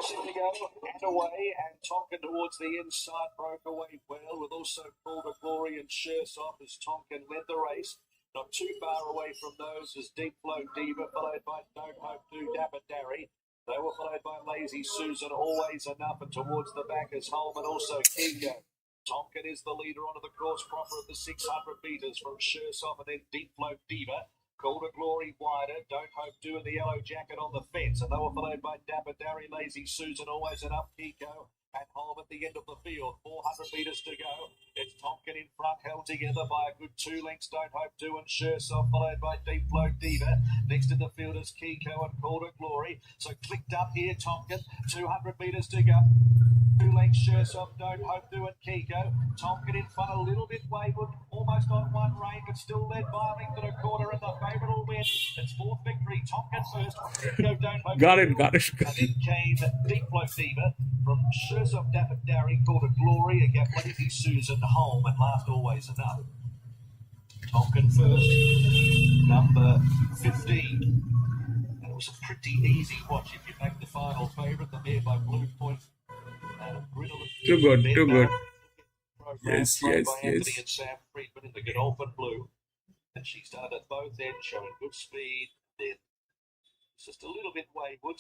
Set to go and away, and Tonkin towards the inside broke away well, with also Call to Glory and Shersop as Tonkin led the race. Not too far away from those as Deep Flow Diva, followed by Don't Hope to Dapper Darry. They were followed by Lazy Susan, Always Enough, and towards the back is Holm and also Kingo. Tonkin is the leader onto the course proper of the 600 metres from Shersop, and then Deep Flow Diva. Call to Glory wider, Don't Hope to in the yellow jacket on the fence, and they were followed by Dapper Darry, Lazy Susan, Always Enough, Kiko, and Holm at the end of the field. 400 metres to go. It's Tonkin in front, held together by a good 2 lengths. Don't Hope to and Shersop, followed by Deep Flow Diva. Next in the field is Kiko and Call to Glory. So clicked up here, Tonkin. 200 metres to go. 2 lengths, Shersop, Don't Hope to and Kiko. Tonkin in front, a little bit wayward, almost on one rein, but still led by a length and a quarter, and the favourite will win. It's fourth victory, Tonkin first. Kiko, Don't Hope. Got it. And then came Deep Flow Diva from Shersop, Dapper Darry, Call to Glory, again Lazy Susan, Holm, and last Always Enough. Tonkin first, number 15. And it was a pretty easy watch if you back the final favourite, the mare by Blue Point. Too good. Yes. Anthony and Sam Friedman in the Galloper blue. And she started at both ends, showing good speed. Then it's just a little bit wayward.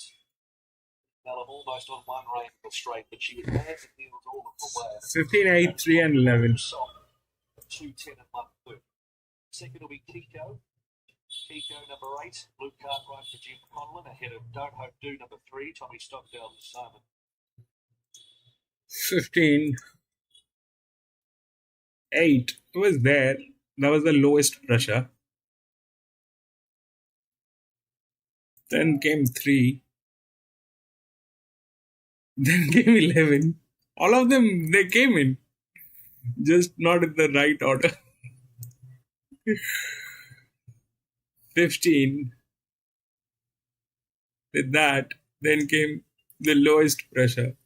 Mellon almost on one rein of the straight, but she was hands and heels all of the way. 15, 8, 3 and 11. 2:10 and 1:30. Second will be Kiko. Kiko number 8. Blue card right for Jim Conlon ahead of Don't Hope Do number 3. Tommy Stockdale and Simon. 15, 8. It was there. That was the lowest pressure. Then came 3. Then came 11. All of them, they came in. Just not in the right order. 15. With that, then came the lowest pressure.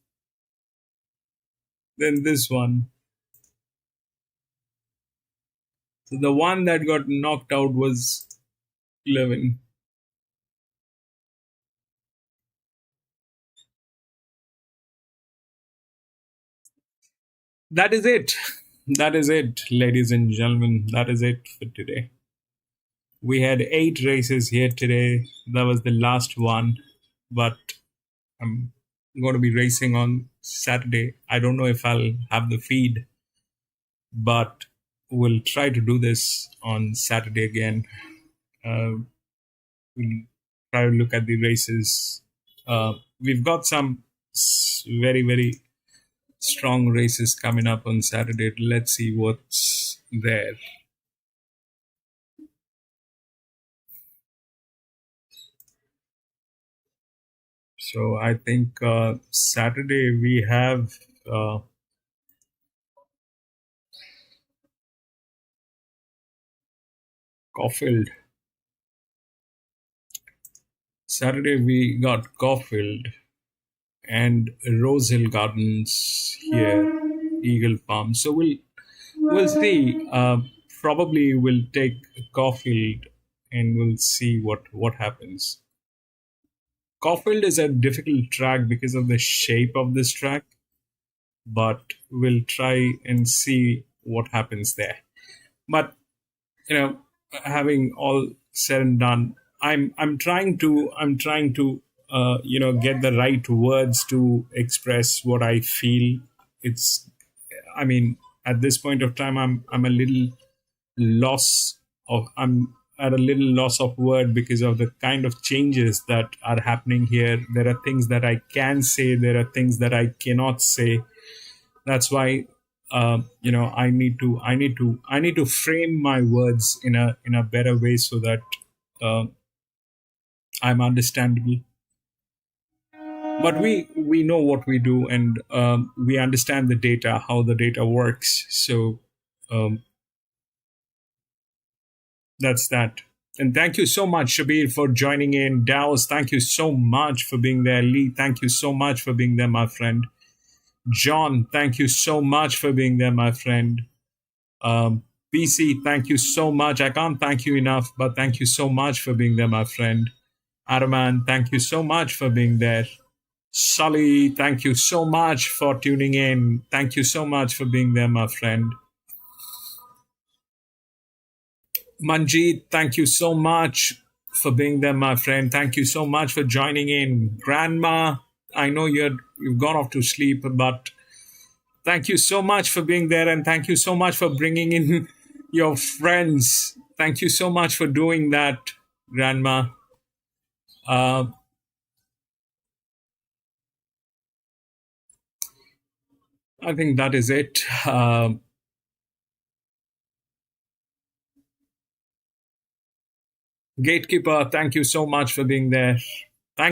Then this one. So the one that got knocked out was 11. That is it. That is it, ladies and gentlemen. That is it for today. We had 8 races here today. That was the last one. But I'm going to be racing on Saturday. I don't know if I'll have the feed, but we'll try to do this on Saturday again. We'll try to look at the races. We've got some very, very strong races coming up on Saturday. Let's see what's there. So I think Saturday we have Caulfield. Saturday we got Caulfield and Rosehill Gardens here, Eagle Farm. So we'll see. Probably we'll take Caulfield and we'll see what happens. Caulfield is a difficult track because of the shape of this track, but we'll try and see what happens there. But having all said and done, I'm trying to get the right words to express what I feel it's, I mean, at this point of time, I'm a little I'm at a little loss of word because of the kind of changes that are happening here. There are things that I can say, there are things that I cannot say. That's why I need to frame my words in a better way so that I'm understandable. But we know what we do, and we understand the data, how the data works. So that's that. And thank you so much, Shabir, for joining in. Dow's, thank you so much for being there. Lee, thank you so much for being there, my friend. John, thank you so much for being there, my friend. PC, thank you so much. I can't thank you enough, but thank you so much for being there, my friend. Araman, thank you so much for being there. Sully, thank you so much for tuning in. Thank you so much for being there, my friend. Manjeet, thank you so much for being there, my friend. Thank you so much for joining in. Grandma, I know you've gone off to sleep, but thank you so much for being there, and thank you so much for bringing in your friends. Thank you so much for doing that, Grandma. I think that is it. Gatekeeper, thank you so much for being there.